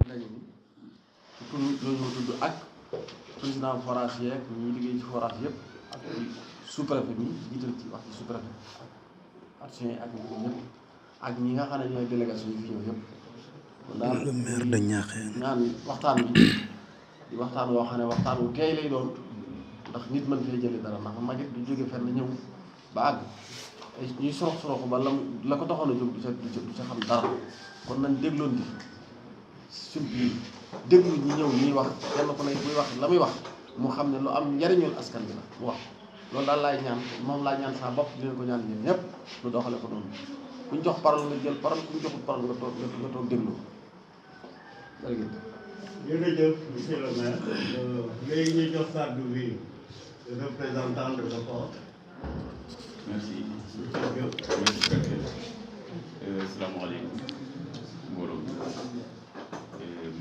daje ni pour loolu tudd ak président forage yeeg ñuy liggéey ci forage yëpp ak sous-préfet mi jiital ci wax ci sous-préfet ak adjoint ak ñëpp ak ñi nga xam ne ñooy délégation yi fi ñëw yëpp. daal le maire de Niakhène ñaan waxtaan bi di waxtaan woo xam ne waxtaan wu teey lay doon ndax nit mën fee jëlee dara ndax magit du jóge fenn ñëw ba àgg ñuy sorox ba la ko taxoon a jóg du ca xam dara kon nañ dégloon di suñ biir déglu ñi ñëw ñuy wax kenn ku ne buy wax la muy wax mu xam ne lu am njariñul askan bi la mu wax loolu daal laay ñaan moom laa ñaan saa bopp di leen ko ñaan yéen ñëpp lu doxale ko noonu kuñ jox parole nga jël parole kuñ joxul parole nga toog déglu jërëjëf monsieur le maire léegi ñu jox kàddu bi représentant de l'OPOR. merci. salaamaaleykum mbooloo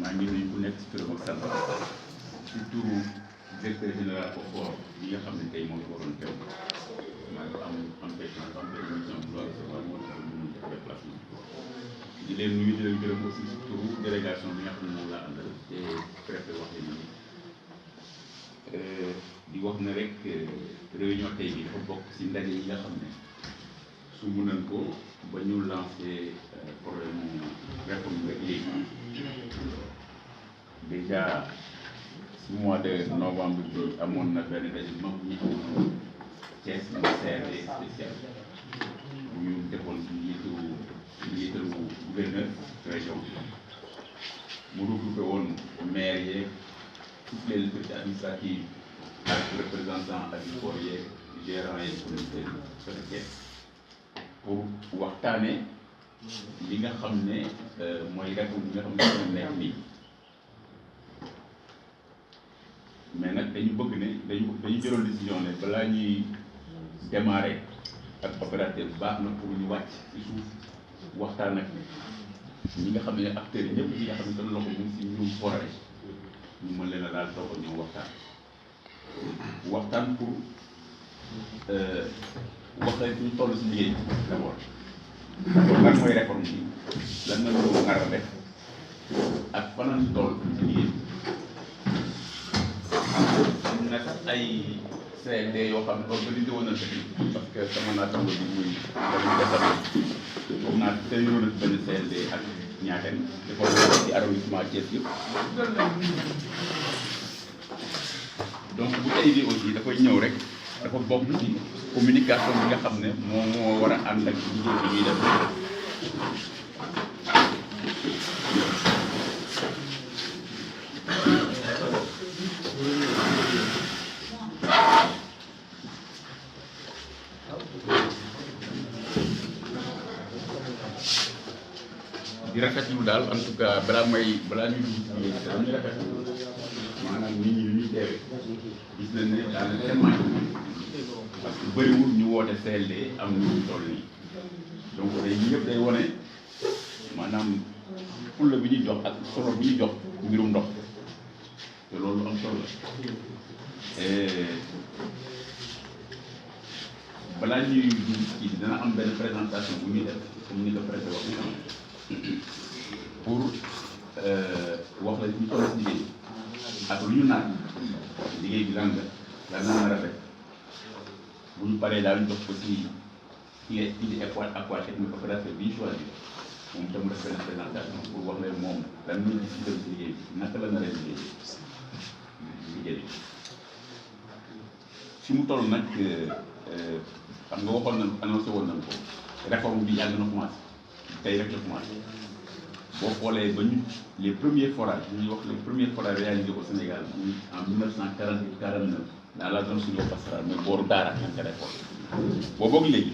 maa ngi nuyu ku nekk ci turam ak sant surtout directeur général OPOR bi nga xam ne tey moom waroon teew maa ngi am empêchement am émission bu loolu c'est moo tax ñu def déplacement di leen nuyu di leen gërëm aussi surtout délégation bi nga xam ne moom laa àndal te préfet waxee nii di wax ne rek réunion tey bi dafa bokk ci ndaje yi nga xam ne su mënoon ko ba ñu lancé problème réforme rek léegi déjà ci mois de novembre bi amoon na benn ndaje mag ñi Thiès mu CRD spécial bu ñu defoon ci njiitalu gouverneur région mu regroupé woon maire yeeg toutes les autorités administratives ak représentant agricoles yeeg gérants yeeg communautaires yi pour waxtaane li nga xam ne mooy réforme bi nga xam ne moo nekk nii mais nag dañu bëgg ne dañu jëloon décision ne balaa ñuy démarrer ak opérateur bu baax na pour ñu wàcc ci suuf waxtaan ak ñi nga xam ne acteurs yi ñëpp ñi nga xam ne seen loxo mu ngi si mbirum forêt ñu mën leen a daal toog ak ñoom waxtaan pour wax leen fi ñu toll si liggéey d'abord lan mooy réforme bi lan nga ñu nar a def ak fan lañ toll si liggéey am na sax ay CLD yoo xam ne organisé woon na parce que sama naataango bi muy dañuy defar foog naa tëjoon na benn CLD ak Niakhène dafa ci arrondissement Thiès yëpp donc bu tey bi aussi dafay ñëw rek dafa bokk ci communication bi nga xam ne moo war a ànd ak liggéey bi ñuy def di rafetlu daal en tout cas balaa ñuy dugg dañuy rafetlu maanaam nit ñi ñuy teewee gis nañ ne daal kenn manqué parce que bëriwul ñu woote CLD am na ñu toll nii donc day ñëpp day wane maanaam fulla bi ñuy jox ak solo bi ñuy jox mbirum ndox te loolu am solo la balaa ñuy dugg ci dana am benn présentation bu ñuy def comme ni ko préfet wax pour wax la ñu toll si liggéey ak lu ñu naan liggéey bi lan la nar a def bu ñu paree daal ñu jox ko si kii di Aquatech opérateur bi ñu choisir moom itam def benn présentation pour wax leen moom lan ñu gis si liggéey bi naka la nar a liggéey fi mu toll nag xam nga waxoon nañ annoncé woon nañ ko réforme bi yàgg na commencé tey rek la commencé boo xoolee ba ñu les premiers forages ñuy wax les premiers forages réalisés au Sénégal en 1948-49 dans la zone sylvo-pastorale mooy booru Daara ña nga ko defoon boobu ak léegi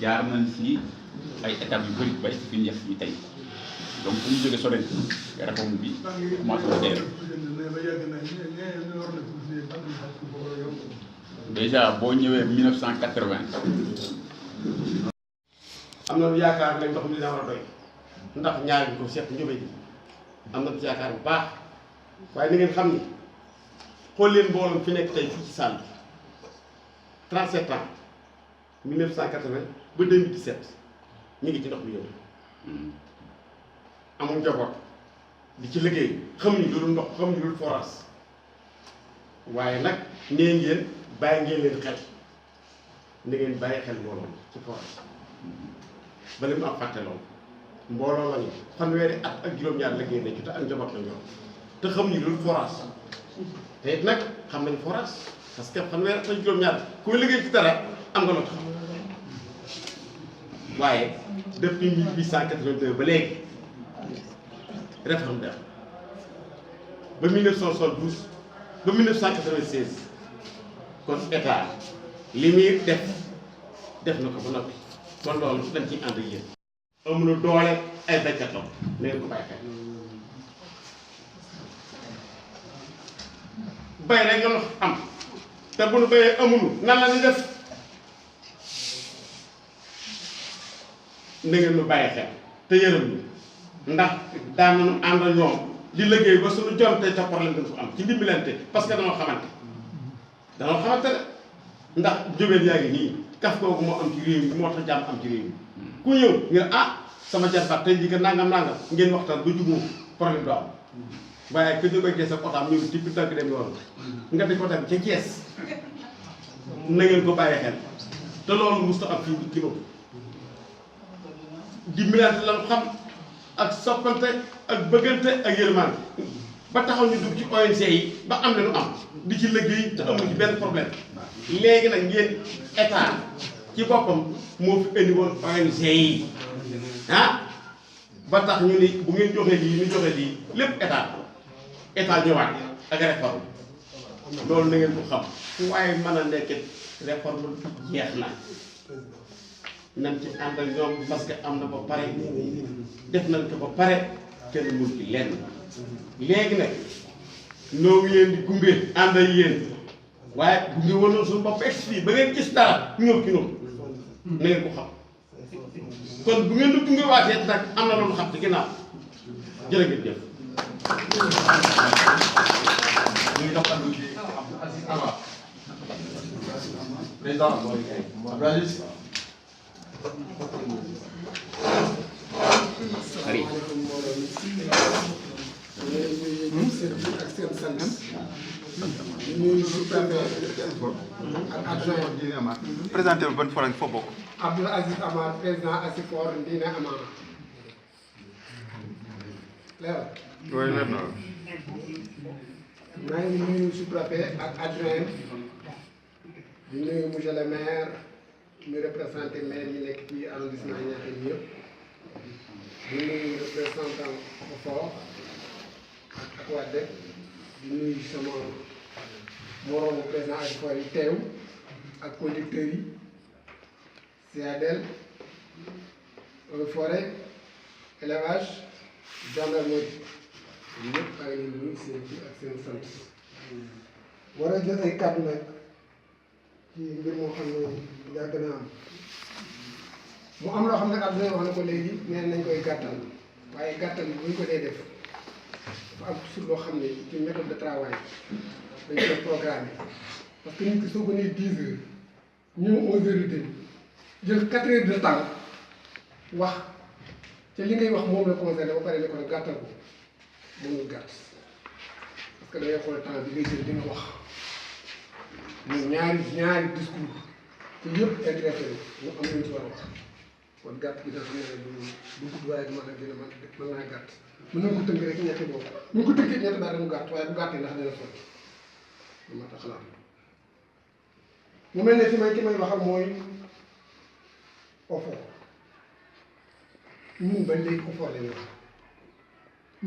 jaar nañ si ay étapes yu bëri bay si fi ñu yegg si tey donc fu ñu jógee sore réforme bi commencé na tey déjà boo ñëwee 1980. am na lu yaakaar ne ndox mi dina war a doy ndax ñaar bi ko seet njóbe ji am na ci yaakaar bu baax waaye ni ngeen xam ni xool leen mbooloom fi nekk tey fii ci Sall 37 ans 1980 ba 2017 ñu ngi ci ndox mi yow amul njaboot di ci liggéey xamuñu lu dul ndox xamuñu lu dul forage waaye nag nee ngeen bàyyi ngeen leen xel ni ngeen bàyyi xel mbooloo ci forage ba li mu am fàtte loolu mbooloo lañu fanweeri at ak juróom-ñaar liggéey nañ ci te ak njaboot la ñoom te xamuñu lu dul forage te it nag xam nañ forage parce que fanweeri at ak juróom-ñaar kuy liggéey ci dara am nga loo tax waaye depuis 1882 ba léegi réforme dem ba 1972 ba 1996 kon état li muy def na ko ba noppi kon loolu dañ ciy ànd ak yéen. amul doole ay béykatam na ngeen ko bàyyi xel bay rek nga am te bu nu bayee amunu nan la ñuy def na ngeen nu bàyyi xel te yërëm ñu ndax daan nañu ànd ak ñoom di liggéey ba suñu jonte ca problème dañ ko am ci dimbalante parce que danoo xamante de ndax jógeen yaa ngi nii kaf googu moo am ci réew mi moo tax jàmm am ci réew mi ku ñëw ngeen sama jarbaat tey jii que nangam ngeen waxtaan ba jubóo problème du am waaye que jógee Cees ak otaam ñëw tippi tànk dem yoon nga di ko dem ca Cees na ngeen ko bàyyi xel te loolu mosut am fii kilo dimbalante lañ xam ak soppante ak bëggante ak yërmande ba taxaw ñu dugg ci ONG yi ba am na lu am di ci liggéey te amu ci benn problème léegi nag ngeen état ci boppam moo fi indi woon ONG yi ba tax ñu ni bu ngeen joxee lii ñu joxe lii lépp état ñëwaat ak réforme loolu na ngeen ko xam fu waaye mën a nekk réforme jeex na nañ ci ànd ak ñoom parce que am na ba pare def nañ ko ba pare kenn mun ci lenn léegi nag noo ngi leen di gunge ànd ak yéen waaye gunge woon suñu bopp fii ba ngeen gis dara ñëw ci ñoom na ngeen ko xam kon bu ngeen di gunge waatee nag am na loolu xam ci ginnaaw jërë ngeen jëf. ñu jox kàddu gi Abdou Aziz Amar président Abdou Aziz. ak seen sant ñu nuyu sous-préfet ak adjoint présenté ban forum foo bokk. Abdou Aziz Amar président Asifor Ndine Amar leer oui leer na. maa ngi nuyu sous-préfet ak adjoint di nuyu monsieur le maire ñu représenté maire yi nekk ci arrondissement Niakhène yëpp di nuyu représentant OFOR ak waa DEC di nuyu sama moroomu président Asifor yi teew ak conducteurs yi CADL forêt élevage gendarmerie ñëpp maa ngi leen di nuyu seen ci ak seen sant war a jël ay kàddu nag ci mbir moo xam ne yàgg na am loo xam ne àdduna wax na ko léegi nee nañ koy gàttal waaye gàttal bi bu ñu ko dee def dafa am toujours loo xam ne ci méthode de travail dañ koy programme parce que nit ki soo ko nee 10 heures ñëw 11 heures de jël 4 heures de temps wax te li ngay wax moom la concerné ba pare ne ko gàttal ko mënul gàtt parce que da ngay xool temps bi ngay jël di nga wax ñu ñaari discours te yëpp intéressé ñu am nañu ci war a wax kon gàtt bi dafa ne du gudd waaye mën naa gàtt mën na ko tënk rek ñetti boobu ñu ko tënkee ñetti daal mu gàtt waaye bu gàttee ndax dina sotti lu mat a xalaat mu mel ne fi may ki may waxal mooy OFOR ñun ba léegi OFOR la ñuy wax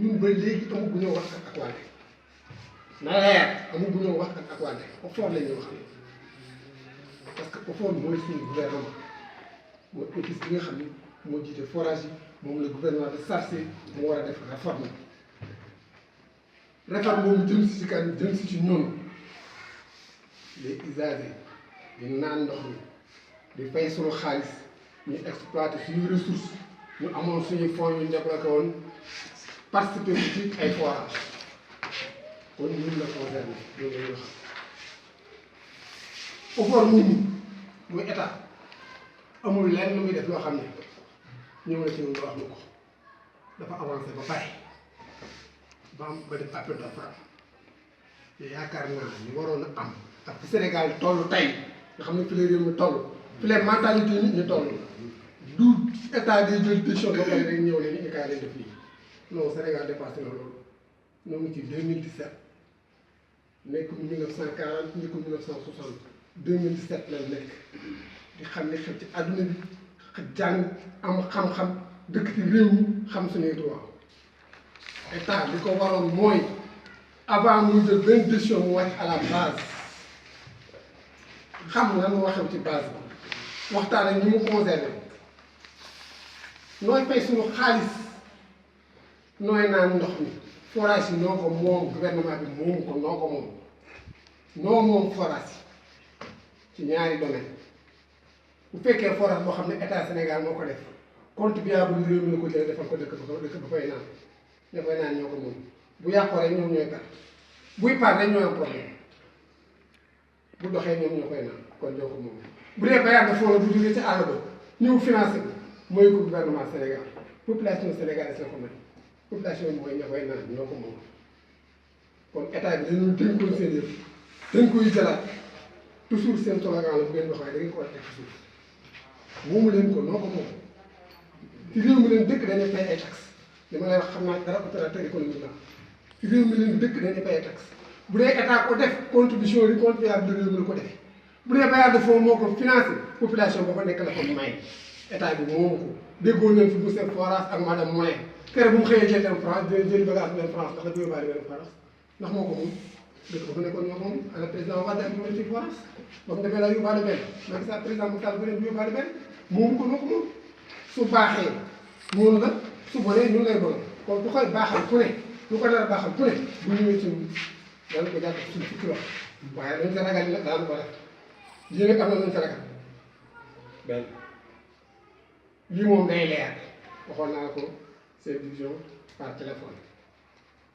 ñun ba léegi amaguñoo wax ak Aquatech na leer amaguñoo wax ak Aquatech OFOR la ñuy wax parce que OFOR mooy suñu gouvernement mooy office bi nga xam ni moo jiite forage yi moom la gouvernement de chargé mu war a def réforme boobu jëm si kan jëm si ci ñoom les usagers di naan ndox mi di fay suñu xaalis ñu exploité suñuy ressources ñu amoon suñuy fonds yu débloqué woon participer ci ay forage kon ñun la concerné loolu la ñuy wax OFOR moomu muy état amul lenn lu muy def loo xam ne ñëw na ci ñun wax na ko dafa avancé ba pare ba am ba def appel d'offre te yaakaar naa ñu waroon a am ak fi Sénégal toll tey nga xam ne fi la réew mi toll fi la mentalité nit ñi toll du état day jël décision ba pare rek ñëw leen ñu kaay leen def lii non Sénégal dépassé na loolu ñoo ngi ci 2017 nekk 1940 nekk 1960 2017 la nekk di xam ne xel ci àdduna bi jàng am xam-xam dëkk ci réew mi xam suñuy droit état li ko waroon mooy avant muy jël benn décision mu wàcc à la base xam lan moo xew ci base bi waxtaan ak ñi mu concerné nooy fay suñu xaalis nooy naan ndox mi forage yi noo ko moom gouvernement bi moomu ko noo ko moom noo moom forage ci ñaari domaine bu fekkee forage boo xam ne état Sénégal moo ko def contribuable réew mi la ko jëlee defal ko dëkk ba koy naan ña koy naan ñoo ko moom bu yàqoo rek ñoom ñooy perte buy part rek ñooy am problème bu doxee ñoom ñoo koy naan kon ñoo ko moom bu dee bayaat de fonds bu jógee ci àll ba ñëw financé ko mooy ko gouvernement Sénégal population sénégalaise la ko may population bi mooy ña koy naan ñoo ko moom kon état bi dañu dénkoon seen yëf dañ koy jëlaat toujours seen slogan la bu ngeen wax waaye da ngeen ko war a teg ci suuf moomu leen ko noo ko moom ci réew mi leen dëkk dañuy fay ay taxes li ma lay wax xam naa dara opérateur économique la ci réew mi leen dëkk dañuy fay ay taxes bu dee état ko def contribution yi contribuable de réew mi la ko defee bu dee bailleur de fonds moo ko financé population ba fa nekk la ko may état bi moomu ko déggoon nañ fi monsieur Forage ak madame Moulin kere bu mu xëyee jël dem France jël bagage dem France ndax dafa yóbbaale benn France ndax moo ko moom dëkk ba fa nekkoon ñoo moom ala président Wade ak ci Forage ba mu demee la yóbbaale benn Macky Sall président Macky Sall beneen bi yóbbaale benn moomu ko noo ko moom su baaxee noonu la su bonee ñun lay bon kon bu koy baaxal ku ne lu ko dara baaxal ku ne bu ñëwee ci dana ko jàpp suñ fukki wax waaye luñ sa ragal nag daanu ko def lii nag am na luñ sa ragal benn lii moom day leer waxoon naa ko seen vision par téléphone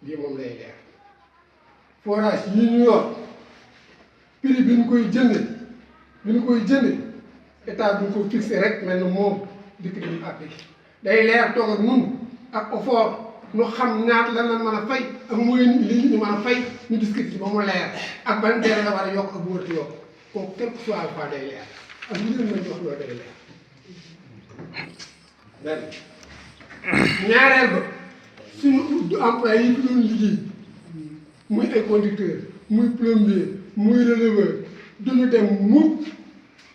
lii moom day leer forage yii ñu yor prix bi ñu koy jënd état bi ñu ko fixé rek mel na moom dikk di ñu appliqué day leer toog ak nun ak effort ñu xam ñaata lan la mën a fay ak moyen li ñu mën a fay ñu discuter ci ba mu leer ak ban deere la war a yokk ak bu wërti yokk kooku quel que soit alpha day leer ak lu leen mën di wax loolu day leer benn ñaareel ba suñu employé yi fi doon liggéey muy ay conducteur muy plombier muy releveur duñu dem mukk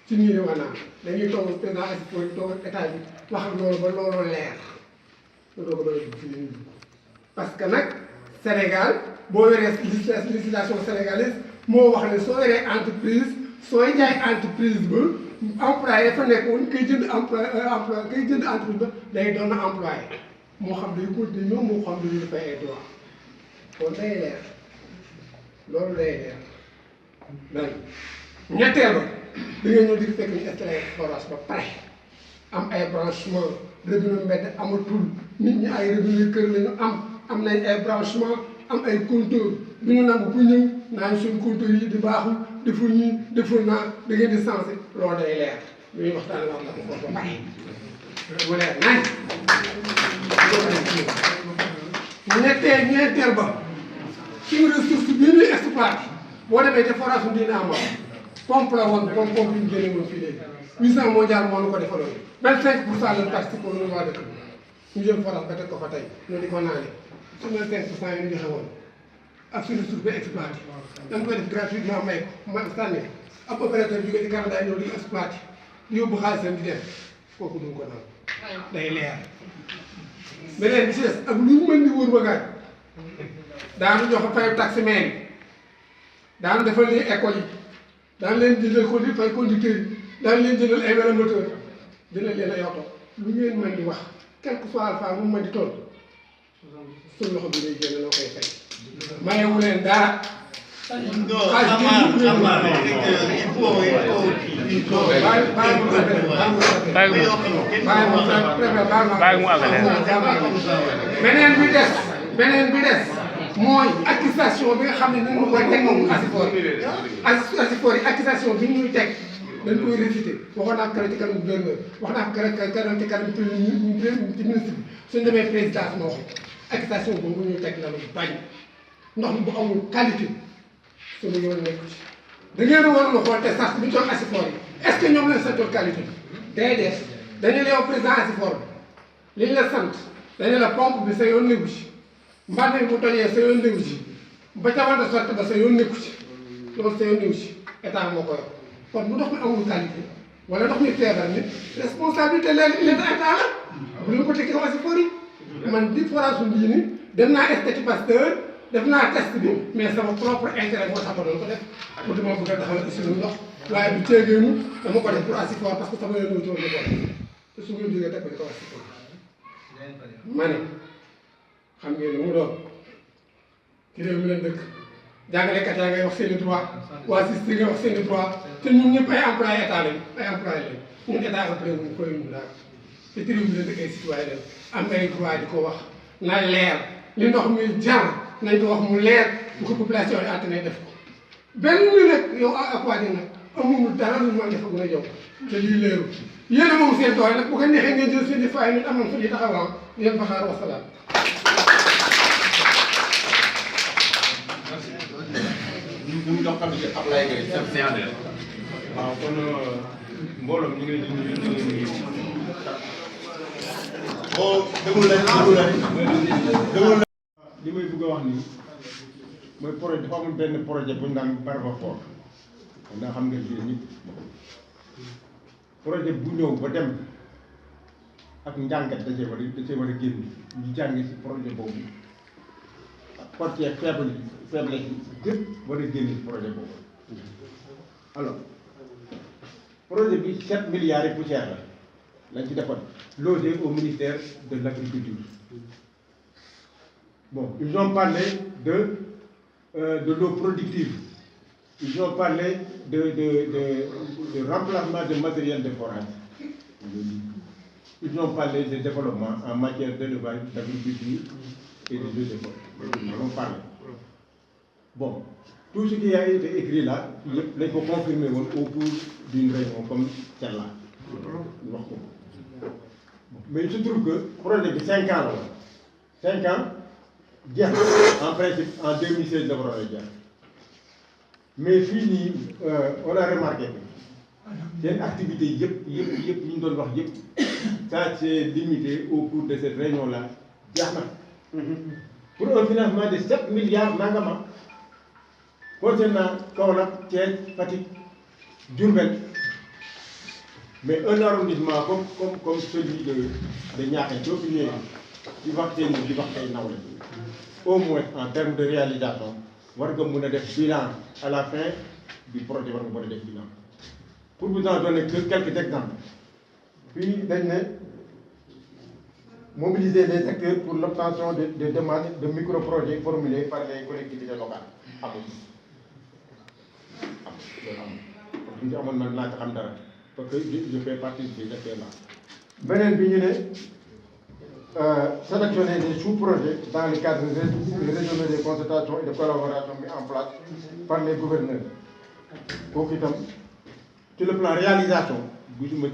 ci nii di maanaam dañuy toog président asipor yi toog ak état bi wax ak loolu ba loolu leer nga doog a bëgg ci nit ñi parce que nag Sénégal boo yoree législation sénégalaise moo wax ne soo yoree entreprise sooy jaay entreprise ba employé fa nekkoon kay jënd kay jënd entreprise ba day doon na employé moo xam day continuer ñoom moo xam dañuy fay ay droit kon day leer loolu day leer donc ñetteel ba da nga ñëw di fekk ñu installé forage ba pare am ay branchement robinet mbedd amatul nit ñi ay robinet kër la ñu am nañ ay branchement am ay compteur du ñu nangu ku ñëw naan suñ compteur yi di baaxul deful nii deful naa da ngeen di sensé loolu day leer lu ñuy waxtaan wax la ko foofu ba pare mu leer nañ ñetteel ba suñu ressource bi ñuy exploité boo demee te forage bu dina amoon pompe la woon pompe bi ñu génne woon fii léegi 800 mondial moo nu ko defaloon 25% lañ participé woon waa dëkk bi ñu jël forage ba teg ko fa tey ñoo di ko naane su 25% yi ñu joxe woon ak suñu ressource bi exploité dañ koy def gratuitement may ko ma sànni ab opérateur jóge ci Canada ñëw di exploité di yóbbu xaalisam di dem kooku duñ ko naan day leer beneen bi ci des ak lu ñu mën di wóor ba gaañ daanu jox fay taxe mairie daanu defal ni école yi daan leen jëndal fay conducteurs yi daan leen jëndal ay vélo moteur jëndal leen ay oto lu ngeen mën di wax quel que soit alpha mu mën di toll suñu loxo bi lay génn loo koy fay mayewu leen dara. beneen bi des mooy accusation bi nga xam ne ñu ngi koy teg moom Asifor yi accusation bi ñuy teg dañ koy réciter waxoon naa ko ci kanam gouverneur wax naa ko ci kanam ci ministre bi suñu demee présidence ma wax accusation boobu ñu teg la lu bañ ndox mi bu amul qualité suñu yoon nekk ci da ngeen a waroon a xool te sax bi ñu doon Asifor yi est ce que ñoom lañ santoon qualité déedéet dañu la yow président Asifor bi li ñu la sant dañu la pompe bi sa yoon nekku ci mbànn bi bu tojee sa yoon nekku ci ba ca wàllu sorte ba sa yoon nekku ci loolu sa yoon nekku ci état moo ko yor kon bu ndox mi amul qualité wala ndox mi feebar nit responsabilité leen état la bu leen ko tekki kaw Asifor yi man di forage su mbii ni dem naa Institut Pasteur def naa test bi mais sama propre intérêt moo tax ma doon ko def pour dama bëgg a taxawal usine ndox waaye du teegeenu dama ko def pour Asifor parce que sama yoon ñëw ci woon ko te su ma jógee teg ko di ko Asifor ma ne xam ngeen lu mu doon ci réew mi leen dëkk jàngalekat yaa ngay wax seen i droit waa SISTI ngay wax seen i droit te ñun ñëpp ay employé état lañ ay employé lañ ñun état employé wuñ koy ñu daal te ci réew mi leen dëkk ay citoyen lañ am ay droit di ko wax na leer li ndox mi jar nañ ko wax mu leer bu ko population yi àttanee def ko benn nag yow ak waa nag amuñu dara lu ñu mën defa gën a yow te lii leeru yéen a moom seen doole nag bu ko neexee ngeen jël seen i faay nit amoon fa di taxawaan yéen fa xaar wasalaam ñu jox xam ci Ablaye Gueye chef CNR. waaw kon mbooloo mi ñu ngi leen di nuyu. boo déglu leen. li may bëgg a wax nii mooy projet dafa amul benn projet bu ñu naan Barbafor ndax xam nga lii nit projet bu ñëw ba dem ak njàngat da cee war a génn ñu jàng ci projet boobu ak côté faible yi yëpp war a génn ci projet boobu. alors projet bi 7 milliards et poussière la lañ ci defoon logé au ministère de l'Agriculture. Bon, ils ont parlé de l'eau productive, ils ont parlé de remplacement de matériel de forage, ils ont parlé de développement en matière d'élevage, d'agriculture et de jeux de forêt. Ils en ont parlé. Bon, tout ce qui a été écrit là, il faut confirmer au cours d'une réunion comme celle-là. Mais il se trouve que le projet de 5 ans, 5 ans, bien, en principe, en 2016, d'abord, mais fini, on a remarqué que cette activité, ça s'est limité au cours de cette réunion-là. Pour un financement de 7 milliards d'engagement, concernant Kaolack, Thiès, Fatick, Diourbel, mais un arrondissement comme celui de Niakhène, qui va au moins en termes de réalisation, on va faire bilan à la fin du projet. Bilan. Pour vous en donner quelques exemples, puis mobiliser les acteurs pour l'obtention de demandes de micro-projets formulés par les collectivités locales. Parce que je fais partie de ces acteurs-là. Sélectionner des sous-projets dans le cadre régional de consultation et de collaboration mis en place par les gouverneurs. Sur le plan réalisation, bilan,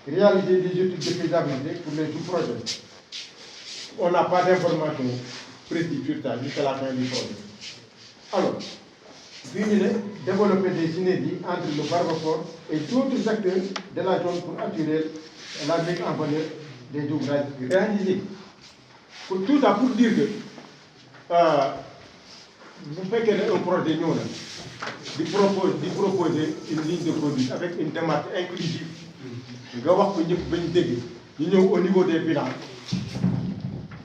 réaliser des études de faisabilité pour les sous-projets. On n'a pas d'informations précises sur ça jusqu'à la fin du projet. Alors, développer des synergies entre le Barbafor et d'autres acteurs de la zone pour assurer la mise en valeur des ouvrages réalisés. Pour tout ça, pour dire que vous faites un projet de proposer une ligne de produit avec une démarche inclusive. Au niveau des bilans,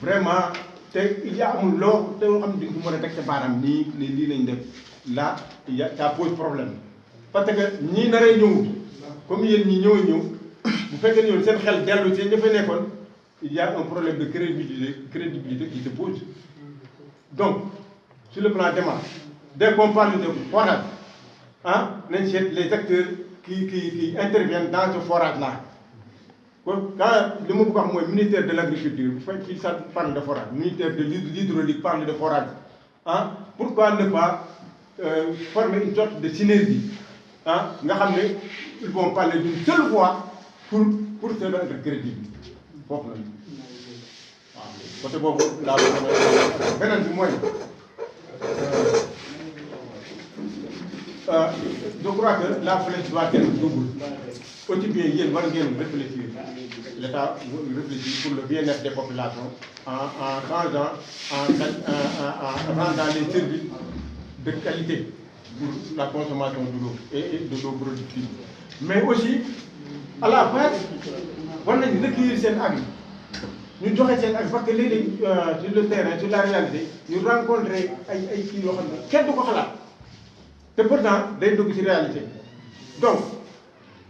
vraiment, il y a un lot là, ça pose problème. Parce que ni n'arrêt nous, comme il vous faites que il y a un problème de crédibilité qui se pose. Donc, sur le plan démarche, dès qu'on parle de forage, les acteurs qui interviennent dans ce forage-là, quand le ministère de l'Agriculture, il parle de forage, le ministère de l'Hydraulique parle de forage, pourquoi ne pas former une sorte de synergie ah nga xam ne ils vont parler d'une seule voix pour se rendre crédible foofu la waaw côté boobu laa bëgg beneen bi mooy je crois que la flèche doit être double aussi bien yéen war ngeen réfléchir l'État réfléchir pour le bien-être des populations en changeant en rendant les services de qualité pour la consommation de l'eau et de l'eau productive mais aussi à la base war nañu recueillir seen avis ñu joxe seen avis parce que léeg-léeg sur le terrain sur la réalité ñu rencontrer ay kii yoo xam ne kenn du ko xalaat te pourtant day dugg ci réalité donc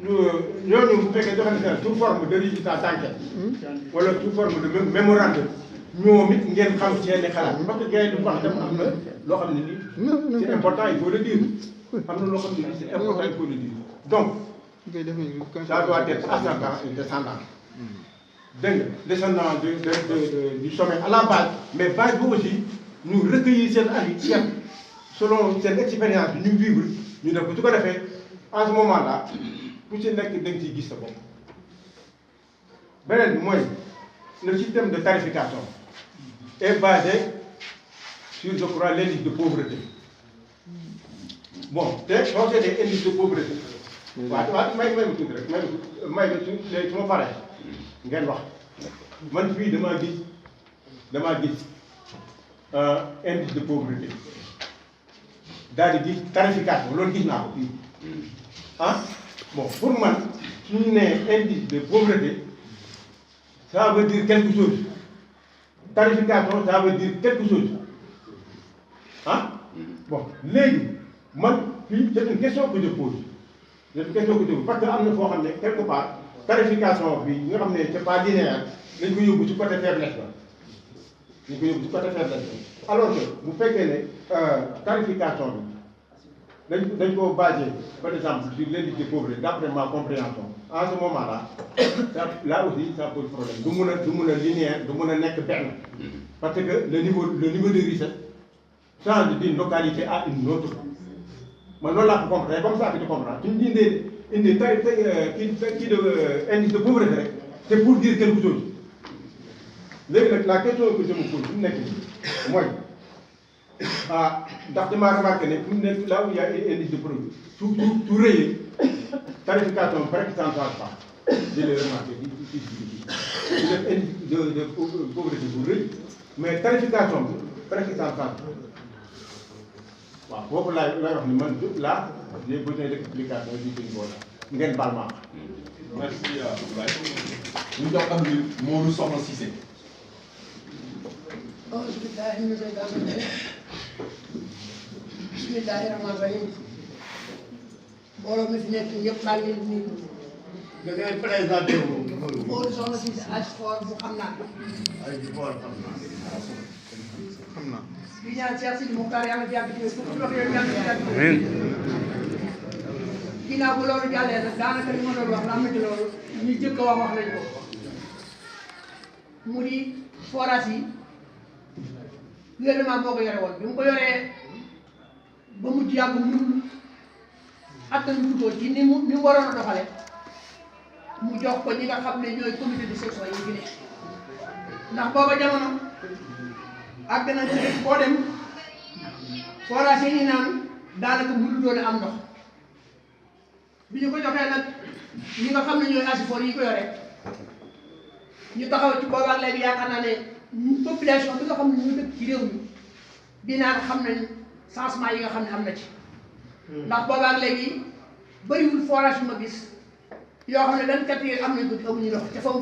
ñooñu bu fekkee joxe na seen sous forme de résultat d'enquête wala sous forme de mémorandum ñoom it ngeen xam seeni xalaat parce que gars yi du wax tam am na loo xam ne nii c'est important il faut le dire am na loo xam ne nii c'est important il faut le dire donc ça doit être ascendant et descendant dégg nga descendant du sommet à la base mais base bi aussi ñu recueillir seen avis seet selon seen expérience bi ñu vivre ñu def ko su ko defee en ce moment là ku ci nekk da nga ciy gis sa bopp beneen bi mooy le système de tarification est basé sur je crois l'indice de pauvreté bon te soo seetee indice de pauvreté waaw may ma tuuti rek may ma léegi su ma paree ngeen wax man fii damaa gis indice de pauvreté daal di gis tarification loolu gis naa ko fii ah bon pour man suñu nee indice de pauvreté ça veut dire quelque chose tarification ça veut dire quelque chose ah bon léegi man fii c'est une question que je pose c'est une question que je pose parce que am na foo xam ne quelque part tarification bi nga xam ne c'est pas linéaire nañ ko yóbbu ci côté faiblesse la nañ ko yóbbu ci côté faiblesse la alors que bu fekkee ne tarification bi dañ ko basé par exemple sur l'indice de pauvreté d'après ma compréhension en ce moment là là aussi ça pose problème du mun a linéaire du mun a nekk benn parce que le niveau de richesse change d'une localité à une autre man loolu laa ko comprendre comme ça que tu comprends suñu indi kii de indice de pauvreté rek c'est pour dire quelque chose léegi nag la question que je me pose fi mu nekk nii mooy ndax damaa remarqué ne fi mu nekk là où il y a indice de pauvreté su rëyee tarification bi presque ça ne change pas je l'ai remarqué ci def indice de pauvreté bu rëy mais tarification bi presque ça ne change pas waaw boobu laay wax ni man là j'ai besoin d'explication du niveau là ngeen baal ma merci Abdoulaye ñu jox am bi Modou Soxna Cissé. bismillahi rahmaani rahim mbooloo mi fi nekk ñëpp maa ngi leen di nuyu. da ngay présenté wu. Modou Soxna Cissé Asfor bu xam naa. di ñaan Cheikh Sidi Mokhtar yàlla jàpp ci suuf si wax yooyu yàlla jàpp ci. ginnaaw bu loolu jàllee nag daanaka li ma doon wax am na ci loolu ñu jëkk a wax nañ ko mu di forage yi gouvernement moo ko yore woon bi mu ko yoree ba mujj yàgg mënul attanuñu ko ci ni mu waroon a doxale mu jox ko ñi nga xam ne ñooy comité de section yi fi ne ndax booba jamono àgg na ci boo dem forage yi ñu naan daanaka mënu doon am ndox bi ñu ko joxee nag ñi nga xam ne ñooy asifor yi ko yore ñu taxaw ci boobaak léegi yaakaar naa ne population bi nga xam ne ñu dëkk ci réew mi dinaa xam nañ changement yi nga xam ne am na ci ndax boobaak léegi bëriwul forage yu ma gis yoo xam ne 24 heures am nañ ko ci amuñu ndox te fa mu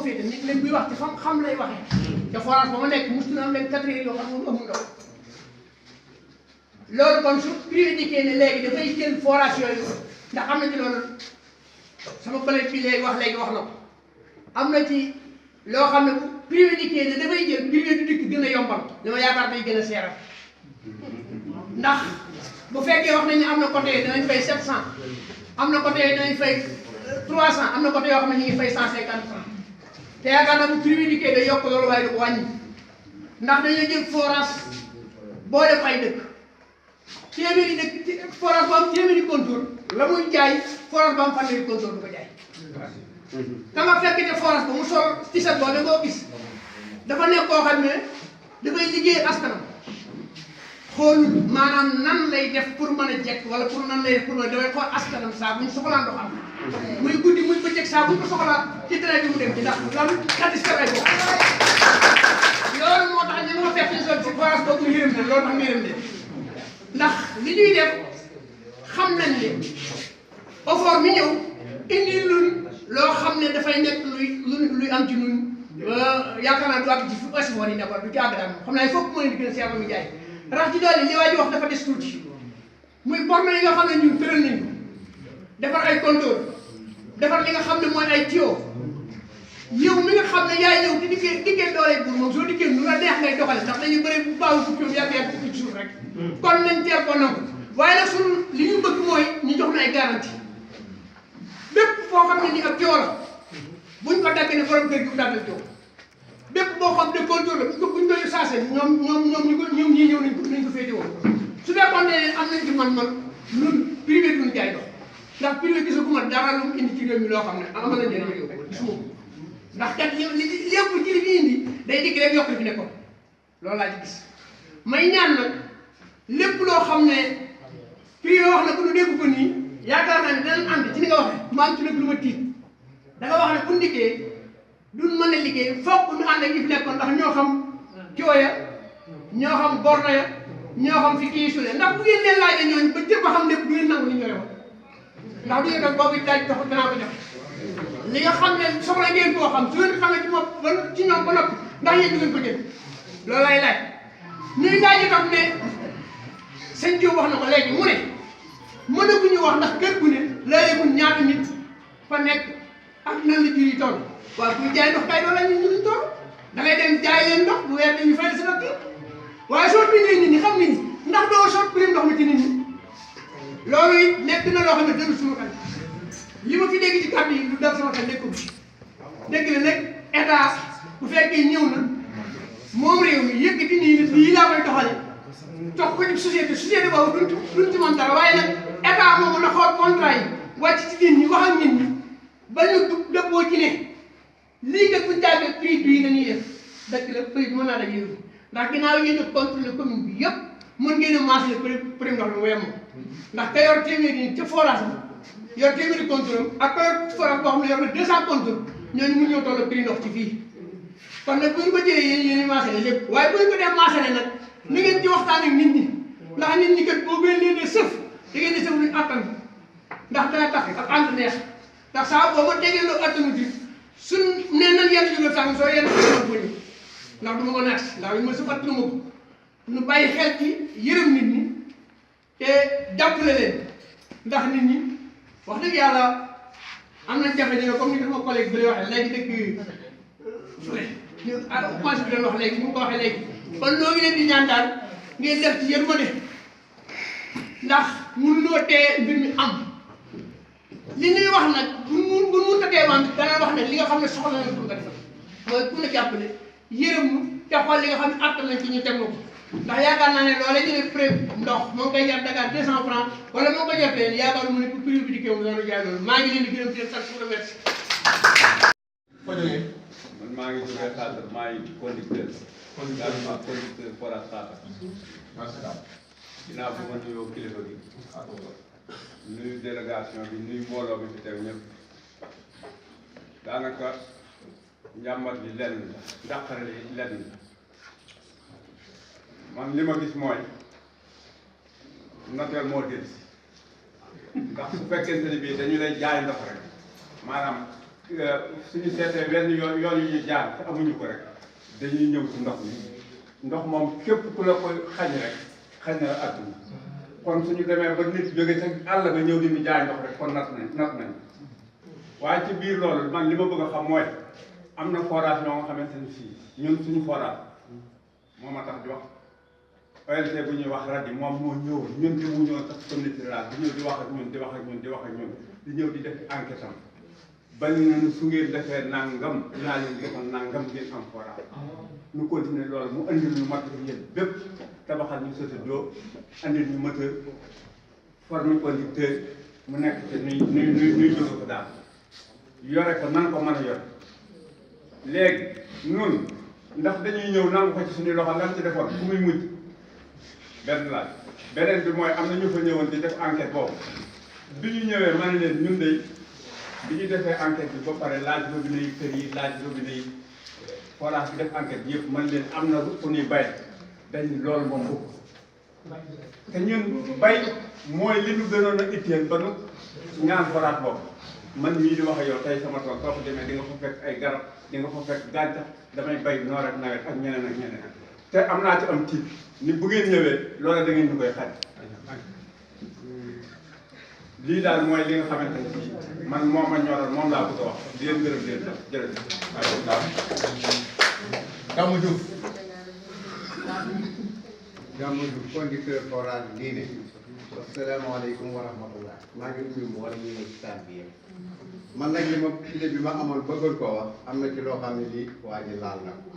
féete nit leen buy wax ci xam lay waxee te forage ba ma nekk musul am 24 heures yoo xam ne amul ndox loolu kon su priorité ne léegi dafay jël forage yooyu ndax am na ci loolu sama collègue bi léegi wax na ko am na ci loo xam ne bu priorité ne dafay jël période dikk gën a yombal dama yaakaar day gën a seeral ndax bu fekkee wax nañ ne am na côté yi danañ fay 700 am na côté yi danañ fay 300 am na côté yoo xam ne ñu ngi fay 150 francs te yaakaar naa bu priorité day yokk loolu waaye du ko wàññi ndax dañoo jël forage boo def ay dëkk téeméeri dëkk forage ba am téeméeri contour la muy jaay forage ba am fanweeri contour du ko jaay. ka nga fekk te forage ba mu sol t-shirt boobu da ngoo gis dafa nekk koo xam ne dafay liggéey askanam xoolul maanaam nan lay def pour mën a jekk wala pour nan lay def pour mën a dafay xool askanam saa bu ñu soxlaa ndox am muy guddi muy bëccëg saa bu ñu ko soxlaa ci train bi mu dem ci ndax lan satisfaire ay bopp loolu moo tax ñu nga fekk sol ci forage boobu mu yërëm ne loolu tax mu yërëm ne ndax li ñuy def xam nañ ne effort mi ñëw indi luñ loo xam ne dafay nekk luy am ci ñun yaakaar naa du àgg ci fu effort yi nekkoon du ci àgg daal xam naa il faut que mooy di gën a seetlu muy jaay rax ci doole li waa ji wax dafa des tuuti muy borne yi nga xam ne ñun tëral nañ ko defar ay contour defar li nga xam ne mooy ay tuyau yow mi nga xam ne yaay ñëw di diggee doole buur moom soo diggee nu la neex ngay doxale ndax dañuy bëri bu baawu fukki yow yàgg ci suuf rek kon nañ teel ko nangu waaye nag suñu li ñu bëgg mooy ñu jox na ay garantie bépp foo xam ne ni ak tuyau la buñ ko dagg ne borom kër gi bu daggal tuyau bépp boo xam ne contour la buñ ko saase ñoom ñii ñëw nañ ko féete woon su fekkoon ne am nañ ci man ñun privé duñ jaay dox ndax privé gisaguma dara lu mu indi ci réew mi loo xam ne amal na njëriñ yow gisuma ko ndax kat lépp ci li fi indi day dikk rek yokk li fi nekkoon loolu laa ci gis may ñaan nag lépp loo xam ne privé wax na ko nu dégg ko nii yaakaar naa ne danañ ànd ci ni nga waxee ma am ci nag lu ma tiit da nga wax ne bu ndikkee duñ mën a liggéey fokk ñu ànd ak ñi fi nekkoon ndax ñoo xam cooya ñoo xam borna ya ñoo xam fi kii suule ndax bu ngeen leen laajee ñooñu ba jëm ba xam lépp du ngeen nangu li ñu yore woon ndax du ngeen def boobu daaj dox danaa ko def li nga xam ne soxla ngeen koo xam su ngeen xamee ci moom ba ci ñoom ba noppi ndax yéen du ngeen ko jël loolu lay laaj ñuy laaj itam ne sëñ Diop wax na ko léegi mu ne mënaguñu wax ndax kër gu ne laajagul ñaata nit fa nekk ak nan la jur yi toll waaw kuy jaay ndox kay loolu la ñu ñu toll da ngay dem jaay leen ndox bu weer dañu fay sa facture waaye soo bindee nit ñi xam nit ñi ndax doo sot prime ndox mi ci nit ñi loolu it nekk na loo xam ne dëgg suma xel li ma fi dégg ci kàddu yi lu dal sama xel nekkul dégg la nag état bu fekkee ñëw na moom réew mi yëkkati nii nit lii laa koy doxale jox ko ci société boobu duñ ci mën dara waaye nag état moomu na xool contrat yi wàcc ci nit ñi wax ak nit ñi ba ñu dëppoo ci ne lii kat buñ jaayee prix bii la ñuy def dëkk la prix bi mën naa daje ndax ginnaaw yéen a contrôlé commune bi yëpp mën ngeen a maasale prix ndox mi mu yem ndax ka yor téeméeri nit ca forage bi yor téeméeri contrôle ak ka yor forage boo xam ne yor na 200 contrôle ñooñu mun ñoo toll prix ndox ci fii kon nag bu ñu ko jëlee yéen a maasale lépp waaye bu ñu ko def maasale nag ni ngeen ci waxtaan ak nit ñi ndax nit ñi kat boo gën leen ne sëf da ngeen di sëf luñ attan ndax dana tax ak ànd neex ndax saa boo ma déggee loo attanu ci suñ nee nañ yenn jógal sax soo yenn ko ñu ndax du ma ko naat ndax li ma su attanu ma ko ñu bàyyi xel ci yërëm nit ñi te jàppale leen ndax nit ñi wax dëgg yàlla am nañ jafe-jafe comme ni sama collègue bi lay waxee léegi dëkk commencé bi doon wax léegi ni mu ko waxee léegi kon noo ngi leen di ñaan daal ngeen def ci yërmande ndax mënuloo tee mbir mi am li ñuy wax nag bu mun a tee man dana wax ne li nga xam ne soxla nañ ko nga defal mooy ku ne jàppale yërëm ñu te xool li nga xam ne attan nañ ci ñu teg ko ndax yaakaar naa ne loolee ñu ne prix ndox moo ngi koy jar Dakar 200 francs wala moo ko jar fee yaakaar mu ne pour prix bi di kéem doon jaay loolu maa ngi leen di gërëm di leen sant pour remercier. fa jógee man maa ngi jógee Xaatar maa ngi conducteur forage Xaatar ginnaaw bu ma nuyoo kilifa gi nuyu délégation bi nuyu mbooloo bi fi teew ñëpp daanaka njàmbat bi lenn la njàqare li lenn la man li ma gis mooy notel moo del si ndax su fekkente ni bii dañu lay jaay ndox rek maanaam suñu seetee wenn yoon yu ñuy jaar te amuñu ko rek dañuy ñëw ci ndox mi ndox moom képp ku la koy xañ rek xañ na la àdduna kon suñu demee ba nit jóge sa àll ba ñëw di ñu jaay ndox rek kon nat nañ waaye ci biir loolu man li ma bëgg a xam mooy am na forage yoo nga xamante ni fii ñun suñu forage moo ma tax di wax ONG bu ñuy wax rajo moom moo ñëw ñun di mu ñëw tax communauté rurale di ñëw di wax ak ñun di wax ak ñun di wax ak ñun di ñëw di def enquête am bañ nañu su ngeen defee nangam dinaa leen defal nangam ngeen am forage ñu continuer loolu mu andil ñu matériel bépp tabaxal ñu Sotido andil ñu moteur former conducteur mu nekk te nuy jóge ko daal yore ko nan ko mën a yore léegi nun ndax dañuy ñëw nangu ko ci suñu loxo lan ci defoon fu muy mujj benn laaj beneen bi mooy am na ñu fa ñëwoon di def enquête boobu bi ñu ñëwee ma ne leen ñun de bi ñu defee enquête bi ba pare laaj robinet yi kër yi laaj robinet yi forage bi def enquête bi yëpp man leen am na fu ñuy bay dañ loolu moom bëgg te ñun bay mooy li ñu gënoon a itteel ba nu ñaan forage boobu man mii di wax ak yow tey sama tool soo ko demee di nga fa fekk ay garab di nga fa fekk gàncax damay bay noor ak nawet ak ñeneen te am naa ci am tiit ni bu ngeen ñëwee loolu da ngeen ñu koy xaj lii daal mooy li nga xamante ne fii man moom ma ñoroon moom laa bëgg a wax di leen gërëm di leen def jërëjëf. Gamou Diouf. Gamou Diouf conducteur forage diine. asalaamaaleykum wa rahmatullah. maa ngi nuyu mboolem ñu ne ci salle bi yëpp. man nag li ma idée bi ma amoon bëggoon koo wax am na ci loo xam ne lii waa ji laal na ko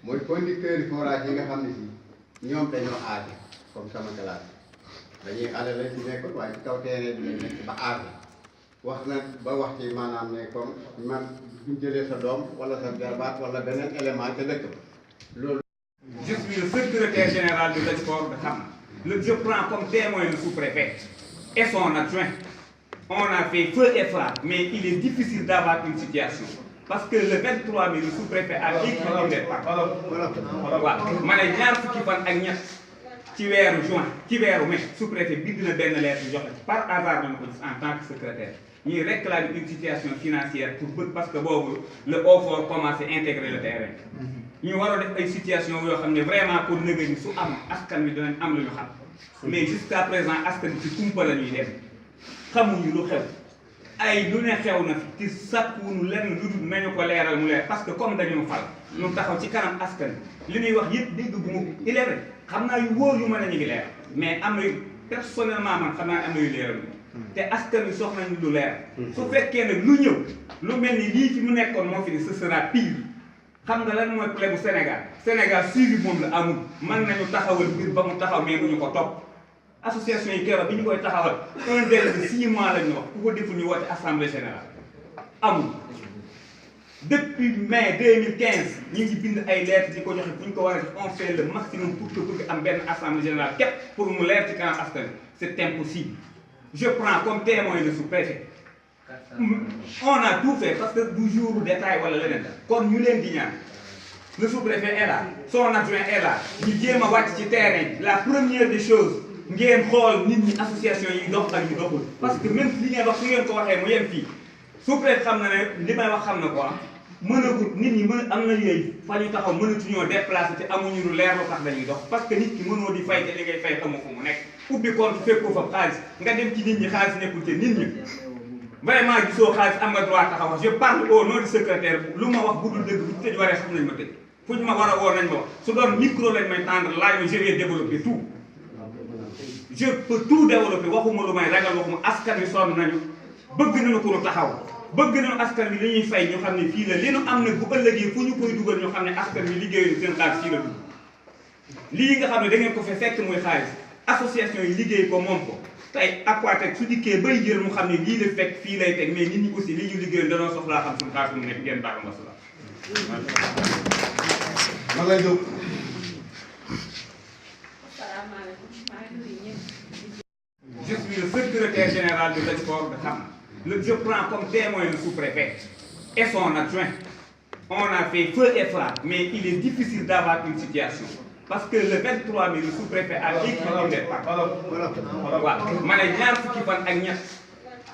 mooy conducteur yi forage yi nga xam ne si ñoom dañoo aate comme sama classe dañuy ale lañ ci nekkoon waaye ci kaw terrain bi lañ nekk ba aate wax na ba wax ci maanaam ne comme man buñ jëlee sa doom wala sa jarbaat wala beneen élément ca dëkk ba loolu. Je suis le secrétaire général de l'export de Kham. Je prends comme témoin le sous-préfet et son adjoint. On a fait feu et flamme, mais il est difficile d'avoir une situation. Parce que le 23 mai, le sous-préfet a écrit une lettre. Waaw ma ne ñaar fukki fan ak ñett ci weeru juin ci weeru mai sous-préfet bind na benn lettre joxe par hasard nañu ko gis en tant que secrétaire ñuy réclamer une situation financière pour bëgg parce que boobu le OFOR commencé intégrer le terrain. ñu war a def ay situation yoo xam ne vraiment pour nëgë ni su am askan wi dinañ am lu ñu xam mais jusqu'à présent askan bi ci kumpa la ñuy dem xamuñu lu xew ay lu ne xew na fi ci sàkkuwuñu lenn lu dul nañu ko leeral mu leer parce que comme dañu fal ñu taxaw ci kanam askan li ñuy wax yëpp dégg bu mu il est vrai xam naa yu wóor yu mën a ñu ngi leer mais am na yu personnellement man xam naa ne am na yu leeral te askan wi soxla nañu lu leer su fekkee nag lu ñëw lu mel ni lii fi mu nekkoon moo fi ni ce sera pire xam nga lan mooy problème bu Sénégal suivi moom la amul mën nañu taxawal mbir ba mu taxaw mais bu ñu ko topp association yi keroog bi ñu koy taxawal un délai de 6 mois la ñu wax ku ko deful ñu woote assemblée générale amul depuis mai 2015 ñu ngi bind ay lettres di ko joxe bu ñu ko war a def on fait le maximum pour que bëgg am benn assemblée générale képp pour mu leer ci kanam askan c'est impossible je prends comme témoin le sous-préfet on a tout fait parce que du jour détail wala leneen kon ñu leen di ñaan le sous-préfet est là son adjoint est là ñu jéem a wàcc ci terrain la première des choses ngeen xool nit ñi association yi dox ak ñu doxul parce que même li ngeen wax su ngeen ko waxee mu yem fii sous-préfet xam na ne li may wax xam na quoi mënagul nit ñi mën am na yooyu fa ñu taxaw mënatuñoo déplacé te amuñu lu leer lu tax dañuy dox parce que nit ki mënoo di fay te li ngay fay xamu fu mu nekk ubbi compte fekk ko fa xaalis nga dem ci nit ñi xaalis nekkul te nit ñi vraiment gisoo xaalis am nga droit taxaw je parle au nom du secrétaire lu ma wax bu dul dëgg bu tëj waree xam nañ ma tëj fu ñu ma war a woo nañ ma wax su doon micro lañ may tendre laaj ma je vais développer tout je peux tout développer waxuma lu may ragal waxuma askan wi sonn nañu bëgg nañu ko lu taxaw bëgg nañu askan wi li ñuy fay ñu xam ne fii la li nu am nag bu ëllëgee fu ñu koy dugal ñu xam ne askan wi liggéeyuñu seen xaalis fii la dugg lii nga xam ne da ngeen ko fi fekk muy xaalis association yi liggéey ko moom ko tey Aquatech su dikkee bay jël mu xam ne lii la fekk fii lay teg mais nit ñi aussi li ñu liggéeyoon danoo soxlaa xam suñu xaalis mu nekk ngeen baax ma sula man lay jóg. Je suis le secrétaire général de l'export de Kham. Je prends comme témoin le sous-préfet et son adjoint. On a fait feu et flamme, mais il est difficile d'avoir une situation. Parce que le 23 mai, le sous-préfet a écrit une lettre. Waaw ma ne ñaar fukki fan ak ñett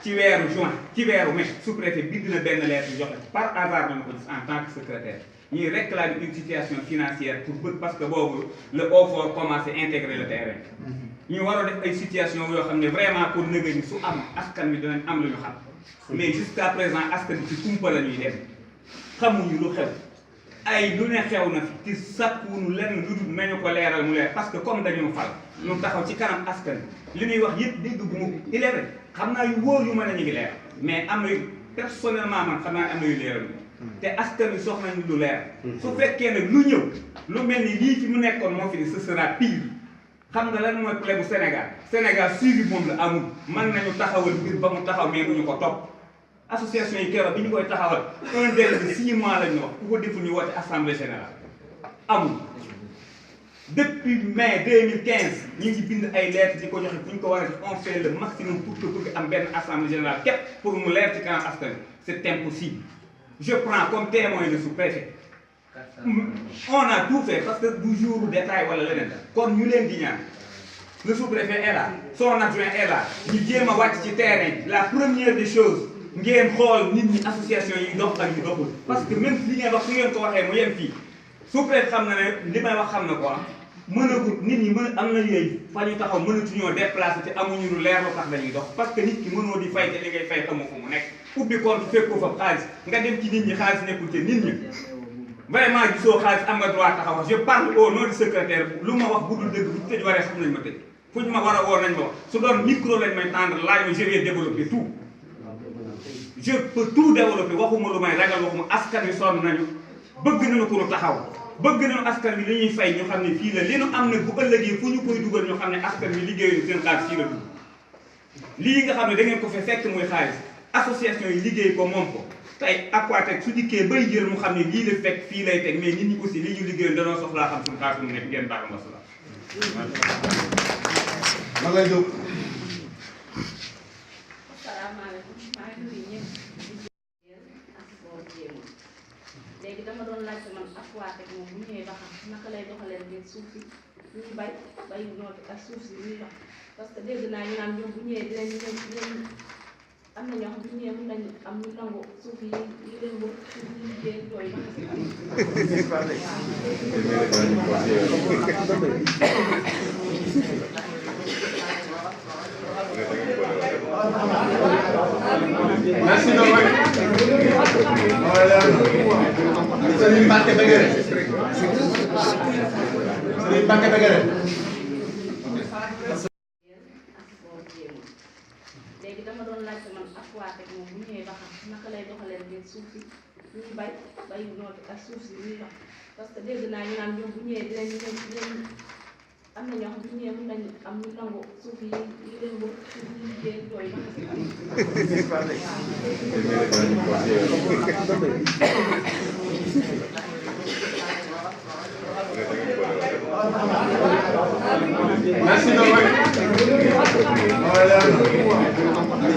ci weeru juin ci weeru mai sous-préfet bind na benn lettre joxe par hasard nañu ko gis en tant que secrétaire ñuy réclamer une situation financière pour bëgg parce que boobu le OFOR commencé intégrer le terrain ñu war a def ay situation yoo xam ne vraiment pour nëgë ni su am askan wi dinañ am lu ñu xam mais jusqu'à présent askan bi ci kumpa la ñuy dem xamuñu lu xew ay lu ne xew na fi ci sàkkuwuñu lenn lu dul nañu ko leeral mu leer parce que comme dañu fal ñu taxaw ci kanam askan li ñuy wax yëpp dégg bu mu il est vrai xam naa yu wóor yu mën a ñu ngi leer mais am na personnellement man xam naa ne am na yu leeral te askan wi soxla nañu lu leer. su fekkee nag lu ñëw lu mel ni lii fi mu nekkoon moo fi ni ce sera pire. xam nga lan mooy problème bu Sénégal suivi moom la amul mën nañu taxawal mbir ba mu taxaw mais duñu ko topp association yi keroog bi ñu koy taxawal un délai de 6 mois lañu wax ku ko deful ñu woote assemblée générale amul. depuis mai 2015 ñu ngi bind ay lettres di ko joxe fu ñu ko war a def on fait le maximum pour que bëgg am benn assemblée générale képp pour mu leer ci kanam askan wi c'est impossible. Je prends comme témoin le sous-préfet. On a tout fait parce que du jour détail wala leneen kon ñu leen di ñaan le sous-préfet est là son adjoint est là ñu jéem a wàcc ci terrain la première des choses ngeen xool nit ñi association yi dox ak yu doxul parce que même li ngeen wax su ngeen ko waxee mu yem fii sous-préfet xam na ne li may wax xam na ko mënagul nit ñi mën am na yooyu fa ñu taxaw mënatuñoo déplacé te amuñu lu leer lu tax dañuy dox parce que nit ki mënoo di fay te li ngay fay xamoo fu mu nekk ubbi compte fekk ko fa xaalis nga dem ci nit ñi xaalis nekkul te nit ñi vraiment gisoo xaalis am nga droit taxaw je parle au nom du secrétaire lu ma wax bu dul dëgg bu tëj waree xam nañ ma tëj fu ñu ma war a woo nañ ma wax su doon micro lañ may tendre laaj ma je vais développer tout je peux tout développer waxuma lu may ragal waxuma askan wi sonn nañu bëgg nañu ko lu taxaw bëgg nañu askan wi li ñuy fay ñu xam ne fii la li nu am nag bu ëllëgee fu ñu koy dugal ñu xam ne askan wi liggéeyuñu seen xaalis fii la dugg lii nga xam ne da ngeen ko fekk muy xaalis association yi liggéey ko moom ko tey Aquatech su dikkee bay jël mu xam ne lii la fekk fii lay teg mais nit ñi aussi li ñu liggéeyoon danoo soxlaa xam suñu xaalis mu nekk ngeen baax ma sula ma ngay jóg. asalaamaaleykum maa ngi nuyu ñëpp léegi dama doon laajte man Aquatech moom bu ñëwee ba xam naka lay doxalee ngeen suuf si ñuy bay noonu ak suuf si ñuy dox parce que dégg naa ñu naan ñoom bu ñëwee dinañ am na ñoo xam bu ñëwee mën nañu am ñu nangu suuf yi ñu leen wër suuf yi liggéey tooy Merci beaucoup. Serigne Mbacke Begere. Serigne Mbacke Begere. léegi dama doon laajte man Aquatech moom bu ñëwee ba xam naka lay doxalee ngeen suuf si ñuy bay noonu ak suuf si ñuy dox parce que dégg naa ñu naan ñoom bu ñëwee dinañ am na ñoo xam bu ñëwee mën nañu am ñu nangu suuf yi ñu leen wër suuf yi liggéey tooy Merci beaucoup.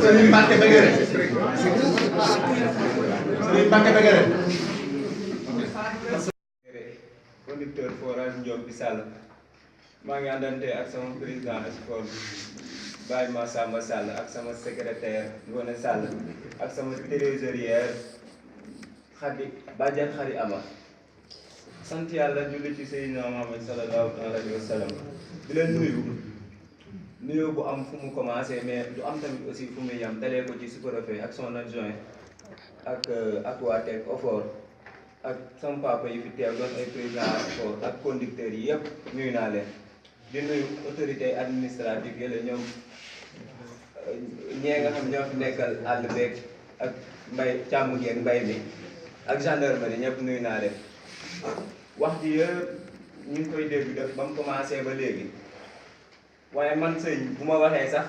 Serigne Mbacke Begere. Serigne Mbacke Begere. conducteur forage Ndiop bi Sall maa ngi àndante ak sama président sport bi Baye Massamba Sall ak sama secrétaire Ngone Sall ak sama trésorière Badiane Khary Ama sant yàlla julli ci Seydina Muhammad sallallahu alayhi wa sallam di leen nuyu bu am fu mu commencé mais du am tamit aussi fu muy yam dalee ko ci sous-préfet ak son adjoint ak Aquatech Ofor ak sama papa yi fi teew doon ay président Ofor ak conducteurs yi yëpp nuyu naa leen di nuyu autorité administrative yële ñoom ñee nga xam ñoo fi nekkal àll beeg ak mbay càmm geeg mbay mi ak gendarmerie ñëpp nuyu naa leen wax ji yëpp ñu ngi koy dégg def ba mu commencé ba léegi waaye man sëñ bu ma waxee sax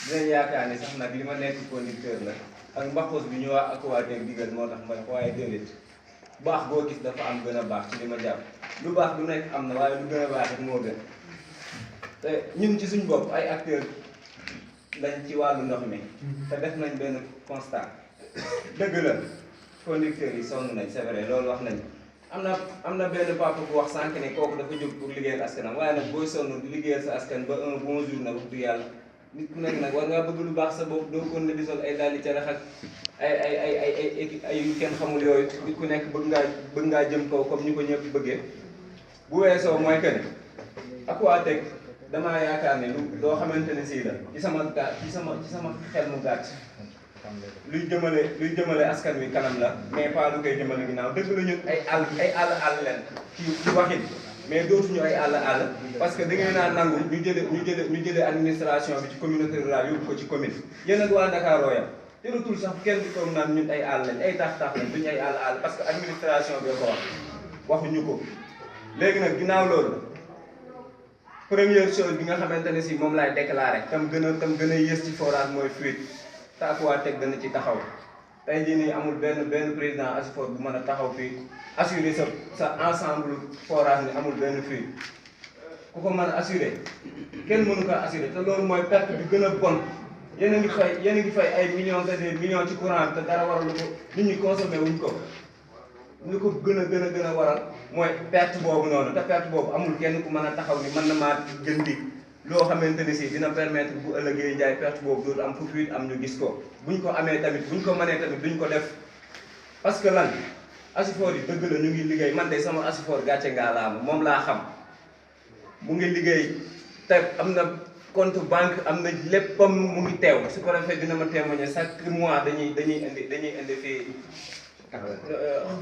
dinañ yaakaar ni sax nag li ma nekk conducteur la ak mbaxus bi ñu wax Aquatech digal moo tax ma waaye déedéet baax boo gis dafa am gën a baax ci li ma jàpp lu baax du nekk am na waaye lu gën a baax it moo gën te ñun ci suñ bopp ay acteurs lañ ci wàllu ndox mi te def nañ benn constat dëgg la conducteurs yi sonn nañ c'est vrai loolu wax nañ am na benn papa bu wax sànq ne kooku dafa jóg pour liggéeyal askanam waaye nag booy sonn di liggéeyal sa askan ba un bon jour nag wax dëgg yàlla nit ku nekk nag war ngaa bëgg lu baax sa bopp doo kon ne di sol ay dàlli carax ak ay yu kenn xamul yooyu nit ku nekk bëgg ngaa jëm kaw comme ñu ko ñëpp bëggee bu weesoo mooy que ne Aquatech damaa yaakaar ne loo xamante ne sii la ci sama xel mu gàtt luy jëmale askan wi kanam la mais pas lu koy jëmale ginnaaw dëgg la ñun ay àll leen ci waxin mais dootuñu ay àll parce que da ngeen naa nangu ñu jëlee administration bi ci communauté rurale yóbbu ko ci commune yéen ak waa Dakar yam jëlatul sax kenn di toog naan ñun ay àll lañ ay tax lañ duñu ay àll parce que administration bi ko wax waxuñu ko. léegi nag ginnaaw loolu première chose bi nga xamante ne si moom laay déclaré tam gën a yées ci forage mooy fuite te Aquatech dana ci taxaw tey jii nii amul benn président ASUFOR bu mën a taxaw fii assurer sa ensemble forage ni amul benn fuite ku ko mën a assurer kenn mënu ko assurer te loolu mooy perte bi gën a bon yéen a ngi fay ay millions et des millions ci courant te dara waralu ko nit ñi consommé wuñ ko lu ko gën a waral mooy perte boobu noonu te perte boobu amul kenn ku mën a taxaw ni mën na maa jëndi loo xamante ne si dina permettre bu ëllëgee jaay perte boobu dootu am fu fuite am ñu gis ko buñ ko amee tamit buñ ko mënee tamit duñ ko def parce que lan ASUFOR yi dëgg la ñu ngi liggéey man de sama ASUFOR gàcce ngaalaama moom laa xam mu ngi liggéey te am na compte banque am na léppam mu ngi teew su ko defee dina ma témoigner chaque mois dañuy indi fii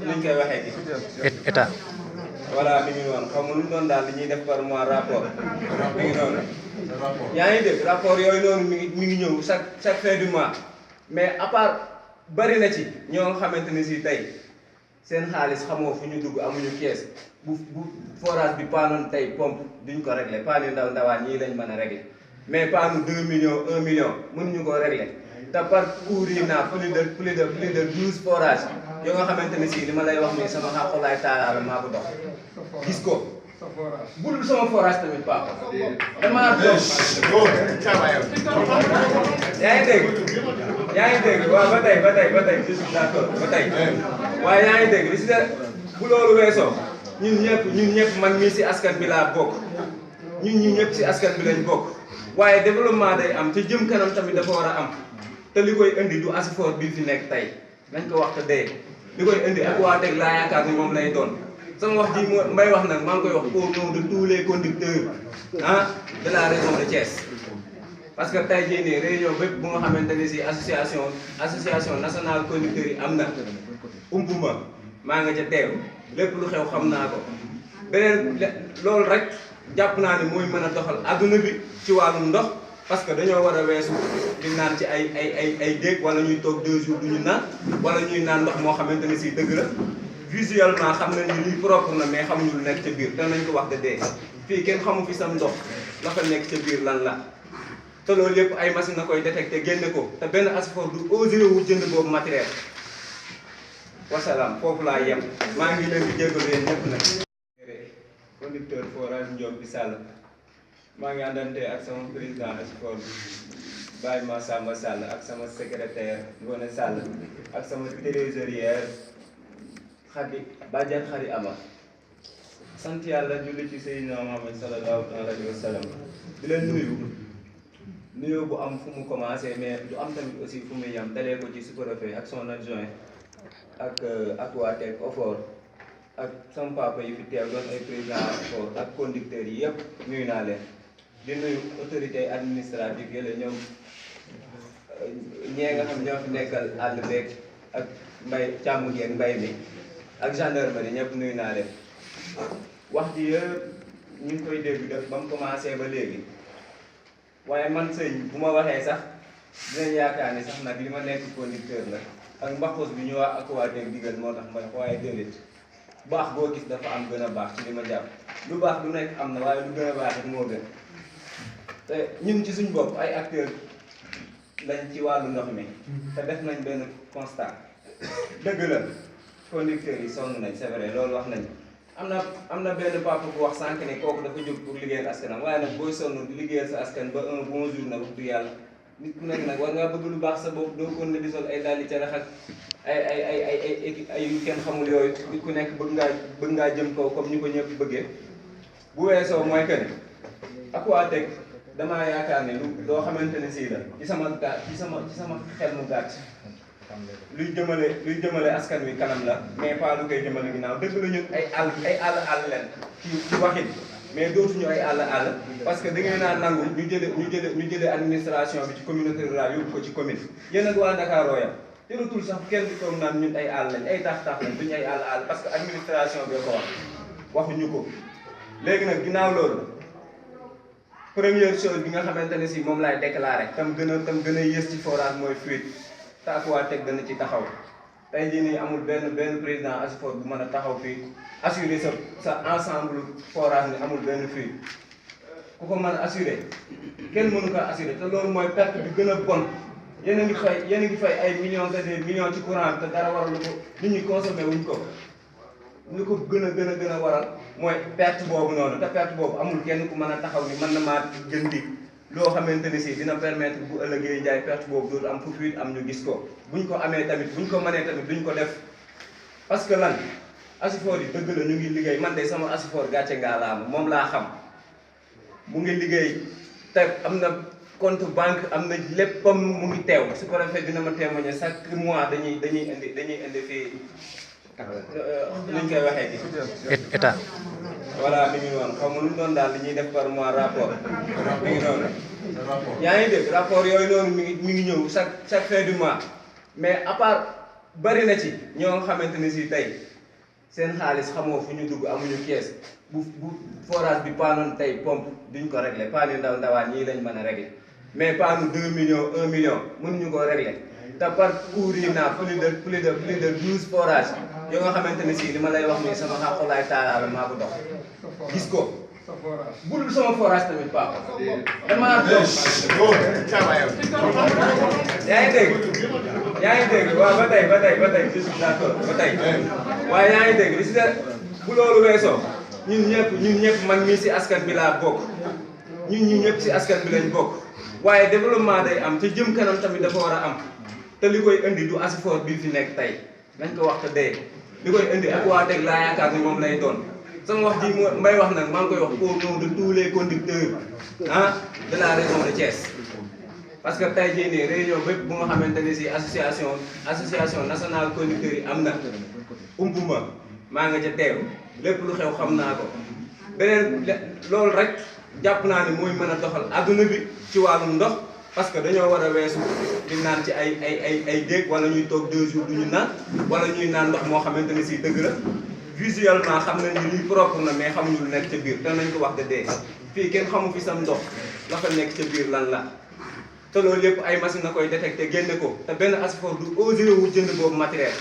liñ koy waxee gi état voilà mi ngi noonu xaw ma lu mu doon daal li ñuy def par mois rapport mi ngi noonu yaa ngi dégg rapport yooyu noonu mi ngi ñëw chaque fin du mois mais à part bari na ci ñoo nga xamante ne si tey seen xaalis xamoo fu ñu dugg amuñu kees bu forage bi paanoon tey pompe duñ ko régler paan yu ndaw ndawaan ñii lañ mën a régler mais paanu 2 millions 1 million mënuñu koo régler te par cours yi naa plus de 12 forages yoo nga xamante ne si li ma lay wax nii sama xaqulaay taalaala maa ko dox gis ko budul sama forage tamit papa damaa dox yaa ngi dégg waaw ba tey d'accord ba tey waaye yaa ngi dégg li si de bu loolu weesoo ñun ñëpp man mii si askan bi laa bokk ñun ñëpp si askan bi lañ bokk waaye développement day am te jëm kanam tamit dafa war a am te li koy indi du ASUFOR bii fi nekk tey nañ ko wax te dee li koy indi Aquatech laa yaakaar ni moom lay doon sama wax ji may wax nag maa ngi koy wax au nom de tous les conducteurs de la région de Thiès parce que tey jii nii réunion bépp bu nga xamante ne si association nationale conducteurs yi am na umpuma maa nga ca teew lépp lu xew xam naa ko beneen loolu rek jàpp naa ni mooy mën a doxal adduna bi ci wàllum ndox parce que dañoo war a weesu di naan ci ay déeg wala ñuy toog 2 jours du ñu naan wala ñuy naan ndox moo xamante ne si dëgg la visuellement xam nañ ni lii propre na mais xamuñu lu nekk ca biir te nañ ko wax de dee fii kenn xamu fi sam ndox la fa nekk ca biir lan la te loolu yëpp ay machine na koy détecté génne ko te benn ASUFOR du osé wu jënd boobu matériel wasalaam foofu laa yem maa ngi leen di jégalu yéen ñëpp nag conducteur forage Ndiop bi Sall maa ngi àndante ak sama président ASUFOR Baye Massamba Sall ak sama secrétaire Ngone Sall ak sama trésorière Badiane Khary Ama sant yàlla julli ci Seydina Muhammad sallallahu alayhi wa sallam di leen nuyu bu am fu mu commencé mais du am tamit aussi fu muy yam dalee ko ci sous-préfet ak son adjoint ak Aquatech OFOR ak sama papa yi fi teew doon ay président ASUFOR ak conducteurs yi yëpp nuyu naa leen di nuyu autorité administrative yële ñoom ñee nga xam ñoo fi nekkal àll beeg ak càmm gi ak mbay mi ak gendarmerie ñëpp nuyu naa leen wax ji yëpp ñu ngi koy dégg def ba mu commencé ba léegi waaye man sëñ bu ma waxee sax dinañ yaakaar ni sax nag li ma nekk conducteur la ak mbaxus bi ñu wax Aquatech digal moo tax ma wax waaye déedéet baax boo gis dafa am gën a baax ci li ma jàpp lu baax lu nekk am na waaye lu gën a baax it moo gën te ñun ci suñ bopp ay acteurs lañ ci wàllu ndox mi te def nañ benn constat dëgg la conducteurs yi sonn nañ c'est vrai loolu wax nañ am na benn papa bu wax sànq ne kooku dafa jóg pour liggéeyal askanam waaye nag booy sonn di liggéeyal sa askan ba un bon jour nag wax du yàlla nit ku nekk nag war ngaa bëgg lu baax sa bopp doo ko ne di sol ay dàlli carax ak ay yu kenn xamul yooyu nit ku nekk bëgg ngaa jëm kaw comme ñu ko ñëpp bëggee bu weesoo mooy que ne Aquatech damaa yaakaar ne loo xamante ne sii la ci sama xel mu gàtt luy jëmale askan wi kanam la mais pas lu koy jëmale ginnaaw dëgg la ñun ay àll leen ci waxin mais dootuñu ay àll parce que da ngeen naa nangu ñu jële administration bi ci communauté rurale yóbbu ko ci commune yéen ak waa Ndakaaroo yam jëlatul sax kenn di toog naan ñun ay àll lañ ay tax lañ duñu ay àll parce que administration bi ko wax waxuñu ko léegi nag ginnaaw loolu première chose bi nga xamante ne si moom laay déclaré tam gën a yées ci forage mooy fuite te Aquatech dana ci taxaw tey jii nii amul benn président ASUFOR bu mën a taxaw fii assurer sa ensemble forage ni amul benn fuite ku ko mën a assurer kenn mënu ko assurer te loolu mooy perte bi gën a bon yéen a ngi fay ay millions et des millions ci courant te dara waralu ko nit ñi consommé wuñ ko lu ko gën a waral mooy perte boobu noonu te perte boobu amul kenn ku mën a taxaw ni mën na maa jëndi loo xamante ni si dina permettre bu ëllëgee jaay perte boobu dootu am fu fuite am ñu gis ko buñ ko amee tamit buñ ko mënee tamit duñ ko def parce que lan ASUFOR yi dëgg la ñu ngi liggéey man de sama ASUFOR gàcce ngaa laa moom laa xam mu ngi liggéey te am na compte banque am na léppam mu ngi teew su ko defee dina ma témoigner chaque mois dañuy indi fii nuñ koy waxee ci état voilà mi ngi noonu xam nga lu mu doon daal li ñuy def par mois rapport mi ngi noonu yaa ngi dégg rapport yooyu noonu mi ngi ñëw chaque fin du mois mais à part bari na ci ñoo nga xamante ni si tey seen xaalis xamoo fu ñu dugg amuñu kees bu forage bi paanoon tey pompe duñ ko régler paan yu ndaw ndawaan ñii lañ mën a régler mais paanu 2 millions 1 million mënuñu koo régler te par cours yi naa plus de 12 forages yoo nga xamante ne si li ma lay wax nii sama xaqulaay taalaala maa ko dox gis ko bu dul sama forage tamit papa damaa dox yaa ngi dégg waaw ba tey je suis d'accord ba tey waaye yaa ngi dégg li si de bu loolu weesoo ñun ñëpp man mii si askan bi laa bokk ñun ñëpp si askan bi lañ bokk waaye développement day am te jëm kanam tamit dafa war a am te li koy indi du ASUFOR bii fi nekk tey nañ ko wax te dee li koy indi Aquatech laa yaakaar ni moom lay doon sama wax ji may wax nag maa ngi koy wax au nom de tous les conducteurs de la région de Thiès parce que tey jii nii réunion bépp bu nga xamante ne si association nationale conducteurs yi am na umpuma maa nga ca teew lépp lu xew xam naa ko beneen loolu rek jàpp naa ni mooy mën a doxal adduna bi ci wàllum ndox parce que dañoo war a weesu di naan ci ay déeg wala ñuy toog 2 jours du ñu naan wala ñuy naan ndox moo xamante ne si dëgg la visuellement xam nañ ni lii propre na mais xamuñu lu nekk ca biir te nañ ko wax de dee fii kenn xamu fi sam ndox la fa nekk ca biir lan la te loolu yëpp ay machine na koy détecté génne ko te benn ASUFOR du osé wu jënd boobu matériel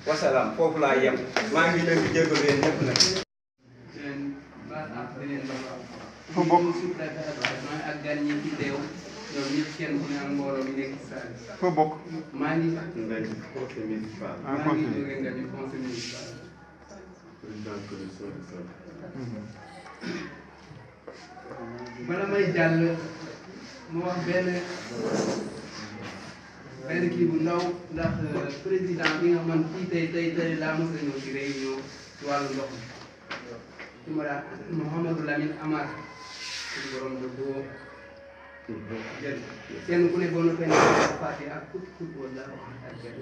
wasalaam foofu laa yem maa ngi leen di jégalu yéen ñëpp nag. fa bokk ak gan ñi ci teew ñoom ñëpp kenn ku ne am mbooloo mi nekk ci salle bi. fa bokk. maa ngi conseil municipal. maa ngi jóge nga ñu conseil municipal. président commission de santé. bala may jàll ma wax benn kii bu ndaw ndax président bi nga man fii tey laa mos a ñëw ci réunion ci wàllu ndox mi. ci ma daal Mouhamadou Lamine Amar suñu borom da koo jël kenn ku ne boo noppee ne Fatick ak kut wala ak benn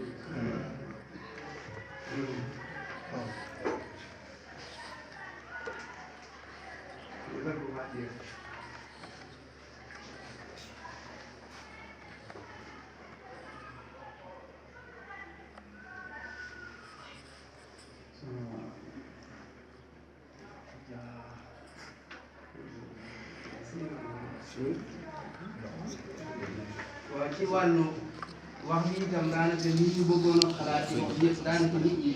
waaw ci wàllu wax bi itam daanaka li ñu bëggoon a xalaat ci wax yëpp daanaka nit ñi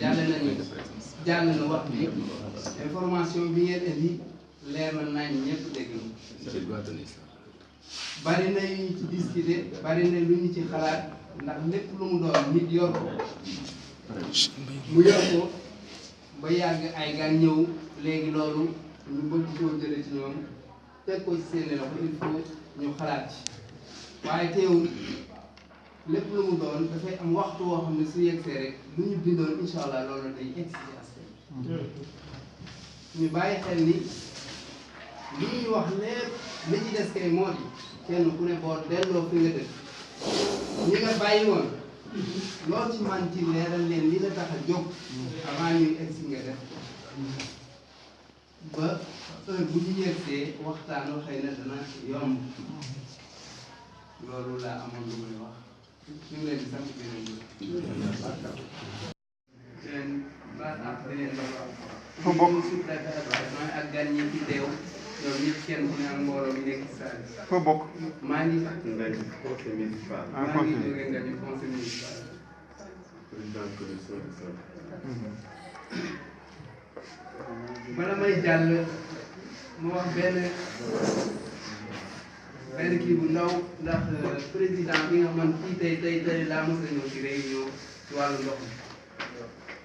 jàll na wax bi yëpp information bi ngeen indi leer na nañ ñëpp dégg bari na yu ñu ci discuter bari na lu ñu ci xalaat ndax lépp lu mu doon nit yor ko mu yor ko ba yàgg ay gan ñëw léegi loolu ñu bëgg koo jële ci ñoom teg ko ci seen loxo il faut ñu xalaat ci waaye teewul lépp lu mu doon dafay am waxtu woo xam ne su yegsee rek lu ñu bindoon incha allah loolu day egg ci askan ñu bàyyi xel ni li ñuy wax lépp li ci des kay moo di kenn ku ne boo delloo fi nga dëkk ñi nga bàyyi woon loolu ci man ci leeral leen li la tax a jóg avant ñuy egg si nga def ba heure bu ñu yegsee waxtaanoo xëy na dana yomb loolu laa amoon lu may wax ñu ngi leen di sant di leen baal ak di leen fa bokk. ak gan ñi ci teew ñoom ñëpp kenn ku ne ak mbooloo mi nekk ci salle bi. foo bokk. maa ngi Ngagne conseil municipal. maa ngi jógee Ngagne conseil municipal. président commission de salle. bala may jàll ma wax benn kii bu ndaw ndax président bi nga man fii tey laa mos a ñëw ci réunion ci wàllu ndox mi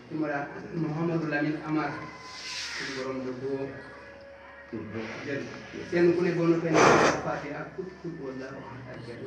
ci ma daan Mouhamadou Lamine Amar suñu borom da koo jël kenn ku ne boo noppee ne fàtte ak kut wala ak jël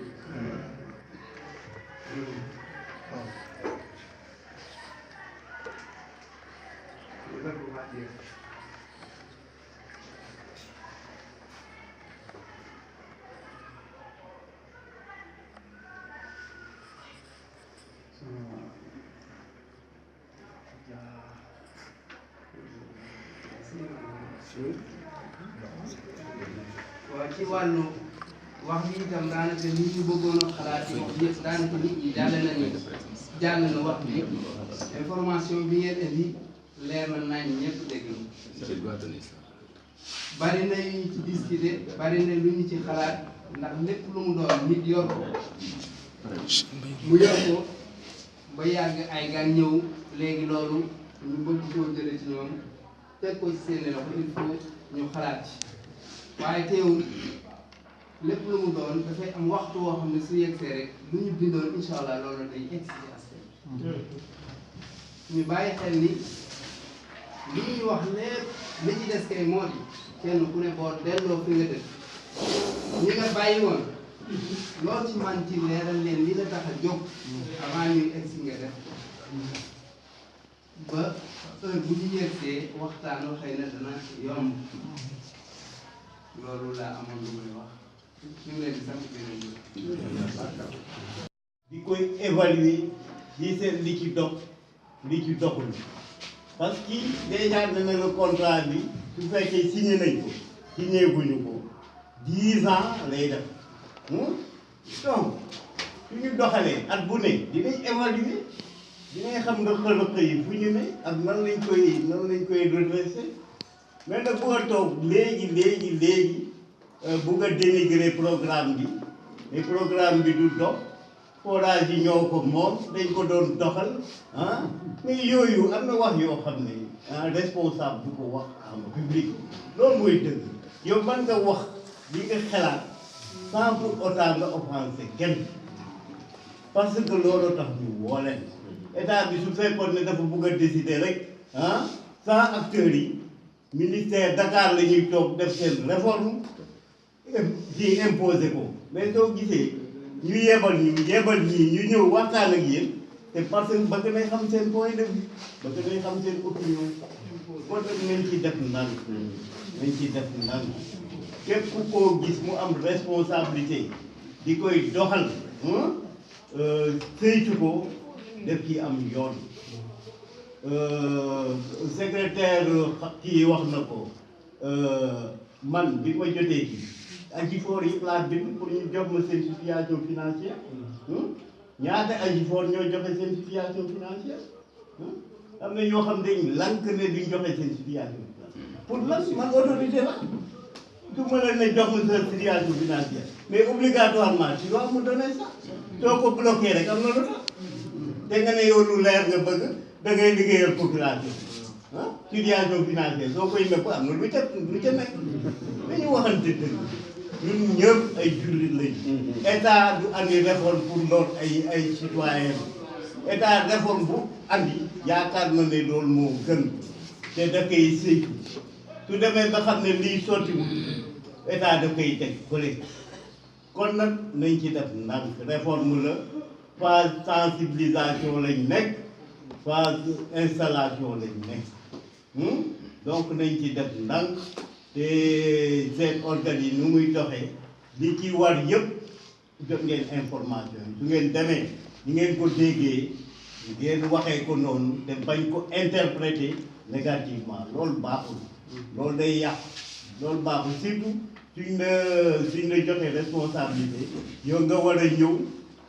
waaw ci wàllu wax bi itam daanaka nit ñu bëggoon a xalaat ci wax yëpp daanaka nit ñi jàll na wax bi information bi ngeen indi leer na nañ ñëpp dégg bari na yu ñu ci discuter bari na lu ñu ci xalaat ndax lépp lu mu doon nit yor ko mu yor ko ba yàgg ay gan ñëw léegi loolu ñu bëgg koo jële ci ñoom teg ko ci seen loxo il faut ñu xalaat ci waaye teewul lépp lu mu doon dafay am waxtu woo xam ne su yegsee rek lu ñu bindoon incha allah loolu day egg ci askan ñu bàyyi xel ni li ñuy wax lépp li ci des kay moo di kenn ku ne boo delloo fi nga dëkk ñi nga bàyyi woon loolu ci man ci leeral leen li la tax a jóg avant ñuy egg si nga def ba heure bu ñu yegsee waxtaan xëy na dana yomb loolu laa amoon lu may wax ñu ngi leen di sant di koy évaluer di seet li ci dox li ci doxul parce que déjà dana le contrat bi su fekkee signé nañ ko signé guñu ko 10 ans lay def donc su ñu doxalee at bu ne dinañ évaluer dinañ xam nga xëlëq yi fu ñu ne ak nan lañ koy redresser mais nag bu nga toog léegi bugg a dénigrer programme bi mais programme bi du dox forage yi ñoo ko moom dañ ko doon doxal mais yooyu am na wax yoo xam ne responsable du ko wax en public loolu mooy dëgg yow man nga wax li nga xalaat sans pour autant nga offenser kenn parce que loolu tax ñu woo leen état bi su fekkoon ne dafa bugg a décider rek sans acteurs yi ministère Dakar la ñuy toog def seen réforme di imposer ko mais soo gisee ñu yebal ñii ñu ñëw waxtaan ak yéen te parce que bëgg nañ xam seen point de vue bëgg nañ xam seen opinion kon nag nañ ci def ndànk képp ku koo gis mu am responsabilité di koy doxal saytu ko def ci am yoon secrétaire kii wax na ko man bi ma jotee ci ajifoor yi laa bind pour ñu jox ma seen situation financière ñaata ajifoor ñoo joxe seen situation financière am na ñoo xam dañ lank ne duñ joxe seen situation financière pour lan man autorité la su ma leen ne jox ma seen situation financière mais obligatoirement tu dois me donner ça soo ko bloqué rek am na lu tax te nga ne yow lu leer nga bëgg da ngay liggéeyal population situation financière soo koy nëbb am na lu ca nekk dañu waxante dëgg ñun ñëpp ay jullit lañ état du andi réforme pour lool ay citoyen état réforme bu andi yaakaar na ne loolu moo gën te da koy saytu su demee ba xam ne lii sottiwul état da koy teg fële kon nag nañ ci def ndànk réforme la phase sensibilisation lañ nekk phase installation lañ nekk donc nañ ci def ndànk te seen organes yi nu muy doxee li ci war yëpp jot ngeen information yi su ngeen demee ni ngeen ko déggee ngeen waxee ko noonu te bañ ko interpréter négativement loolu baaxul loolu day yàq loolu baaxul surtout suñ la joxee responsabilité yow nga war a ñëw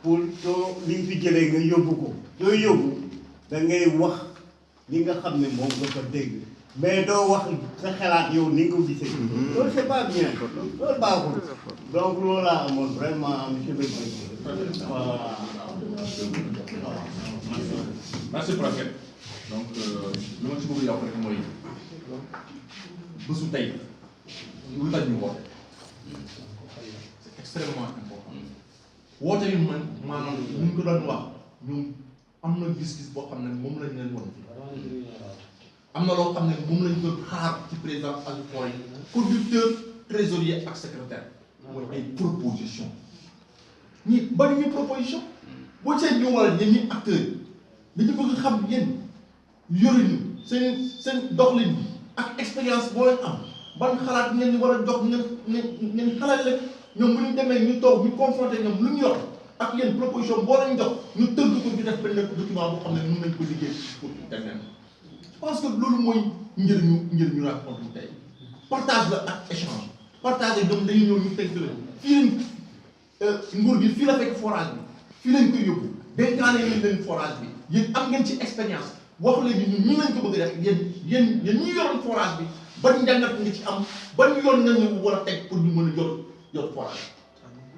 pour soo li nga fi jëlee nga yóbbu ko soo yóbbu da ngay wax li nga xam ne moom nga fa dégg mais doo wax sa xalaat yow ni nga ko gisee. loolu c'est pas bien loolu baaxul donc loolu laa amoon vraiment monsieur le président. merci prophète donc li ma ci bëgg yokk rek mooy bésu tey lu tax ñu woote c'est extrêmement important woote yi man maanaam ñu ko doon wax ñun am na gis-gis boo xam ne moom lañ leen won am na loo xam ne moom lañ doon xaar ci président Alpha yi conducteur trésorier ak secrétaire mooy ay proposition ñi bari ñu proposition boo seet ñu war a yéen ñi acteurs yi dañu bëgg xam yéen yoruñu seen doxalin bi ak expérience boo leen am ban xalaat ngeen ni war a jox ngeen xalaat leen ñoom bu ñu demee ñu toog ñu confronté ñoom lu ñu yor ak yéen proposition boo leen jox ñu tënk ko ñu def benn document boo xam ne mën nañ ko liggéey pour demee je pense que loolu mooy njëriñu rencontre bi tey partage la ak échange partage ak ñoom dañuy ñëw ñu tënk la fii nguur gi fii la fekk forage bi fii lañ koy yóbbu dénkaane leen forage bi yéen am ngeen ci expérience wax léegi ñun ñu lañ ko bëgg def yéen ñi yoroon forage bi ban njàngat nga ci am ban yoon nga ñu war a teg pour ñu mën a yor forage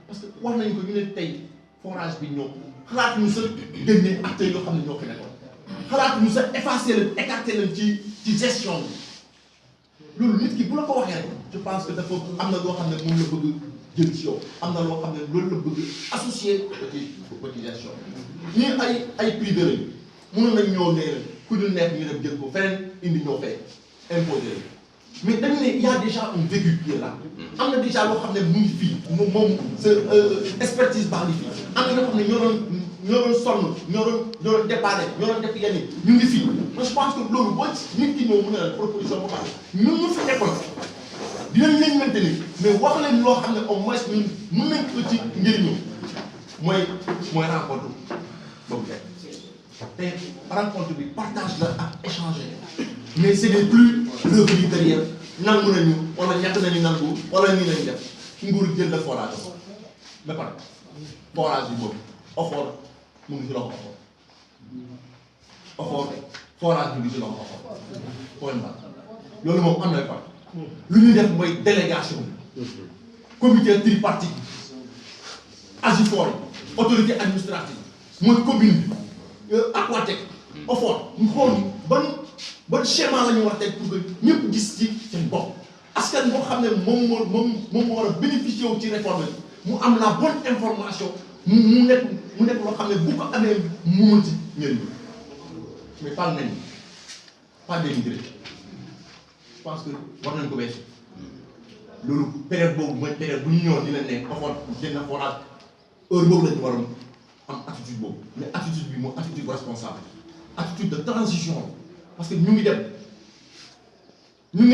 parce que wax nañ ko ñu ne tey forage bi ñoom xalaat ñu sa génne acteurs yoo xam ne ñoo fi nekkoon xalaat ñu sa effacer leen écarter leen ci gestion bi loolu nit ki bu la ko waxee rek je pense que dafa am na loo xam ne moom la bëgg jël ci yow am na loo xam ne loolu la bëgg associé ci gestion bi ñii ay privé lañu mënoon nañ ñoo nee ku ñu nekk ñu dem jël ko feneen indi ñoo fay imposé leen mais dañu ne y a déjà un vécu qui est là am na déjà loo xam ne mu ngi fii moom sa expertise baax ni fii am na ñoo xam ne ñoo doon sonn ñoo doon déparé ñoo doon def yenn ñu ngi fii moi je pense que loolu boo nit ki ñëw mën a proposition bu baax ñun ñu fi nekkoon dinañ leen maintenir mais wax leen loo xam ne au moins ñun mën nañ ko ci njëriñu mooy rencontre boobu te rencontre bi partage la ak échanger mais c'est des plus revenus derrière nangu nañu wala ñàkk nañu nangu wala nii lañu def nguur jël la forage ba pare forage bi boobu offort mu ngi ci loxo offort forage bi ngi ci loxo offort point ba loolu moom am na fa lu ñuy def mooy délégation comité tripartite AGIFOR autorité administrative mooy commune bi Aquatec offort ñu xool ban schéma la ñu war a teg pour que ñëpp gis ci seen bopp askan boo xam ne moom moo war a bénéficier wu ci réforme bi mu am la bonne information mu nekk loo xam ne bu ko amee mu mën ci njëriñ mais pas nañ pas dénigré je pense que war nañ ko weesu loolu période boobu mooy période bu ñu ñëwoon dina ne offort jënd forage heure boobu la ñu waroon am attitude boobu mais attitude bi mooy attitude responsable attitude de transition parce que ñu ngi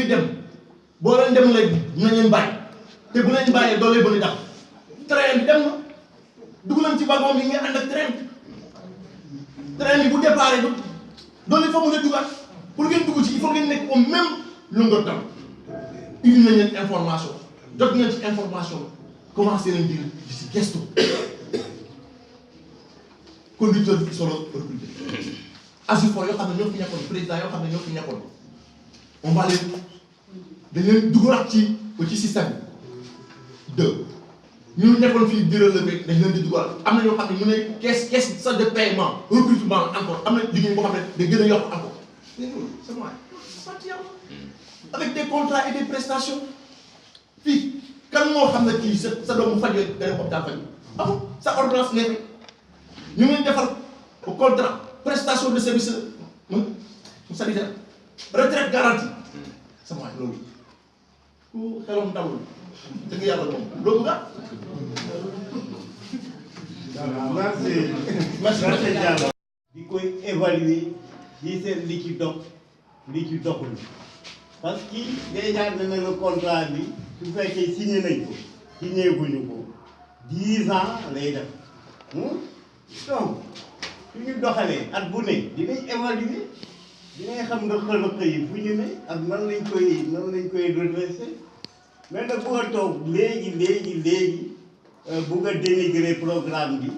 dem boo leen dem léegi dinañ leen bàyyi te bu leen bàyyee doo leen mën a def train bi dem na dugg nañ ci wagon bi ngeen ànd ak train bi bu départ doo leen fa mën a dugaat pour ngeen dugg ci il faut ngeen nekk au même longueur temps indi nañ leen information jot ngeen ci information commencé leen di ci gestu conducteur bi solo recruté AGIFOR yoo xam ne ñoo fi nekkoon président yoo xam ne ñoo fi nekkoon on va leen dañ leen dugalaat ci système bi ñu nekkoon fii di relever dañ leen di dugalaat am na ñoo xam ne ñu ne caisse sa de paiement recrutement encore am na liggéey boo xam ne da gën a yokk encore mais loolu c'est moi sant yàlla avec des contrats et des prestations fii kan moo xam ne kii sa doomu fajoo nga dem hôpital faj amul sa ordonnance nekk ñu ngi defal contrat prestation de service sanitaire retraite garantie sama waay loolu ku xelam dawul dëgg yàlla moom loolu nga merci Diallo di koy évaluer di seet li ci dox li ci doxul parce que déjà dana le contrat bi su fekkee signé nañ ko signé guñu ko 10 ans lay def donc su ñu doxalee at bu ne dinañ évaluer dinañ xam nga xëlëq yi fu ñu ne ak nan lañ koy redresser mais nag bu nga toog léegi bugg a dénigrer programme bi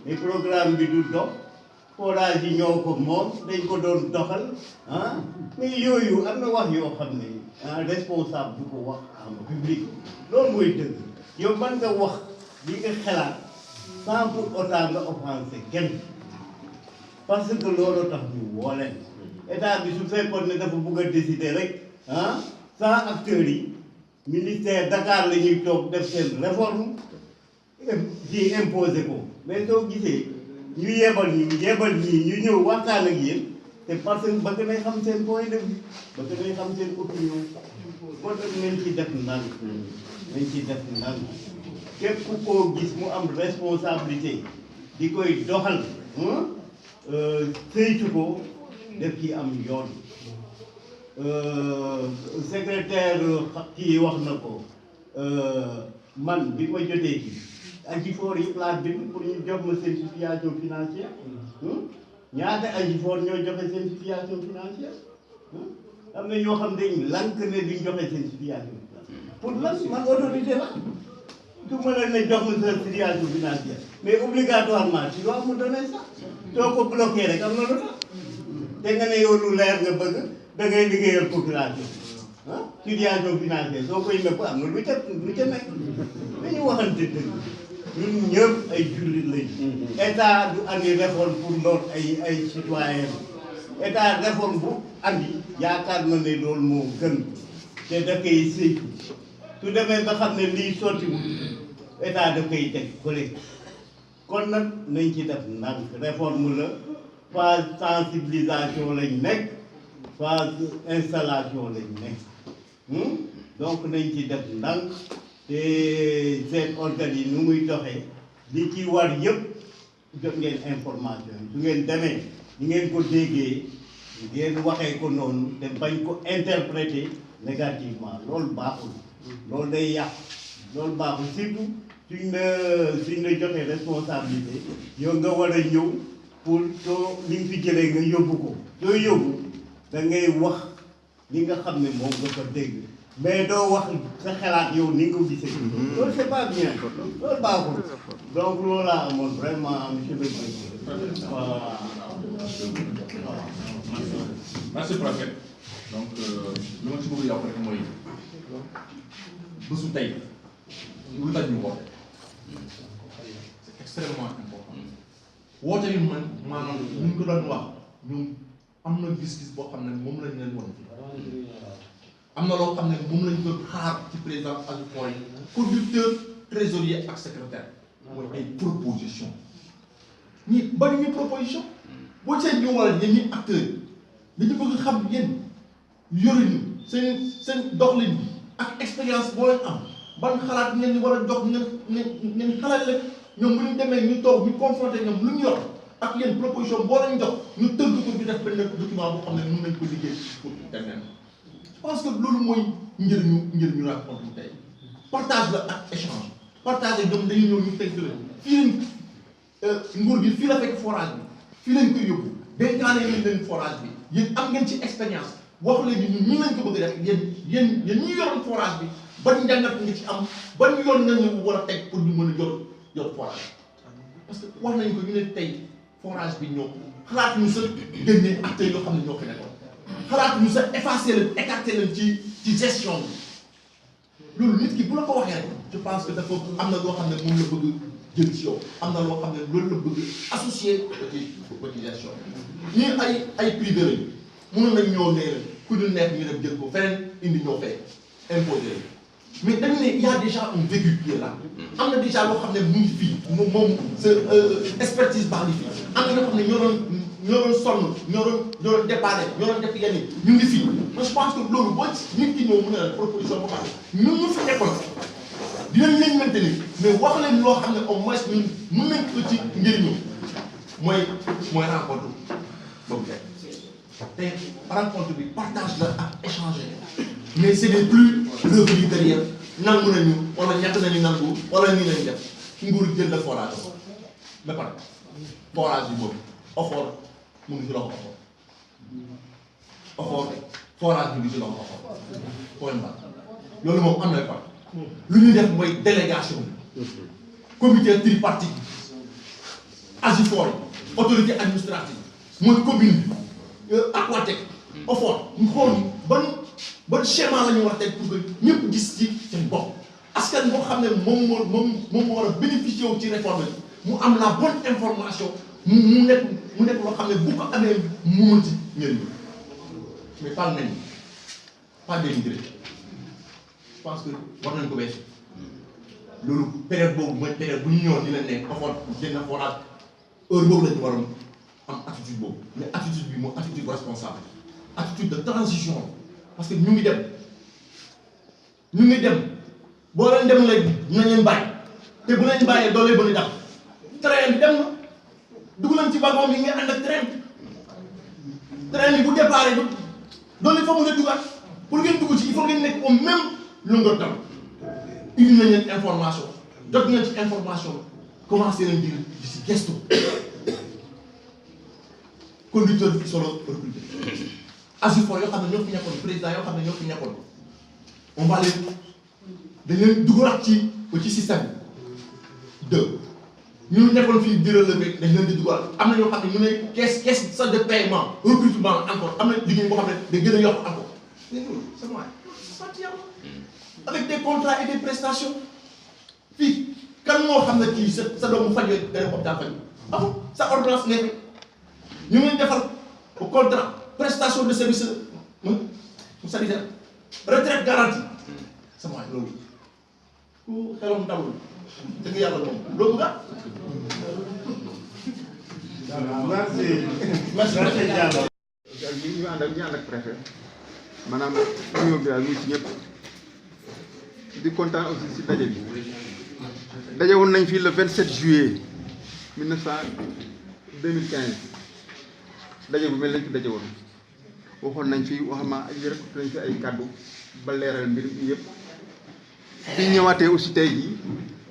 mais programme bi du dox forage yi ñoo ko moom dañ ko doon doxal ah mais yooyu am na wax yoo xam ne responsable du ko wax en public loolu mooy dëgg yow man nga wax li nga xalaat sans pour autant nga offensé kenn parce que loolu tax ñu woo leen état bi su fekkoon ne dafa bëgg a décider rek sans acteurs yi ministère Dakar la ñuy toog def seen réforme di imposer ko mais soo gisee ñu yebal ñii ñu ñëw waxtaan ak yéen c'est parce que bëgg nañ xam seen point de vue bëgg nañ xam seen opinion moo tax nañ ci def ndànk képp koo gis mu am responsabilité di koy doxal saytu ko def ci am yoon secrétaire kii wax na ko man bi ma jotee ci Ajifor yi laa bind pour ñu jox ma seen situation financière ñaata Ajifor ñoo joxe seen situation financière am na ñoo xam ne lank ne duñ joxe seen situation financière pour lan man autorité la su ma leen ne jox ma seen situation financière mais obligatoirement tu dois me donner ça soo ko bloqué rek am na lu tax te nga ne yow lu leer nga bëgg da ngay liggéeyal population situation financière soo koy nëbb am na lu ca nekk dañu waxante dëgg ñun ñëpp ay jullit lañu état du andi réforme pour lool ay citoyen état réforme bu andi yaakaar na ne loolu moo gën te da koy saytu su demee ba xam ne lii sottiwul état da koy teg collègue kon nag nañ ci def ndànk réforme la phase sensibilisation lañ nekk phase installation lañ nekk donc nañ ci def ndànk te seen organes yi nu muy doxee li ci war yëpp jot ngeen information yi su ngeen demee ni ngeen ko déggee ngeen waxee ko noonu te bañ ko interpréter négativement loolu baaxul loolu day yàq loolu baaxul surtout suñ la joxee responsabilité yow nga war a ñëw pour soo li nga fi jëlee nga yóbbu ko soo yóbbu da ngay wax li nga xam ne moom nga ko dégg mais doo wax sa xalaat yow ni nga ko gisee. loolu c'est pas bien loolu baaxul donc loolu laa amoon vraiment monsieur le président. merci prophète donc li ma ci bëgg yokk rek mooy bésu tey lu tax ñu woote c'est extrêmement important woote yi man maanaam ñu ngi ko doon wax ñun am na gis-gis boo xam ne moom lañ leen won fii am na loo xam ne moom lañ doon xaar ci président Ajifor yi conducteur trésorier ak secrétaire mooy ay proposition ñi bari ñu proposition boo cee ñu waral yéen ñi acteurs yi dañu bëgg xam yéen yoruñu seen doxalin bi ak expérience boo leen am ban xalaat ngeen war a jox ngeen xalaat leen ñoom bu ñu demee ñu toog ñu confronté ñoom lu ñu yor ak yéen proposition boo leen jox ñu tënk ko ñu def benn document boo xam ne mën nañ ko liggéey pour demee je pense que loolu mooy njëriñu rencontre tey partage la ak échange partage ñoom dañuy ñëw ñu tënk leen fii lañ nguur gi fii la fekk forage bi fii lañ koy yóbbu dénkaane leen forage bi yéen am ngeen ci expérience wax leen ni ñun lañ ko bëgg a def yéen ñi yoroon forage bi ban njàngat nga ci am ban yoon nga ñu war a teg pour ñu mën a jot forage parce que wax nañ ko ñu ne tey forage bi ñoo xalaat ñu sa génne acteurs yoo xam ne ñoo ko nekkoon xalaat ñu sa effacer leen écarter leen ci gestion bi loolu nit ki bu la ko waxee rek je pense que dafa am na loo xam ne moom la bëgg jël ci yow am na loo xam ne loolu la bëgg associé ci gestion ñii ay privé lañu mënoon nañ ñoo nee ku dul neex ñu dem jël ko feneen indi ñoo fay imposé mais dañu ne y a déjà un vécu qui est là am na déjà loo xam ne mu ngi fii moom sa expertise baax ni fii am na ñoo xam ne ñoo doon sonn ñoo doon déparé ñoo doon def yenn ñu ngi fii mais je pense que loolu boo nit ki ñëw mën na la proposition boo xam ne ñun ñu fi nekkoon dinañ leen maintenir mais wax leen loo xam ne au moins ñun mën nañ ko ci njëriñu mooy rencontre boobu te rencontre bi partage la ak échanger mais c'est des plus revenus derrière nangu nañu wala ñett nañu nangu wala nii lañu def nguur jël la forage ba pare forage bi boobu offort mu ngi ci loxo offort forage bi ngi ci loxo offort point barre loolu moom am na fa lu ñuy def mooy délégation comité tripartite Ajifor autorité administrative mooy commune bi Aquatech OFOR ñu xool ban schéma la ñu war a teg pour que ñëpp gis ci seen bopp askan boo xam ne moom moo war a bénéficier wu ci réforme bi mu am la bonne information mu nekk loo xam ne bu ko amee mu mën ci njëriñ mais pas nañ pas dénigré je pense que war nañ ko weesu loolu période boobu mooy période bu ñu ñëwoon di leen ne OFOR jënd na forage heure boobu la ñu waroon am attitude boobu mais attitude bi mooy attitude responsable attitude de transition parce que ñu ngi dem boo leen dem léegi dinañ leen bàyyi te bu leen bàyyee doo leen bëri dàq train bi dem na dugg leen ci wagon bi ngeen ànd ak train bi bu départ doo leen fa mën a dugaat pour ngeen dugg ci il faut ngeen nekk au même longueur d'onde indi nañ leen information jot ngeen ci information commencé nañ di ci gestu conducteur bi solo recruté ASUFOR yoo xam ne ñoo fi nekkoon président yoo xam ne ñoo fi nekkoon on va leen dañ leen dugalaat ci système bi ñu nekkoon fii di relevé dañ leen di dugal am na ñoo xam ne ñu ne caisse sax de paiement recrutement encore am na liggéey boo xam ne day gën a yokk encore c'est moi sant yàlla avec des contrats et des prestations fii kan moo xam ne kii sa doomu faj yooyu dana hôpital faj amul sa ordonnance nekk ñu ngi defal contrat prestation de service sanitaire retraite garantie sama waay loolu ku xelam ndawul dëgg yàlla moom loolu nga merci Diallo. ñu ànd ak préfet maanaam union bi daal muy ci ñëpp di kontaan aussi si daje bi daje woon nañ fii le 27 juillet 2015 daje bu mel lañ fi daje woon waxoon nañ fi waxama rek nañ fi ay kàddu ba leeral mbir mi yëpp bi ñëwaatee aussi tey jii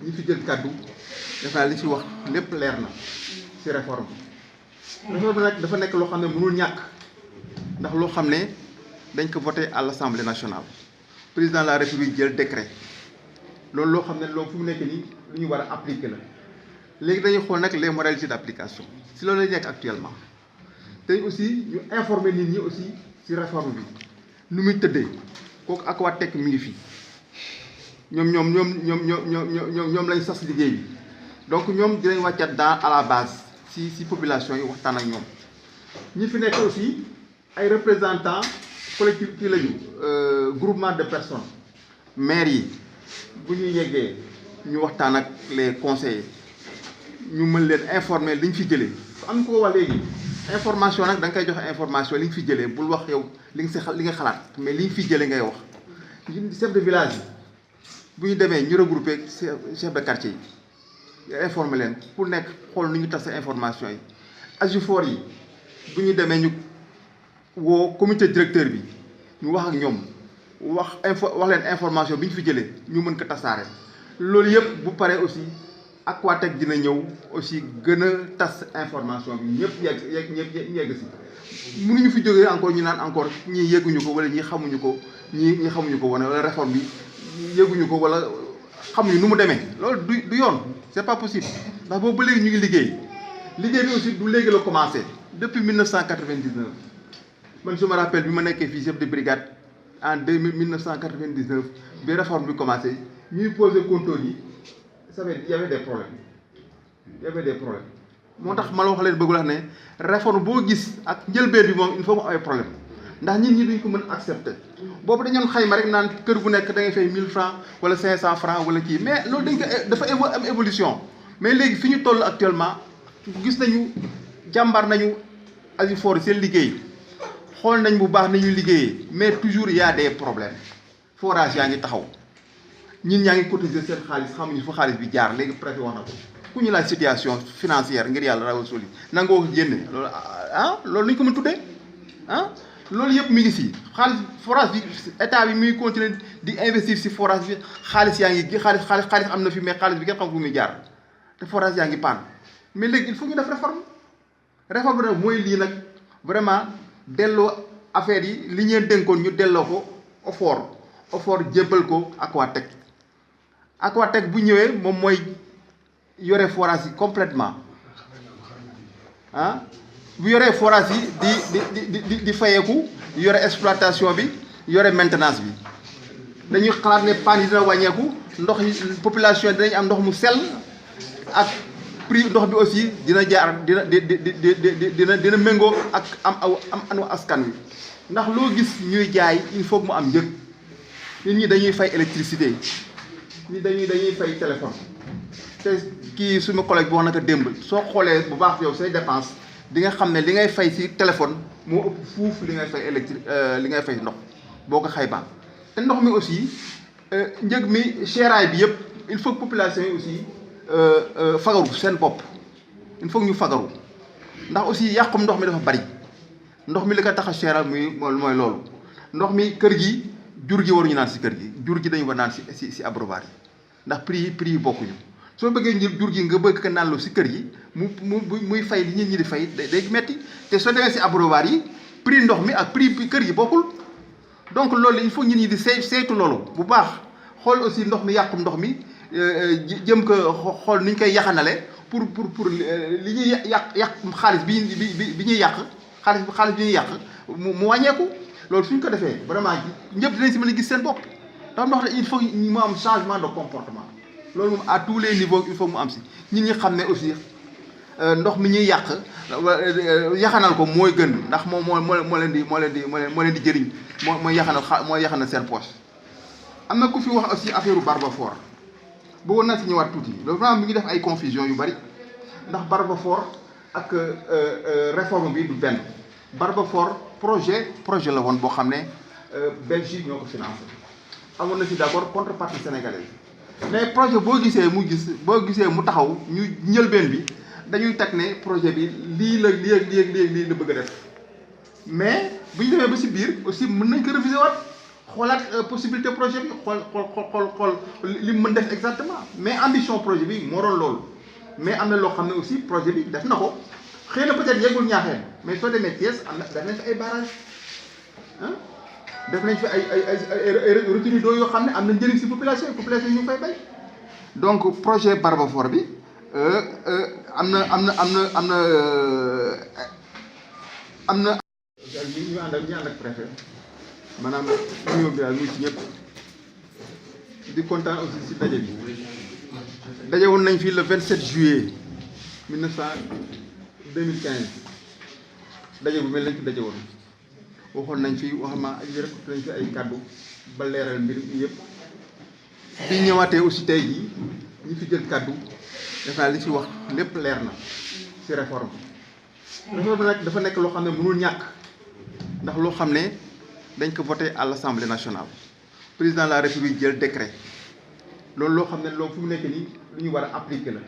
ñi fi jël kàddu def naa li fi wax lépp leer na ci réforme nag dafa nekk loo xam ne mënul ñàkk ndax loo xam ne dañ ko voté à l'Assemblée nationale président de la République jël décret loolu loo xam ne loolu fu mu nekk nii lu ñu war a appliquer la léegi dañuy xool nag les modalités d'application si loolu lay nekk actuellement tey aussi ñu informer nit ñi aussi ci réforme bi nu muy tëddee kooku Aquatech mi ngi fi ñoom lañ sas liggéey bi donc ñoom dinañ wàccat dans à la base si population yi waxtaan ak ñoom ñi fi nekk aussi ay représentants collectif kii lañu groupement de personnes maires yi bu ñu yeggee ñu waxtaan ak les conseillers ñu mën leen informer li ñu fi jëlee am na ko wax léegi information nag da nga koy joxe information li nga fi jëlee bul wax yow li nga xalaat mais li nga fi jëlee ngay wax chef de village yi bu ñu demee ñu regrouper chef de quartier yi informer leen pour nekk xool nu ñu tas information yi ASUFOR yi bu ñu demee ñu woo comité directeur bi ñu wax ak ñoom wax leen information bi ñu fi jëlee ñu mën ko tasaare loolu yëpp bu paree aussi Aquatech dina ñëw aussi gën a tas information bi ñëpp yegg si mënuñu fi jógee encore ñu naan encore ñii yegguñu ko wala ñii xamuñu ko ñii xamuñu ko wala réforme bi yegguñu ko wala xamuñu nu mu demee loolu du yoon c'est pas possible ndax boobu ba léegi ñu ngi liggéey bi aussi du léegi la commencé depuis 1999 man je me rappelle bi ma nekkee fii chef de brigade en 1999 bi réforme bi commencé ñuy poser compteur yi ça veut dire y avait des problèmes moo tax ma la wax leen bëgg wax ne réforme boo gis ak njëlbeen bi moom il faut mu am ay problème ndax nit ñi duñ ko mën accepter boobu dañoon xayma rek naan kër gu nekk da ngay fay 1000 francs wala 500 francs wala kii mais loolu dañ ko dafa am évolution mais léegi fi ñu toll actuellement gis nañu jàmbar nañu ASUFOR seen liggéey xool nañ bu baax nañuy liggéeyee mais toujours y a des problèmes forage yaa ngi taxaw ñun ñaa ngi cotiser seen xaalis xamuñu fa xaalis bi jaar léegi préfet wax na ko ku ñu laaj situation financière ngir yàlla rawal soli nangoo génne loolu loolu nañu ko mën tuddee loolu yëpp mi ngi si xaalis forage bi état bi mi ngi continuer di investir si forage bi xaalis yaa ngi xaalis am na fi mais xaalis bi kenn xam fu muy jaar te forage yaa ngi paan mais léegi il faut ñu def réforme nag mooy lii nag vraiment delloo affaire yi li ñeen dénkoon ñu delloo ko OFOR jébbal ko Aquatech bu ñëwee moom mooy yore forage yi complètement ah bu yoree forage yi di fayeeku yore exploitation bi yore maintenance bi dañuy xalaat ne panne yi dina wàññeeku ndox yi population yi dinañ am ndox mu sell ak prix ndox bi aussi dina jaar dina méngoo ak am askan wi ndax loo gis ñuy jaay il faut que mu am njëg nit ñi dañuy fay électricité ñi dañuy fay téléphone te kii suma collègue bi wax na ko démb soo xoolee bu baax yow say dépense di nga xam ne li ngay fay ci téléphone moo ëpp fuuf li ngay fay li ngay fay ndox boo ko xaymaa te ndox mi aussi njëg mi séeraay bi yëpp il faut que population yi aussi fagaru seen bopp il faut que ñu fagaru ndax aussi yàqum ndox mi dafa bari ndox mi li ko tax a séeral mooy loolu ndox mi kër gi jur gi waruñu naan ci kër gi jur gi dañu war naan ci abreuvoir yi ndax prix yi bokkuñu soo bëggee ngir jur gi nga bëgg ko naanloo ci kër gi muy fay li nit ñi di fay day metti te soo demee ci abreuvoir yi prix ndox mi ak prix kër gi bokkul donc loolu il faut nit ñi di saytu loolu bu baax xool aussi ndox mi yàqum ndox mi jëm ko xool ni ñu koy yaxanale pour li ñuy yàq xaalis bi ñuy yàq xaalis bi ñuy yàq mu wàññeeku loolu suñ ko defee vraiment ñëpp dinañ ci mën a gis seen bopp ndax ndox il faut mu am changement de comportement loolu moom à tous les niveaux il faut mu am ci nit ñi xam ne aussi ndox mi ñuy yàq yaxanal ko mooy gën ndax moom moo leen di jëriñ mooy yaxanal seen poche. am na ku fi wax aussi affaire Barbafort bëggoon naa ci ñëwaat tuuti loolu vraiment mi ngi def ay confusion yu bari ndax Barbafort ak réforme bi du benn Barbafort projet la woon boo xam ne Belgique ñoo ko financé amoon na ci d'accord contrepartie sénégalaise mais projet boo gisee mu taxaw ñu njëlbeen bi dañuy teg ne projet bi lii la bëgg a def mais bu ñu demee ba ci biir aussi mën nañ ko réviser waat xoolaat possibilité projet bi xool li mu mën def exactement mais ambition projet bi moo doon loolu mais am na loo xam ne aussi projet bi def na ko xëy na peut-être yeggul Ñaaxeen mais soo demee Thiès am na def nañ fi ay barrage def nañ fi ay retenue d'eau yoo xam ne am na njëriñ ci population yi ñu fay bay donc projet Barbafort bi am na ñu ànd ak préfet maanaam union bi daal muy ci ñëpp di kontaan aussi ci daje bi daje woon nañ fii le 27 juillet 2015 daje bu mel nañ fi daje woon waxoon nañ fi waxama ak rek nañ fi ay kàddu ba leeral mbir mi yëpp bi ñëwaatee aussi tey jii ñi fi jël kàddu def naa li ci wax lépp leer na ci réforme nag dafa nekk loo xam ne mënul ñàkk ndax loo xam ne dañ ko voté à l'Assemblée nationale président de la République jël décret loolu loo xam ne loolu fu mu nekk nii lu ñu war a appliquer la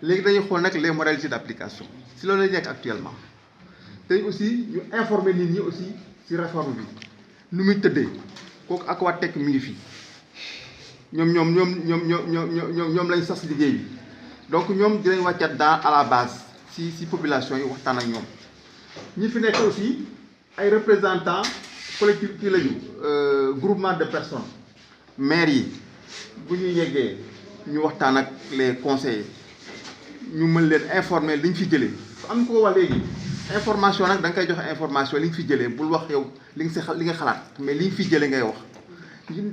léegi dañuy xool nag les modalités d'application si loolu lay nekk actuellement te aussi ñu informer nit ñi aussi ci réforme bi nu muy tëddee kooku Aquatech mi ngi fi ñoom lañ sas liggéey bi donc ñoom dinañ wàccat dans à la base ci population yi waxtaan ak ñoom ñi fi nekk aussi ay représentants collectif kii lañu groupement de personnes maires yi bu ñu yeggee ñu waxtaan ak les conseillers ñu mën leen informer li ñu fi jëlee am ko wax léegi information nag da nga koy joxe information li nga fi jëlee bul wax yow li nga xalaat mais li nga fi jëlee ngay wax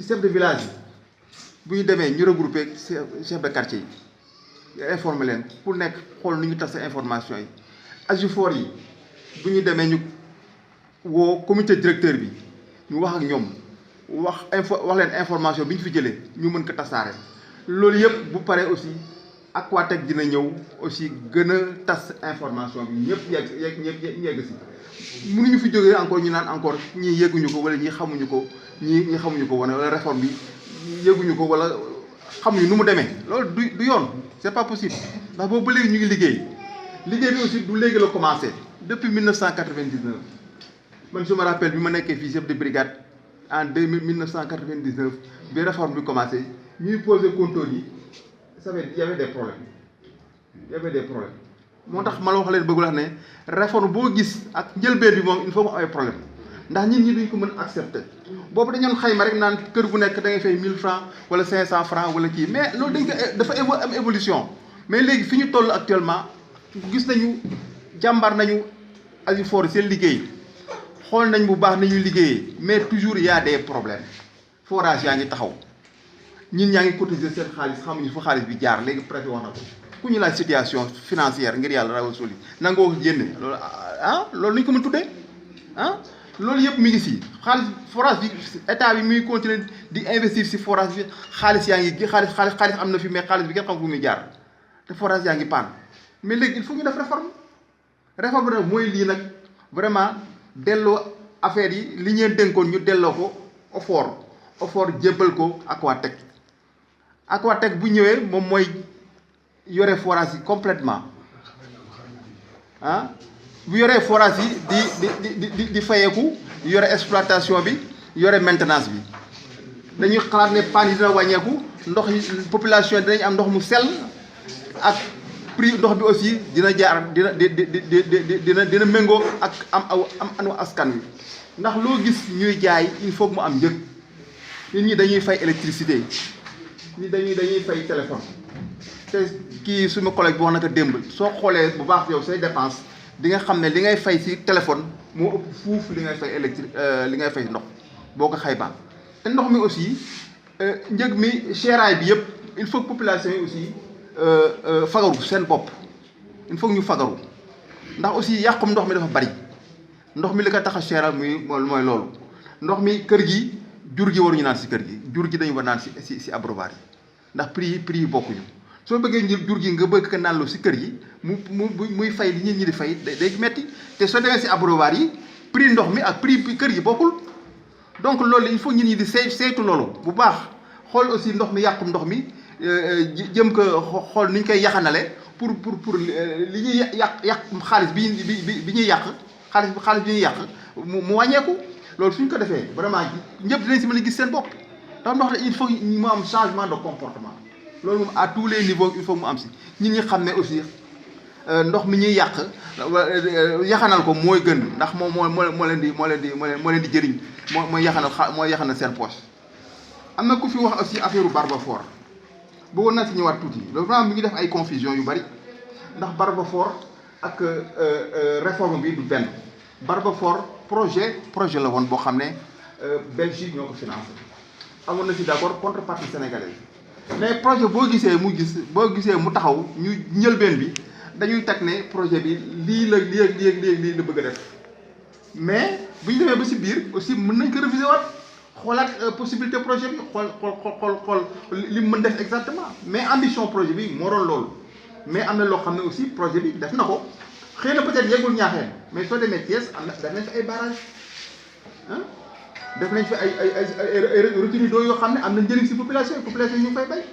chef de village yi bu ñu demee ñu regrouper chef de quartier yi informer leen pour nekk xool nu ñu tas information yi AGIFOR yi bu ñu demee ñu woo comité directeur bi ñu wax ak ñoom wax leen information bi ñu fi jëlee ñu mën ko tasaare loolu yëpp bu paree aussi Aquatech dina ñëw aussi gën a tas information bi ñëpp yegg si mënuñu fi jógee encore ñu naan encore ñii yegguñu ko wala ñii xamuñu ko ñii xamuñu ko wala réforme bi yegguñu ko wala xamuñu nu mu demee loolu du yoon c'est pas possible ndax boobu ba léegi ñu ngi liggéey bi aussi du léegi la commencé depuis 1999 man je me rappelle bi ma nekkee fii chef de brigade en 1999 bi réforme bi commencé ñuy poser compteur yi y avait des problèmes moo tax ma la wax leen bëgg wax ne réforme boo gis ak njëlbeen bi moom il faut mu am ay problème ndax nit ñi duñ ko mën accepter boobu dañoon xayma rek naan kër gu nekk da ngay fay 1000 francs wala 500 francs wala kii mais loolu dañ ko dafa am évolution mais léegi fi ñu toll actuellement gis nañu jàmbar nañu Asifor seen liggéey xool nañ bu baax nañuy liggéeyee mais toujours y a des problèmes forage yaa ngi taxaw ñun ñaa ngi cotiser seen xaalis xamuñu fa xaalis bi jaar léegi préfet wax na ko ku ñu laaj situation financière ngir yàlla rawal soli nangoo génne loolu loolu lañ ko mën tuddee loolu yëpp mi ngi si xaalis forage bi état bi muy continuer di investir si forage bi xaalis yaa ngi xaalis am na fi mais xaalis bi kenn xam fu muy jaar te forage yaa ngi paan mais léegi il faut ñu def réforme nag mooy lii nag vraiment delloo affaire yi li ñeen dénkoon ñu delloo ko OFOR jébbal ko Aquatech bu ñëwee moom mooy yore forage yi complètement bu yoree forage yi di fayeeku yore exploitation bi yore maintenance bi dañuy xalaat ne panne yi dina wàññeeku ndox yi population dinañ am ndox mu sell ak prix ndox bi aussi dina jaar dina méngoo ak am askan wi ndax loo gis ñuy jaay il faut que mu am njëg nit ñi dañuy fay électricité nit dañuy fay téléphone te kii suma collègue bi wax na ko démb soo xoolee bu baax yow say dépense di nga xam ne li ngay fay ci téléphone moo ëpp fuuf li ngay fay li ngay fay ndox boo ko xaymaa te ndox mi aussi njëg mi séeraay bi yëpp il faut que population yi aussi fagaru seen bopp il faut que ñu fagaru ndax aussi yàqum ndox mi dafa bari ndox mi li ko tax a séeral mooy loolu ndox mi kër gi jur gi waruñu naan si kër gi jur gi dañu war naan si abreuvoir yi ndax prix yi bokkuñu soo bëggee jur gi nga bëgg ko naan loo si kër gi muy fay li ñi di fay day metti te soo demee si abreuvoir yi prix ndox mi ak prix kër gi bokkul donc loolu il faut ñi di saytu loolu bu baax xool aussi ndox mi yàqum ndox mi jëm ko xool ni ñu koy yaxanale pour li ñuy yàq xaalis bi ñuy yàq xaalis bi ñuy yàq mu wàññeeku loolu suñ ko defee vraiment ñëpp dinañ si mën a gis seen bopp dafa wax ne il faut mu am changement de comportement loolu moom à tous les niveaux il faut mu am si ñi ñi xam ne aussi ndox mi ñuy yàq yaxanal ko mooy gën ndax moom moo leen di jëriñ mooy yaxanal seen poche. am na ku fi wax aussi affaire Barbafor bëggoon naa si ñëwaat tuuti loolu vraiment mi ngi def ay confusion yu bari ndax Barbafor ak réforme bi du benn Barbafor projet la woon boo xam ne Belgique ñoo ko financé amoon na si d'accord contrepartie sénégalaise mais projet boo gisee mu taxaw ñu njëlbeen bi dañuy teg ne projet bi lii la bëgg a def mais bu ñu demee ba si biir aussi mën nañ ko réviser waat xoolaat possibilité projet bi xool li mu mën def exactement mais ambition projet bi moo doon loolu mais am na loo xam ne aussi projet bi def na ko xëy na peut-être yeggul Ñaaxeen mais soo demee Thiès am na def nañ fi ay barrage def nañ fi ay retenue d'eau yoo xam ne am na njëriñ si population yi ñu fay bay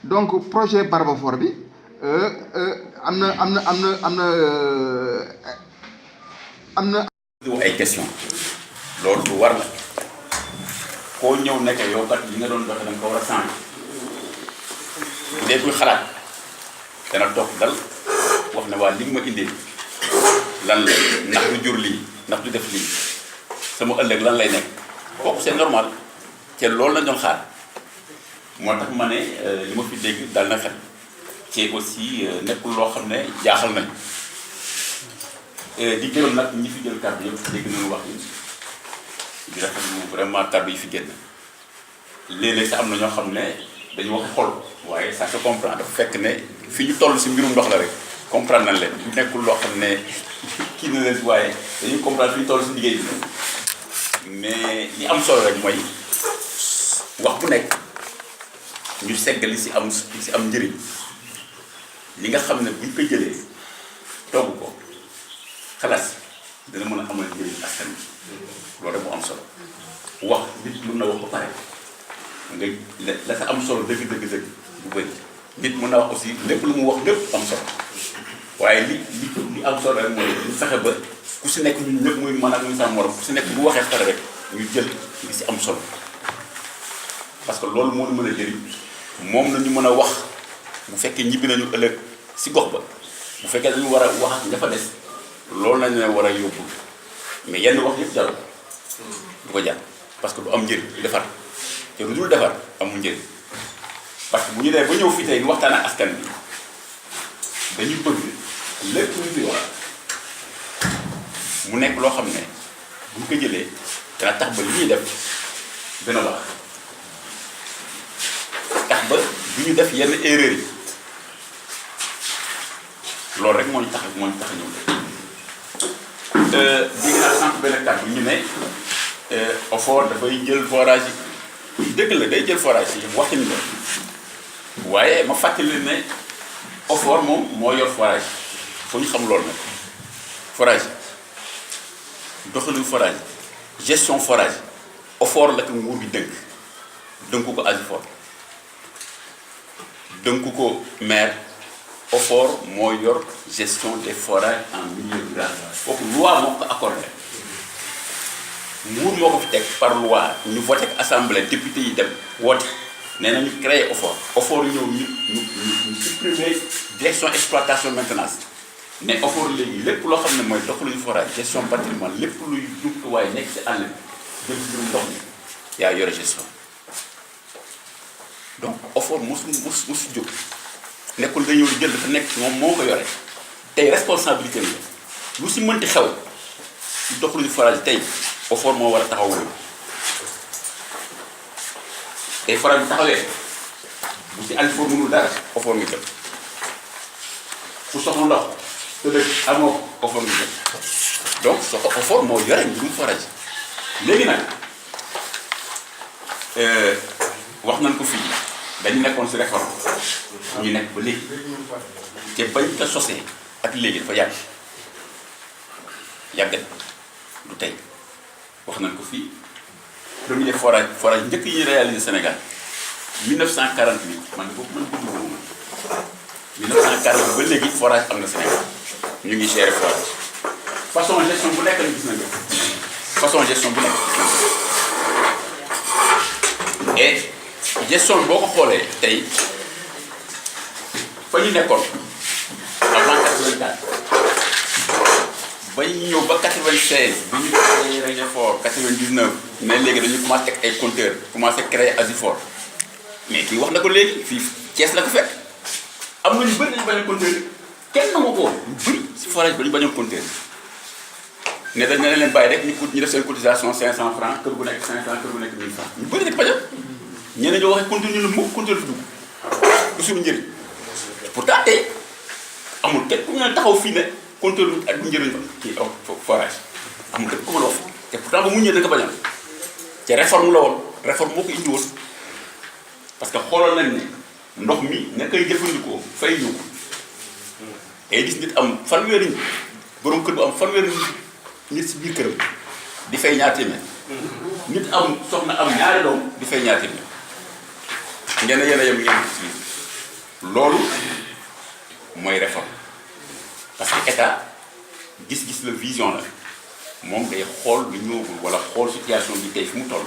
donc projet Barbafor bi am na ay question loolu lu war la koo ñëw nekk yow kat li nga doon doxe da nga ko war a changer bu dee kuy xalaat dana toog dal wax ne waa li nga ma indee lan la ndax du jur lii ndax du def lii sama ëllëg lan lay nekk kooku c'est normal te loolu lañ doon xaar moo tax ma ne li ma fi dégg dal na xel ci aussi nekkul loo xam ne jaaxal nañ di gërëm nag ñi fi jël kàddu yëpp dégg nañu wax yi di rafetlu vraiment kàddu yi fi génn léeg-léeg sax am na ñoo xam ne dañu wax xol waaye ça se comprend dafa fekk ne fi ñu toll si mbirum ndox la rek comprendre nañ leen du nekkul loo xam ne kii na leen si waaye dañuy comprendre fi ñu toll si liggéey bi mais li am solo rek mooy wax bu nekk ñu segg li si am njëriñ li nga xam ne buñ ko jëlee togg ko xalaas dina mën a amal njëriñ askan bi loolu rek mu am solo wax nit mën na wax ba pare nga la sa am solo dëgg bu bëri nit mën na wax aussi lépp lu mu wax lépp am solo waaye li am solo rek mooy ñu fexe ba ku si nekk ñun ñëpp muy mën ak muy sa morom ku si nekk bu waxee pare rek ñu jël li si am solo parce que loolu moo ñu mën a jëriñ moom la ñu mën a wax bu fekkee ñibbi nañu ëllëg si gox ba bu fekkee dañu war a wax ak ña fa des loolu lañ leen war a yóbbu mais yenn wax yëpp jarul du ko jar parce que du am njëriñ du defar te lu dul defar amul njëriñ parce que bu ñu dee ba ñëw fii tey waxtaan ak askan bi dañu bëgg lépp lu fi wax mu nekk loo xam ne bu ñu ko jëlee dana tax ba li ñuy def gën a baax tax ba du ñu def yenn erreur yi loolu rek moo ñu tax a ñëw dégg naa sànq benn kàddu ñu ne OFOR dafay jël forage yi dëgg la day jël forage yi waxin la waaye ma fàttali ne OFOR moom moo yor forage foo ñu xam loolu nag forage doxalin forage gestion forage OFOR la ko nguur gi dënku ko ASIFOR dënku ko maire OFOR moo yor gestion des forages en milieu rural kooku loi moo ko accordé nguur moo ko fi teg par loi ñu voté ak assemblée député yi dem woote nee na ñu créé OFOR ñëw ñu supprimer direction exploitation maintenance mais OFOR léegi lépp loo xam ne mooy doxaluñu forage gestion patrimoine lépp luy jumtuwaay nekk ci àll bi jëm ci ndox mi yaa yore gestion donc OFOR mosu jóg nekkul dañoo jël dafa nekk moom moo ko yore tey responsabilité la lu si mënti xew ci doxaluñu forage tey OFOR moo war a taxaw loolu tey forage bi taxawee bu si ASIFOR mënul dara OFOR nga jël ku soxla ndox te dëkk amoo ko OFOR nga jël donc OFOR moo yore mbirum forage léegi nag wax nañ ko fii dañu nekkoon si réforme ñu nekk ba léegi te bañ ko sosee ak léegi dafa yàggat du tey wax nañ ko fii premier forage njëkk yi ñu réalisé Sénégal 1948 man boobu man gudd boobu man 1948 ba léegi forage am na Sénégal ñu ngi gérer forage façon gestion bu nekk la gis nañ ko façon gestion bu nekk et gestion boo ko xoolee tey fa ñu nekkoon avant 84 ba ñu ñëw ba 96 bi ñu créé Régifor 99 mais léegi dañu commencé teg ay compteurs commencé créer ASIFOR mais kii wax na ko léegi fii Thiès la ko fekk am na ñu bëri dañu bañoon compteur kenn nangu ko ñu bëri si forage ba ñu bañoon compteur ne dañ ne leen bàyyi rek ñu def seen cotisation 500 francs kër gu nekk 500 kër gu nekk 1000 francs ñu bëri dañu bañoon ñeneen ñoo waxee compteur ñu ne moom compteur du dugg du suñu njëriñ pourtant tey amul kenn ku ñu ne taxaw fii ne compteur ak du njëriñ kii forage amul kenn ku mën a wax te pourtant ba mu ñëwee da nga bañoon te réforme la woon réforme moo ko indi woon parce que xooloon nañ ne ndox mi nga koy jëfandikoo fay ñu ko day gis nit am fanweeri borom kër bu am fanweeri nit si biir këram di fay ñaar téeméer nit am soxna am ñaari doom di fay ñaar téeméer ngeen yéen a yem ngeen si loolu mooy réforme parce que état gis-gis la vision la moom day xool lu ñëwagul wala xool situation bi tey fi mu toll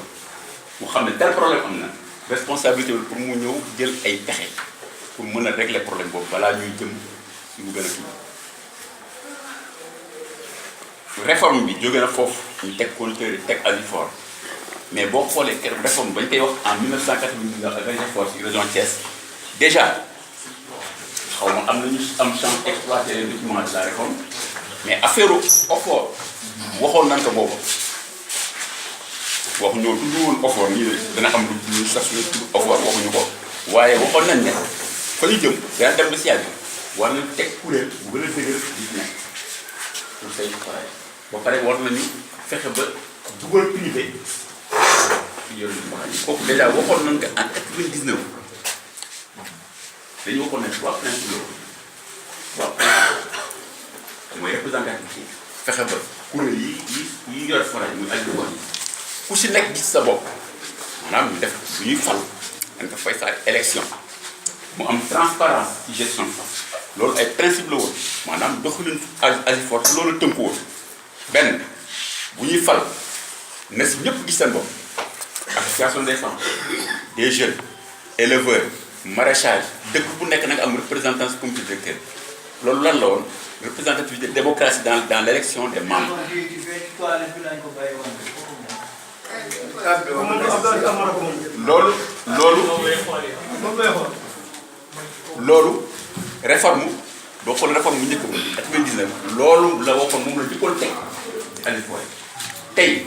mu xam ne tel problème am na responsabilité pour mu ñëw jël ay pexe pour mën a régler problème boobu balaa ñuy jëm si mu gën a kii réforme bi jóge na foofu ñu teg compteur yi teg ASIFOR mais boo xoolee keroog réforme bañ koy wax en 1999 ak Régifor si région Thiès déjà xaw ma am nañu am chance exploiter les documents de la réforme mais affaire OFOR waxoon nañ ko boobu waxuñoo tudd woon OFOR nii dana am lu sax suñu tudd OFOR waxuñu ko waaye waxoon nañ ne fa ñu jëm dana dem ba si yàgg war nañ teg kuréel bu gën a dëgër di fi nekk pour say forage ba pare war nañu fexe ba dugal privé yooyu kooku déjà waxoon nañ ko en 99 dañu waxoon ne 3 principes la 3 principes mooy représentativité fexe ba kuréel yi yor forage muy ak gox yi ku si nekk gis sa bopp maanaam ñu def bu ñuy fal dañ ko fay sa élection mu am transparence ci gestion loolu ay principe la woon maanaam doxalin ASIFOR loolu tënku woon benn bu ñuy fal na si ñëpp gis seen bopp association des femmes des jeunes éleveurs maraîchage dëkk bu nekk nag am représentant si comité directeur loolu lan la woon représentativité démocratie dans l'élection des membres loolu réforme boo xool réforme bu njëkk ba 99 loolu la waxoon moom la jëkkoon teg ci Alifoy tey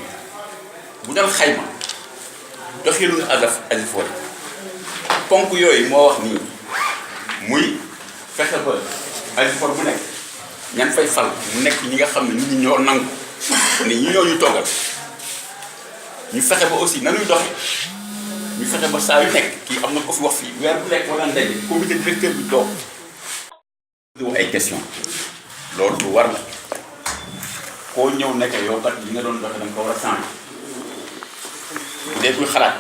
bu doon xayma doxinu Alifoy ponk yooyu moo wax nii muy fexe ba Alifoy bu nekk ñan fay fal mu nekk ñi nga xam ne nit ñi ñoo nangu ne ñi ñoo ñu toogal ñu fexe ba aussi nanuy doxe ñu fexe ba saa yu nekk kii am na ko fi wax fii weer bu nekk war na ndaje comité directeur bi toog di wax ay question loolu lu war la koo ñëw nekk yow kat li nga doon doxe da nga ko war a changer bu dee kuy xalaat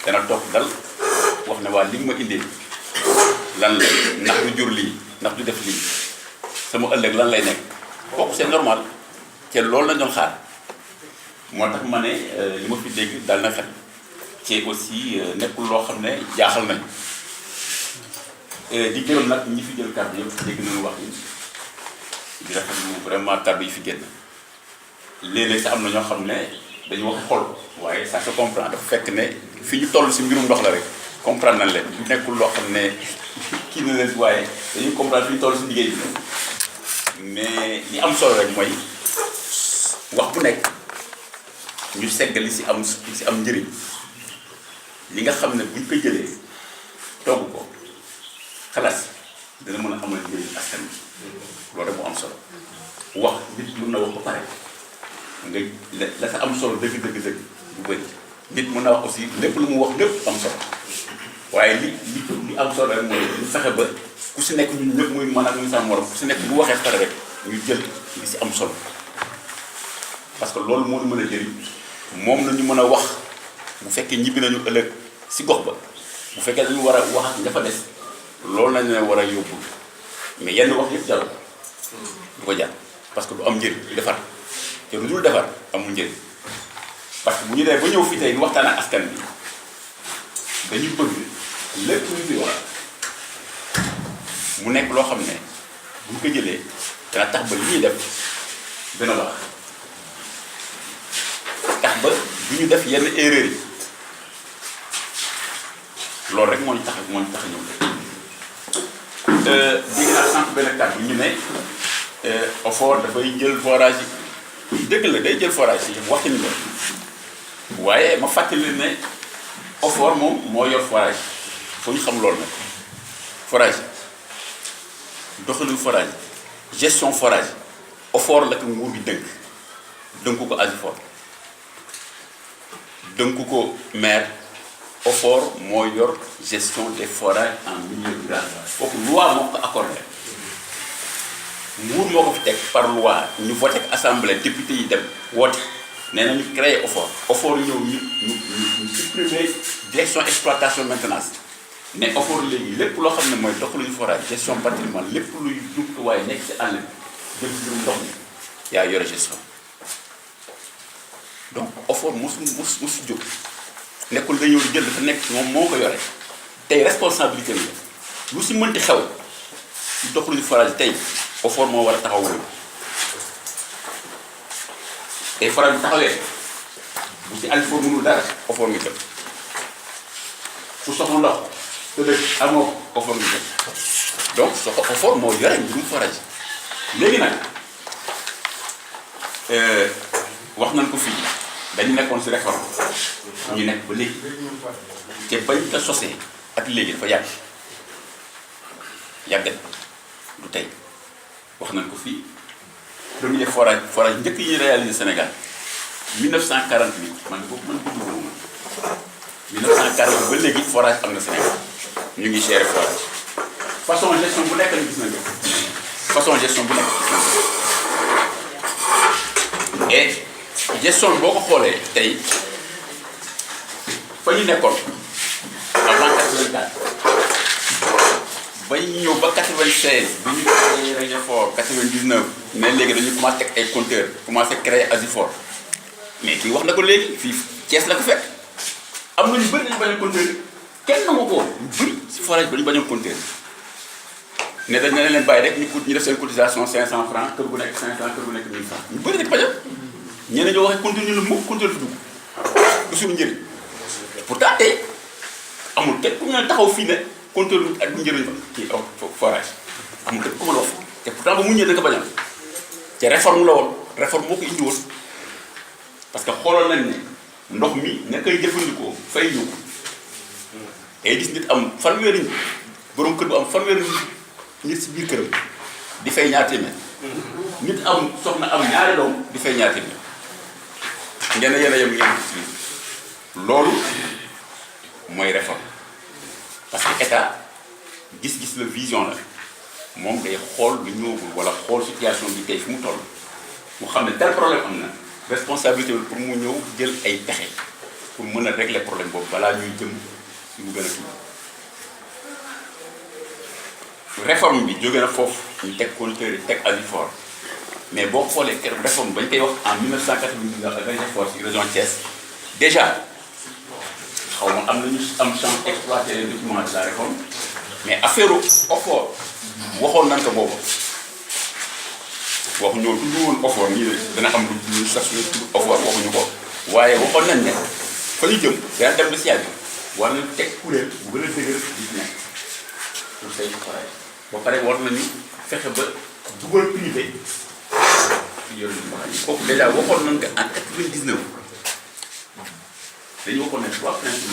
dana toog dal wax ne waa li nga ma indee lan la ndax du jur lii ndax du def lii sama ëllëg lan lay nekk kooku c'est normal te loolu lañ doon xaar moo tax ma ne li ma fi dégg dal na xel ci aussi nekkul loo xam ne jaaxal nañ di gërëm nag ñi fi jël kàddu yëpp dégg nañu wax yi di rafetlu vraiment kàddu yi fi génn léeg-léeg sax am na ñoo xam ne dañu wax xol waaye ça se comprend dafa fekk ne fi ñu toll si mbirum ndox la rek comprendre nañ leen du nekkul loo xam ne kii na leen waaye dañuy comprendre fi ñu toll si liggéey bi mais li am solo rek mooy wax bu nekk ñu segg li si am njëriñ li nga xam ne buñ ko jëlee togg ko xalaas dina mën a amal njëriñ askan bi loolu rek mu am solo wax nit mën na wax ba pare nga la sa am solo dëgg bu bëri nit mën na wax aussi lépp lu mu wax lépp am solo waaye li am solo rek mooy ñu fexe ba ku si nekk ñun ñëpp muy mën ak muy sama morom ku si nekk bu waxee pare rek ñu jël li si am solo parce que loolu moo ñu mën a jëriñ moom la ñu mën a wax bu fekkee ñibbi nañu ëllëg si gox ba bu fekkee dañu war a wax ak dafa des loolu lañ leen war a yóbbu mais yenn wax yëpp jarul du ko jar parce que du am njëriñ du defar te lu dul defar amul njëriñ parce que bu ñu dee ba ñëw fii tey waxtaan ak askan bi dañu bëgg lépp lu ñu fi wax mu nekk loo xam ne bu ñu ko jëlee dana tax ba li ñuy def dina baax tax ba du ñu def yenn erreur yi loolu rek moo ñu tax a ñëw dégg naa sànq benn kàddu ñu ne OFOR dafay jël forage yi dëgg la day jël forage yi waxin la waaye ma fàttali ne OFOR moom moo yor forage foo ñu xam loolu nag forage doxalin forage gestion forage OFOR la ko nguur gi dënku ko Asifor dënku ko maire OFOR moo yor gestion des forages en milieu rural kooku loi moo ko accordé nguur moo ko fi teg par loi ñu voté ak assemblée député yi dem woote nee na ñu créé OFOR ñëw ñu supprimer direction exploitation maintenance mais OFOR léegi lépp loo xam ne mooy doxaluñu forage gestion patrimoine lépp luy jumtuwaay nekk ci àll bi jëm ci mbirum ndox mi yaa yore gestion donc OFOR mosu jóg nekkul dañoo jël dafa nekk moom moo ko yore tey responsabilité la lu si mënti xew ci doxaluñu forage tey OFOR moo war a taxaw loolu tey forage bu taxawee bu si Alifour mënul dara OFOR nga jëm ku soxla ndox te dëkk amoo ko OFOR nga jëm donc OFOR moo yore mbirum forage léegi nag wax nañ ko fii dañu nekkoon si réforme ñu nekk ba léegi te bañ ko sosee ak léegi dafa yàgg du tey wax nañ ko fii premier forage njëkk yi réalisé Sénégal 1948 man boobu man dugg ma 1948 ba léegi forage am na Sénégal ñu ngi gérer forage façon gestion bu nekk la gis nañ ko façon gestion bu nekk gis nañ ko et gestion boo ko xoolee tey fa ñu nekkoon avant 84 ba ñu ñëw ba 96 bi ñu créé Régifor 99 mais léegi dañu commencé teg ay compteurs commencé créer Asifor mais kii wax na ko léegi fii Thiès la ko fekk am na ñu bëri dañu bañoon compteur kenn nangu ko ñu bëri si forage ba ñu bañoon compteur ne dañ ne leen bàyyi rek ñu def seen cotisation 500 francs kër gu nekk 500 kër gu nekk 1000 francs ñu bëri rek bañoon ñeneen ñoo waxee compteur ñu la mukk compteur fi dugg du suñu njëriñ pourtant tey amul kenn ku ñu taxaw fii ne compteur ak bu njëriñ ci forage amul kenn ku ma la wax te pourtant ba mu ñëwee da nga ko bañoon te réforme la woon réforme moo ko indi woon parce que xooloon nañ ne ndox mi ña koy jëfandikoo fay ñu ko et gis nit am fanweeri nit borom kër bu am fanweeri nit si biir këram di fay ñaar téeméer nit am soxna am ñaari doom di fay ñaar téeméer ngeen yéen a yem ngeen ci loolu mooy réforme parce que état gis-gis la vision la moom day xool lu ñëwagul wala xool situation bi tey fi mu toll mu xam ne tel problème am na responsabilité pour mu ñëw jël ay pexe pour mën a régler problème boobu balaa ñuy jëm si mu gën a kii réforme bi jóge na foofu ñu teg compteur yi teg Asifor mais boo xoolee keroog réforme bañ koy wax en 1999 ak Asifor si région Thiès déjà xaw ma am nañu am chance exploiter les documents de la réforme mais affaire OFOR waxoon nañ ko boobu waxuñu woon tudd woon OFOR nii la dana am lu ñu sax suñu tudd OFOR waxuñu ko waaye waxoon nañ ne fa ñu jëm dana dem ba si yàgg war nañ teg kuréel bu gën a dëgër di ci nekk pour saytu xaraay ba pare war nañu fexe ba dugal privé ci yore yu baax yi kooku dèjà waxoon nañ ko en 99 dañu waxoon ne 3 principes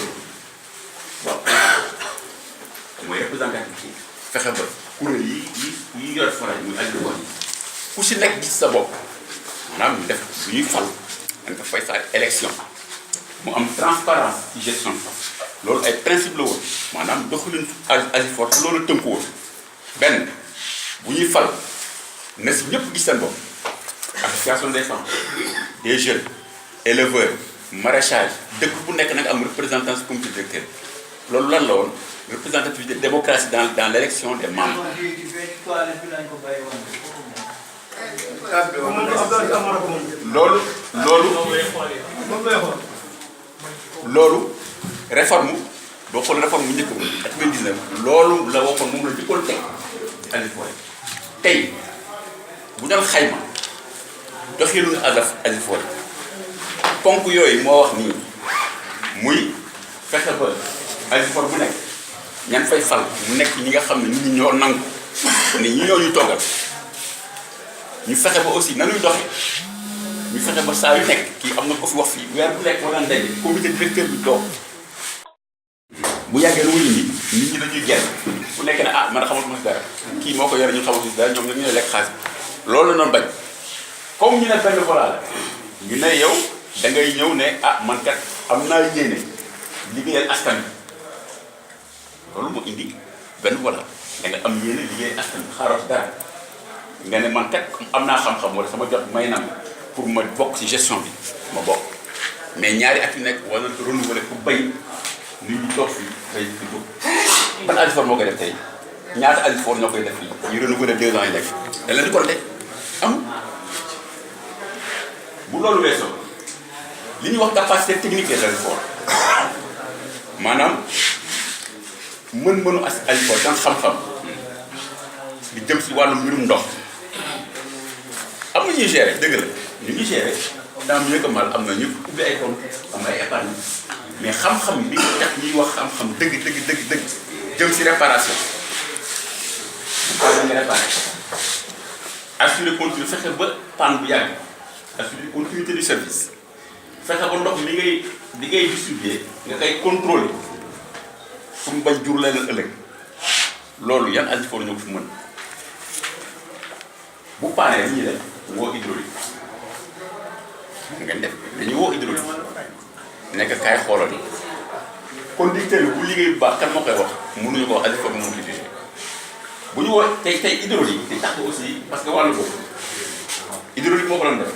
la 3 principes mooy représentativité fexe ba kuréel yi yore forage muy agriculture yi ku si nekk gis sa bopp maanaam ñu def bu ñuy fal dañ ko fay sa élection mu am transparence ci gestion loolu ay principe la woon maanaam doxalin Asifor loolu tënku woon benn bu ñuy fal na si ñëpp gis seen bopp association des femmes des jeunes éleveurs maraîchage dëkk bu nekk nag am représentant si comité directeur loolu lan la woon représentativité démocratie dans l'élection des membres. loolu réforme boo xoolee réforme bu njëkk ba 99 loolu la waxoon moom la jëkkoon teg Asifor tey bu doon xayma doxinu Asifor ponk yooyu moo wax nii muy fexe ba Asifor bu nekk ñan fay fal mu nekk ñi nga xam ne nit ñi ñoo nangu ne ñi ñoo ñu toggal ñu fexe ba aussi nanuy doxe ñu fexe ba saa yu nekk kii am na ko fi wax fii weer bu nekk war na ndaje comité directeur bi toog bu yàggee lu muy indi nit ñi dañuy genn ku nekk ne ah man xamatuma si dara kii moo ko yore ñu xamatu si dara ñoom ñu ne lekk xaalis loolu la noonu bañ comme ñu ne benn voilà la ñu ne yow da ngay ñëw ne ah man kat am naa yéene liggéeyal askan bi loolu moo indi benn voilà da nga am yéene liggéeyal askan bi xaaral dara nga ne man kat am naa xam-xam wala sama jot may nam pour ma bokk ci gestion bi ma bokk mais ñaari at yu nekk war nañ ko renouveler pour bay nit ñi toog fii bay di jóg ban Asifor moo koy def tey ñaata Asifor ñoo koy def fii ñu renouveler 2 ans yi nekk da leen di compter am bu loolu weesoo li ñuy wax capacité technique des Asifor maanaam mën-mënu Asifor dans xam-xam li jëm si wàllu mbirum ndox am na ñuy gérer dëgg la ñu ngi gérer dans mieux que mal am na ñu ubbi ay compte am ay épargne mais xam-xam bi tax ñuy wax xam-xam dëgg jëm si réparation bu nga réparé assurer continue fexe ba panne bu yàgg assurer continuité du service fexe ba ndox li ngay distribuer nga koy contrôler pour mu bañ jur leneen ëllëg loolu yan Asifor ñoo ko fi mën bu paanee li ñuy def woo hydraulique ngeen def dañuy woo hydraulique nekk kaay xoolal conducteur bi bu liggéey bu baax kan moo koy wax mënuñu ko wax Asifor mu ngi jugé bu ñu woo tey hydraulique di tax aussi parce que wàllu boobu hydraulique moo ko doon def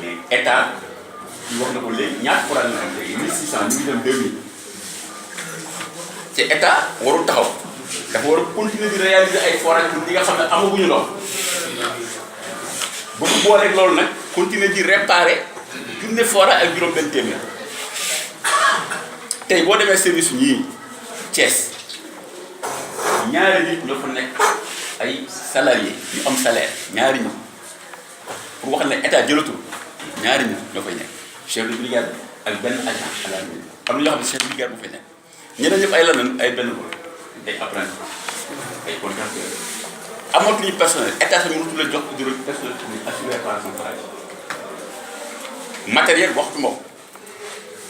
mais état yi wax na ko léegi ñaata forage ñu am léegi 1600 ñu ngi dem 2000 te état warul taxaw dafa war a continuer di réaliser ay forage pour ñi nga xam ne amaguñu ndox ba mu booleeg loolu nag continuer di réparer junne forage ak juróom-benn téeméer tey boo demee service ñii Thiès ñaari nit ñoo fa nekk ay salariés yu am salaire ñaari nit pour wax ne état jëlatul ñaari nit ñoo fay nekk chef de brigade ak benn agent à la mairie am na ñoo xam ne chef de brigade bu fay nekk ñeneen ñëpp ay leneen ay benn bopp ay apprenti ay contracteurs amatuñu personnel état sa mënatu la jox personnel pour assurer réparation forage matériel waxtu ko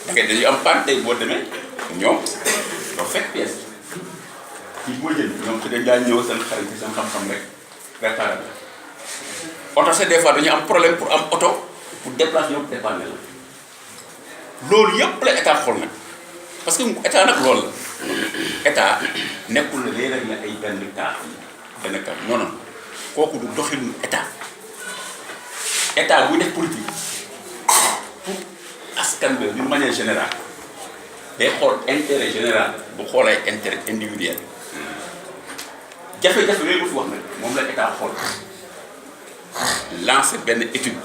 da ngay dañuy am panne tey boo demee ñoom doo fekk pièce ci boo jël ñoom su dee daa ñëw seen xarit seen xam-xam rek réparé la oto c'est des fois dañu am problème pour am oto pour déplacer ñoom dépanner la loolu yëpp la état xool nag parce que état nag loolu la état nekkul la day régler ay benn cas non non kooku du doxinu état buy def politique pour askan bi d'une manière générale day xool intérêt général bu xoolee intérêt individuel jafe-jafe yooyu ma fi wax nag moom la état xool lancer benn étude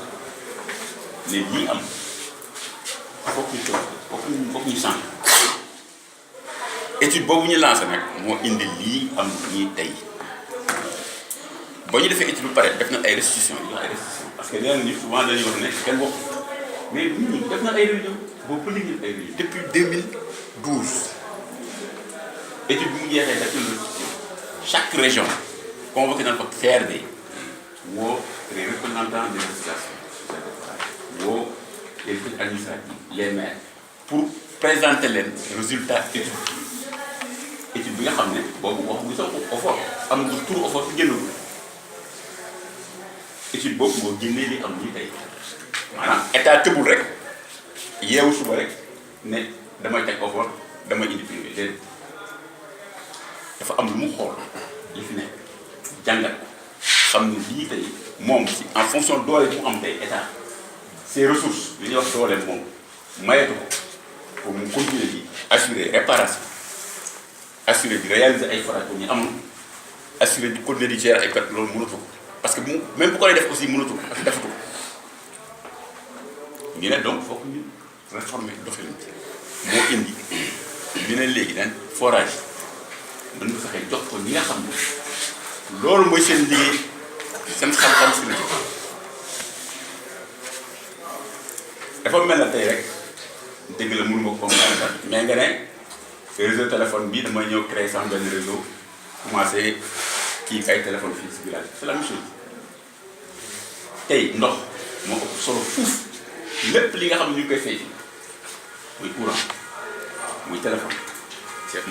ne lii am foog ñu changé étude boobu ñu lancé nag moo indi lii am ñii tey ba ñu defee étude bu pare def na ay restitution parce que nee nañu souvent dañuy wax ne kenn waxu mais nit ñi def na ay réunion boobu ba léegi ay réunion depuis 2012 étude bi mu jeexee def na restitution chaque région convoqué nañ ko CRD woo les représentants des associations woo les autorités administratives les maires pour présenter leen résultat étude bi nga xam ne boobu wax bu sax OFOR amul tur OFOR si génnagul étude boobu moo génnee li am nii tey maanaam état tëbul rek yeewu suba rek ne damay teg OFOR damay indi privé déedéet dafa am lu mu xool li fi nekk jàngat ko xam ne lii tey moom si en fonction doole bu mu am tey état ses ressources li ñuy wax doole moom mayetu ko pour mu continuer di assurer réparation assurer di réaliser ay forage pour ñu amul assurer di continuer di gérer ay perte loolu mënatu ko parce que même bu ko lay def aussi mënatu ko parce que defatu ko ñu ne donc foog ñu réformer doxalin moo indi ñu ne léegi dañ forage dañ ko fexe jox ko ñi nga xam ne loolu mooy seen liggéey seen xam-xam si la dafa mel na tey rek dégg la mënu ma ko comprendre mais nga ne réseau téléphone bi damay ñëw créer sama benn réseau commencé kii ay téléphone fii si village c'est la même chose tey ndox moo ëpp solo fuuf lépp li nga xam ne ñu ngi koy fay muy courant muy téléphone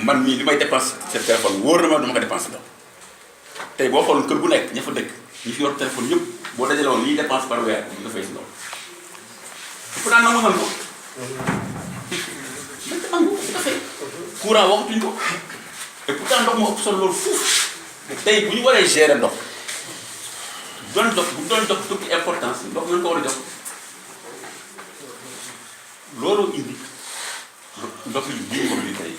man mii li may dépense sa téléphone wóor na ma dama ko dépense ndox tey boo xooloon kër gu nekk ña fa dëkk ñi fi yor téléphone yëpp boo dajale woon liy dépense par weer ñu nga fay si ndox fu daan nangu ko dañ ko nangu di ko fay courant waxatuñ ko et pourtant ndox moo ëpp solo loolu fuuf tey bu ñu waree gérer ndox bu doon jox toute importance ndox nañ ko war a jox looloo indi ndox yi bii ko bi tey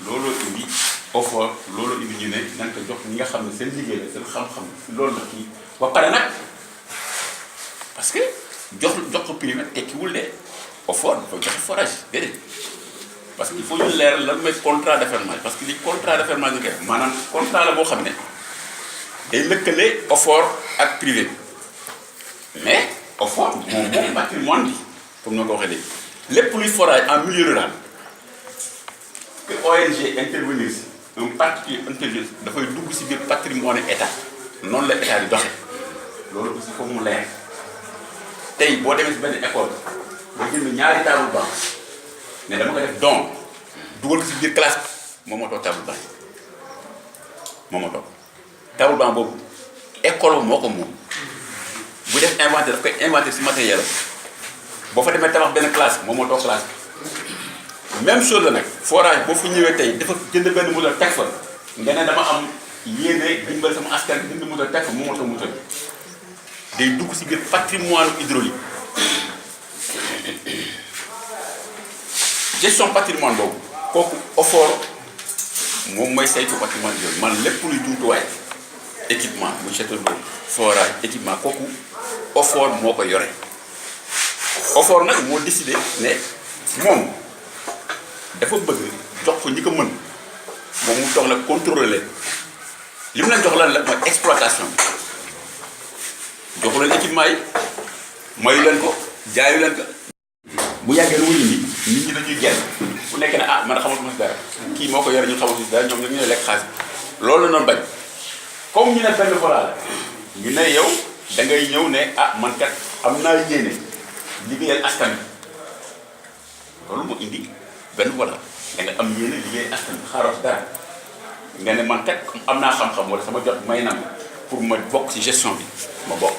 looloo indi OFOR looloo indi ñu ne nañ ko jox ñi nga xam ne seen liggéey la seen xam-xam loolu nag kii ba pare nag parce que jox ko privé tekkiwul ne OFOR dafa joxe forage déedéet parce que il faut ñu leeral lan mooy contrat d'affermage parce que li contrat d'affermage ñu koy maanaam contrat la boo xam ne day lëkkale OFOR ak privé mais OFOR moom patrimoine bi comme na ko waxee léegi lépp luy forage en milieu rural que ONG intervenir si un particulier intervenir dafay dugg si biir patrimoine état noonu la état di doxe loolu aussi foog mu leer tey boo demee si benn école nga jënd ñaari table banc ne dama ko def don dugal ko si biir classe moom moo toog table banc moom moo toog table banc boobu école moo ko moom bu def inventaire daf koy inventaire si matériel boo fa demee tabax benn classe moom moo toog classe même chose la nag forage boo fa ñëwee tey dafa jënd benn moteur teg fa nga ne dama am yéene dimbal sama askan jënd moteur teg fa moom moo toog moteur day dugg si biir patrimoine hydraulique gestion patrimoine boobu kooku OFOR moom mooy saytu patrimoine yooyu man lépp luy jumtuwaay équipement muy château d'eau forage équipement kooku OFOR moo ko yore OFOR nag moo décidé ne moom dafa bëgg jox ko ñi ko mën moom mu toog nag contrôler leen li mu leen jox lan la mooy exploitation bi joxu leen équipement yi mayu leen ko jaayu leen ko bu yàggee lu mu indi nit ñi dañuy genn bu nekk ne ah man xamatuma si dara kii moo ko yore ñu xamatu si dara ñoom ñu ne lekk xaalis loolu la noonu bañ comme ñu ne benn voilà la ñu ne yow da ngay ñëw ne ah man kat am naa yéene liggéeyal askan bi loolu moo indi benn voilà da nga am yéene liggéeyal askan bi xaaroo si dara nga ne man kat am naa xam-xam wala sama jot may na ma pour ma bokk ci gestion bi ma bokk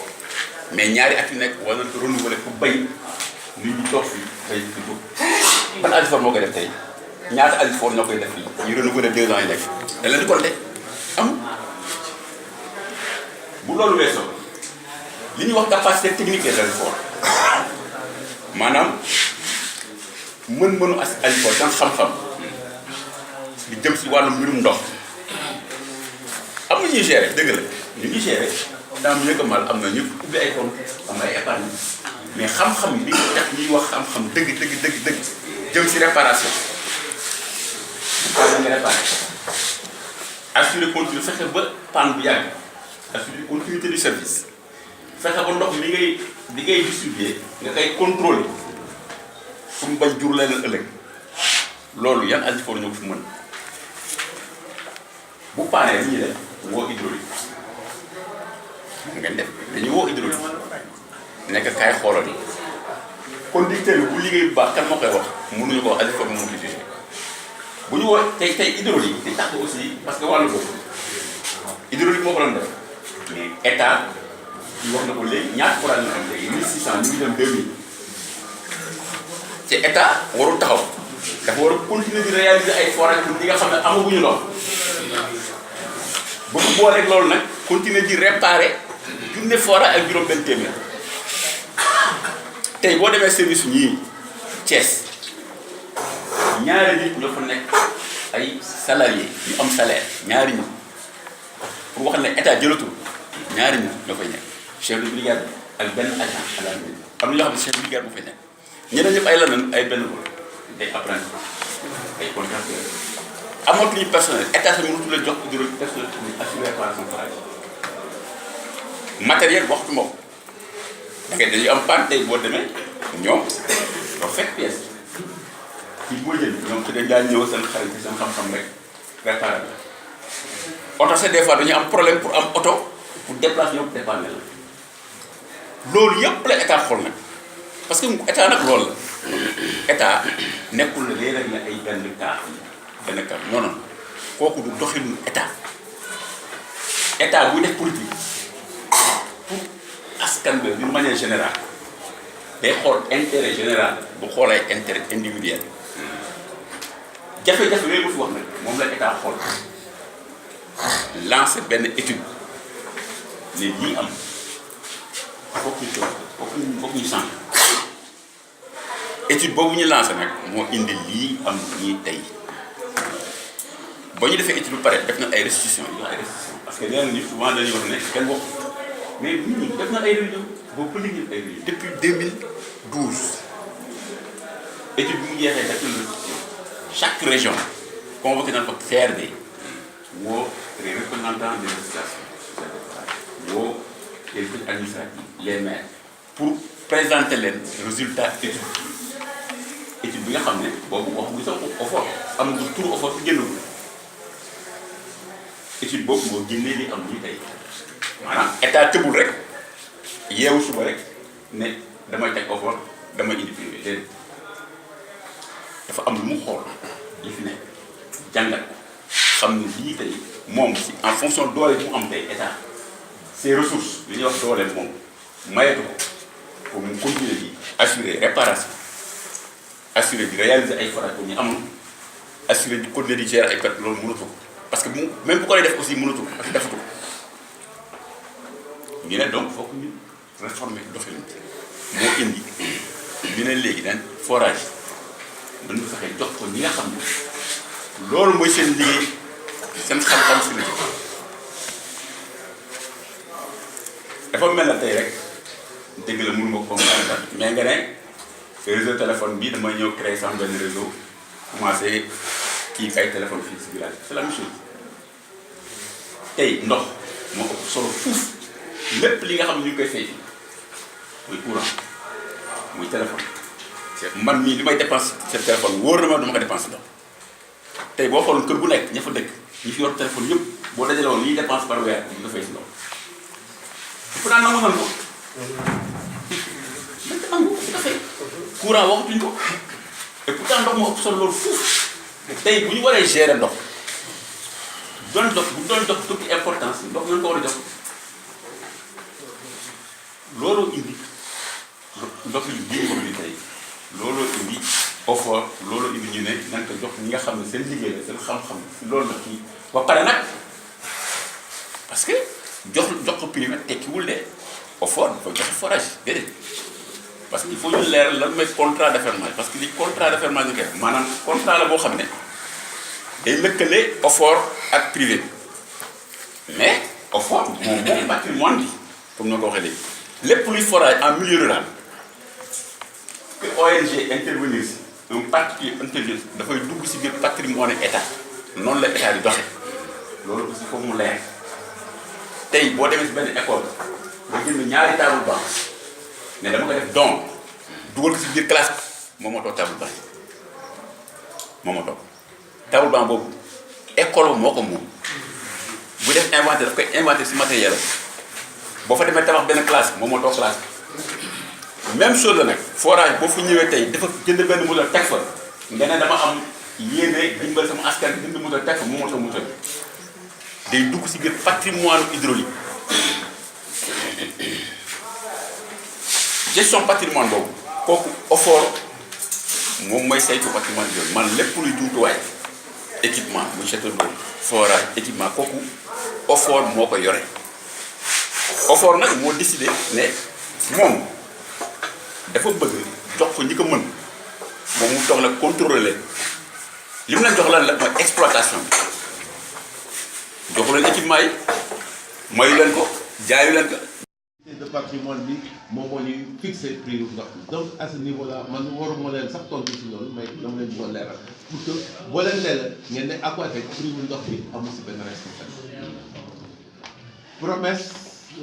mais ñaari at yu nekk wala renouveler pour bay nit ñi toog fii bay fi jóg ban Ajifor moo koy def tey ñaata Ajifor ñoo koy def fii ñu renouveler 2 ans yi nekk da leen di compter amul bu loolu weesoo li ñuy wax capacité technique des Ajifor maanaam mën-mënu Ajifor seen xam-xam li jëm si wàllu mbirum ndox am na ñuy gérer dëgg la ñu ngi gérer daa mu yëg mal am na ñu ubbi ay compte am ay épargne mais xam-xam bi tax ñuy wax xam-xam dëgg jëm si réparation bu nga réparé assurer continue fexe ba panne bu yàgg assurer continuité du service fexe ba ndox li ngay distribuer nga koy contrôler pour mu bañ jur leneen ëllëg loolu yan Ajifor ñoo ko fi mën bu paanee li ñuy def woo hydraulique ngeen def dañuy woo hydraulique nekk kaay xoolal yi conducteur bi bu liggéey bu baax kan moo koy wax mënuñu ko wax Ajifor mënu ko jugé bu ñu woo tey hydraulique di tax aussi parce que wàllu boobu hydraulique moo ko doon def mais état ñu wax na ko léegi ñaata forage ñu am léegi 1600 ñu ngi dem 2000 te état warul taxaw dafa war a continuer di réaliser ay forage pour ñi nga xam ne amaguñu lool ba mu booleeg loolu nag continuer di réparer junne forage ak juróom-benn téeméer tey boo demee service ñii Thiès ñaari nit ñoo fa nekk ay salariés ñu am salaire ñaari nit pour wax ne état jëlatul ñaari nit ñoo fay nekk chef de brigade ak benn agent à la mairie am na ñoo xam ne chef de brigade bu fay nekk ñeneen ñëpp ay lan ay benn day apprenti ay contracteurs amatuñu personnel état sa mënatu la jox hydraulique personnel pour assurer réparation forage matériel waxtu moom da ngay dañuy am panne tey boo demee ñoom doo fekk pièce kii boo jël ñoom su dee daal ñëw seen xarit seen xam-xam rek réparé la oto c'est des fois dañuy am problème pour am oto pour déplacer ñoom dépanner la loolu yëpp la état xool nag parce que état nag loolu la état nekkul la day rek ne ay benn cas non non kooku du doxinu état buy def politique pour askan bi d'une manière générale day xool intérêt général bu xoolee intérêt individuel jafe-jafe yooyu ma fi wax nag moom la état xool lancé benn étude ne lii am foog ñu sànq étude boobu ñu lancé nag moo indi lii am ñii tey ba ñu defee étude bu pare def na ay restitution parce que nee nañu souvent dañuy wax ne kenn wax mais nit ñi def na ay réunion boobu ba léegi ay réunion depuis 2012 étude bi mu jeexee def na restitution chaque région convoqué na fa CRD woo les représentants des associations woo les autorités administratives les maires pour présenter leen résultat étude bi nga xam ne boobu wax ngi sax OFOR amagul tur OFOR si génnagul étude boobu moo génnee li am nii tey maanaam état tëbul rek yeewu suba rek ne damay teg OFOR damay indi privé déedéet dafa am lu mu xool li fi nekk jàngat xam ne lii tey moom si en fonction doole bu mu am tey état ses ressources li ñuy wax doole moom mayetu ko pour mu continuer di assurer réparation assurer di réaliser ay forage pour ñu amul assurer di continuer di gérer ay perte loolu mënatu ko parce que même bu koy def aussi mënatu ko parce que defatu ko ñu ne donc foog ñu réformer doxalin moo indi ñu ne léegi dañ forage dañu fexe jox ko ñi nga xam ne loolu mooy seen liggéey seen xam-xam si la dafa mel na tey rek dégg la mënu ma ko mais nga ne réseau téléphone bi damay ñëw créer sama benn réseau commencé kii ay téléphone fii si village c'est la même chose tey ndox moo ëpp solo fuuf lépp li nga xam ne ñu ngi koy fay fii muy courant muy téléphone man mii li may dépense seen téléphone wóor na ma dama ko dépense ndox tey boo xooloon kër bu nekk ña fa dëkk ñi fi yor téléphone yëpp boo dajale woon liy dépense par weer ñu nga fay si ndox il faut daan nangu nan ko nañ ko nangu di ko fay courant waxatuñ ko et pourtant ndox moo ëpp solo loolu fuuf tey bu ñu waree gérer ndox bu doon dox toute importance ndox lañ ko war a jox looloo indi ndox yi bii ko bi tey looloo indi OFOR looloo indi ñu ne nañ ko jox ñi nga xam ne seen liggéey la seen xam-xam si loolu la kii ba pare nag parce que jox ko privé tekkiwul de OFOR dafa joxe forage déedéet parce que il faut ñu leeral lan mooy contrat d'affermage parce que li contrat d'affermage ñu koy maanaam contrat la boo xam ne day lëkkale OFOR ak privé mais OFOR moom patrimoine bi comme noo ko waxee léegi lépp luy forage en milieu rural que ONG intervenir si un particulier intervenir dafay dugg si biir patrimoine état noonu la état di doxe loolu aussi foofu mu leer tey boo demee si benn école nga jënd ñaari table banc ne dama ko def don dugal ko si biir classe moom moo toog table banc moom moo toog table banc boobu école moo ko moom bu def inventaire daf koy inventaire si matériel boo fa demee tabax benn classe moom moo toog classe même chose la nag forage boo fa ñëwee tey dafa jënd benn moteur teg fa nga ne dama am yéene dimbal sama askan bi jënd moteur teg fa moom moo toog moteur day dugg si biir patrimoine hydraulique gestion patrimoine boobu kooku OFOR moom mooy saytu patrimoine hydraulique man lépp luy jumtuwaay équipement muy château d'eau forage équipement kooku OFOR moo ko yore OFOR nag moo décidé ne moom dafa bëgg jox ko ñi ko mën moom mu toog la contrôler li mu leen jox lan la mooy exploitation bi joxu leen équipement yi mayu leen ko jaayu leen ko. de patrimoine bi moom moo ñuy fixé prix yu ndox mi donc à ce niveau là man waruma leen sax tontu si loolu mais dama leen bëggoon leeral pour que boo leen leeral ngeen ne Aquatech prix yu ndox bi amul si benn responsabilité. promesse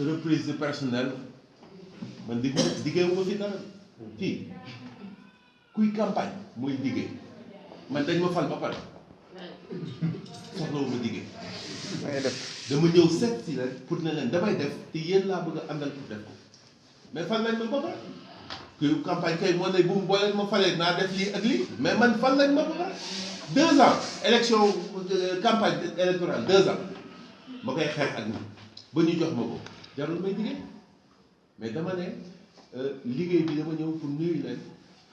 reprise de personnel man liggéeyuma fi dara fii kuy campagne mooy liggéey man dañ ma fal ba pare soxlawuma liggéey. dama ñëw seet si leen pour ne leen damay def te yéen laa bëgg a àndal pour def ko mais fan lañ ma ba pare kuy campagne kay moo ne bu boo leen ma falee naa def lii ak lii mais man fan lañ ma ba pare 2 ans élection campagne électorale 2 ans ma koy xeex ak ñi ba ñu jox ma ko jarul may liggéey mais dama ne liggéey bi dama ñëw pour nuyu leen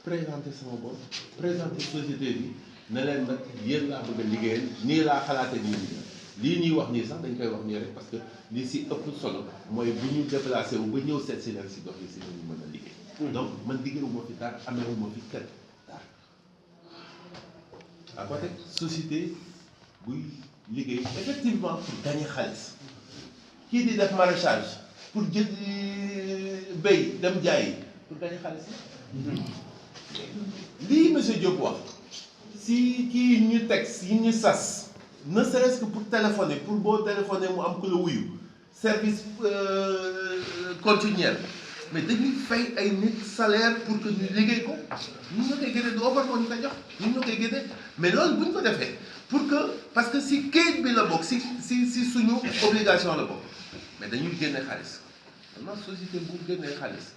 présenter sama bopp présenter société bi ne leen nag yéen laa bëgg a liggéeyal nii laa xalaatee nii liggéey lii ñuy wax nii sax dañ koy wax nii rek parce que lii si ëpp solo mooy bu ñu déplacé wu ba ñëw seet si leen si dox yi si lañu mën a liggéey. donc man liggéeyuma fi dara amewuma fi kenn dara. Aquatech société buy liggéey effectivement pour gagner xaalis kii di def maraîchage pour jël béy dem jaayi pour gagner xaalis lii monsieur Diop wax si kii ñu teg yi ñu sas. ne serait-ce que pour téléphoner pour boo téléphoner mu am ku la wuyu service continuel mais dañuy fay ay nit salaire pour que ñu liggéey ko ñun ñoo koy génne du OFOR moo ñu koy jox ñun ñoo koy génne mais loolu bu ñu ko defee pour que parce que si kayit bi la bokk si suñu obligation la bokk mais dañuy génne xaalis vraiment société bu génnee xaalis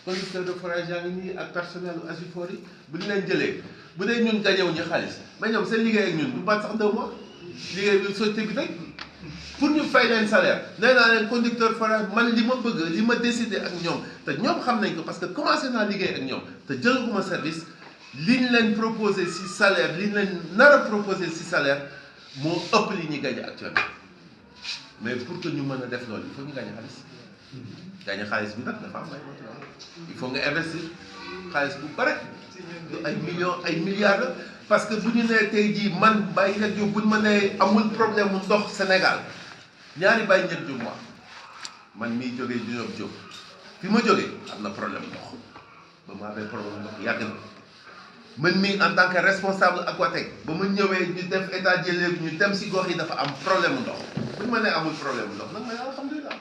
conducteur de forage yaa ngi nii ak personnel u ASUFOR yi bu ñu leen jëlee bu dee ñun gañewu ñu xaalis mais ñoom seen liggéey ak ñun du bat sax 2 mois liggéey bi société bi rek pour ñu fay leen salaire nee naa leen conducteur forage man li ma bëgg li ma décidé ak ñoom te ñoom xam nañ ko parce que commencé naa liggéey ak ñoom te jëlaguma service li ñu leen proposé si salaire li ñu leen nar a proposé si salaire moo ëpp li ñuy gagné actuellement mais pour que ñu mën a def loolu il faut ñu gagné xaalis gagné xaalis bi nag dafa am ay motivation il faut nga investir xaalis bu bare ay millions ay milliards la parce que bu ñu nee tey jii man Baye Ndiaye Diop bu ñu ma nee amul problème mu ndox Sénégal ñaari Baye Ndiaye Diop man miy jógee Diop fi ma jógee am na problème ndox ba ma amee problème ndox yàgg na man mii en tant que responsable Aquatech ba ma ñëwee ñu def état jëlee ñu dem si gox yi dafa am problème mu ndox bu ñu ma nee amul problème mu ndox nag ma ne alhamdulilah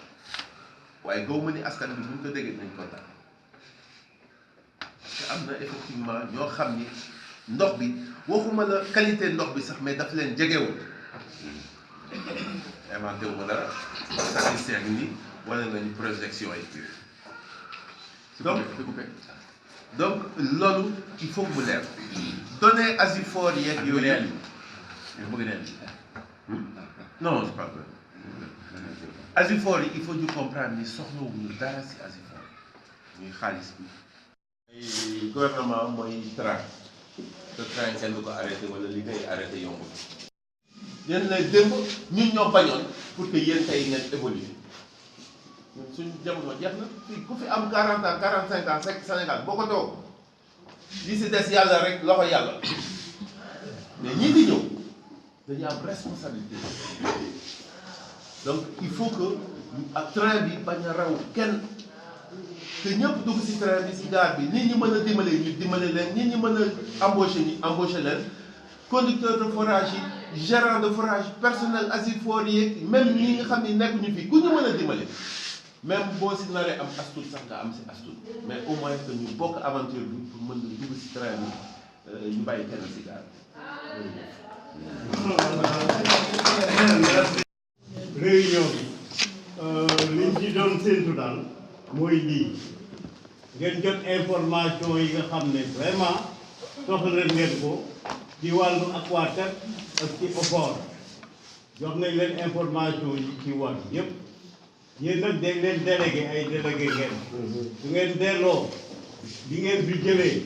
waaye gaw ma ni askan bi bu ñu ko déggee nañ kontaan parce que am na effectivement ñoo xam ni ndox bi waxuma la qualité ndox bi sax mais daf leen jegewul inventé wu ma dara statisticien ngi nii wane nañu projection yi donc donc loolu il faut que mu leer donner Asifor yeeg yooyu non c'est pas vrai Asifor yi il faut ñu comprendre ni soxlawuñu dara si Asifor ñuy xaalis bi. gouvernement mooy train te train kenn du ko arrêté wala li koy arrêté yombul. yéen lay démb ñun ñoo bañoon pour que yéen tey ngeen évoluer ñun suñu jamono jeex na fii ku fi am 40 ans 45 ans fekk Sénégal boo ko toog li si des yàlla rek loxo yàlla mais ñii di ñëw dañuy am responsabilité donc il faut que train bi bañ a raw kenn te ñëpp dugg si train bi si gare bi nit ñi mën a dimbale ñu dimbale leen nit ñi mën a embaucher leen conducteur de forage yi gérant de forage personnel Asifor yi même ñi nga xam ne nekkuñu fii ku ñu mën a dimbale même boo si naree am astut sax nga am si astut mais au moins que ñu bokk aventure bi pour mën a dugg si train bi ñu bàyyi kenn si gare bi. réunion bi liñ ci doon séntu daal mooy lii ngeen jot information yi nga xam ne vraiment soxla ngeen ko ci wàllu Aquatech ak ci OFOR jox nañ leen information yi ci war yëpp yéen nag dañ leen délégué ay délégué ngeen su ngeen delloo li ngeen fi jëlee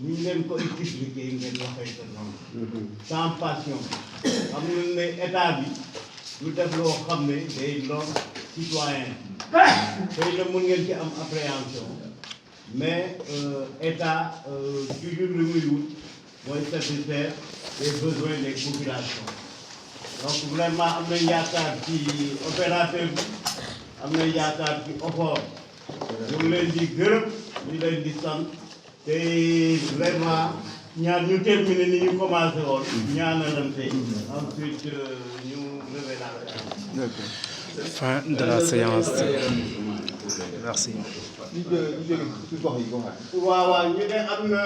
ñu leen ko expliqué ngeen waxee ko noonu sans passion xam nañ ne état bi lu def loo xam ne day lor citoyen xëy na mën ngeen ci am appréhension mais état toujours lu muy wut mooy satisfaire les besoins des populations donc vraiment am nañ yaakaar ci opérateur bi am nañ yaakaar ci OFOR ñu ngi leen di gërëm ñu leen di sant te vraiment ñaar ñu terminé ni ñu commencé woon ñaanalante ensuite ñu révéler. Fin de la séance. Merci. waaw waaw ñu ne am na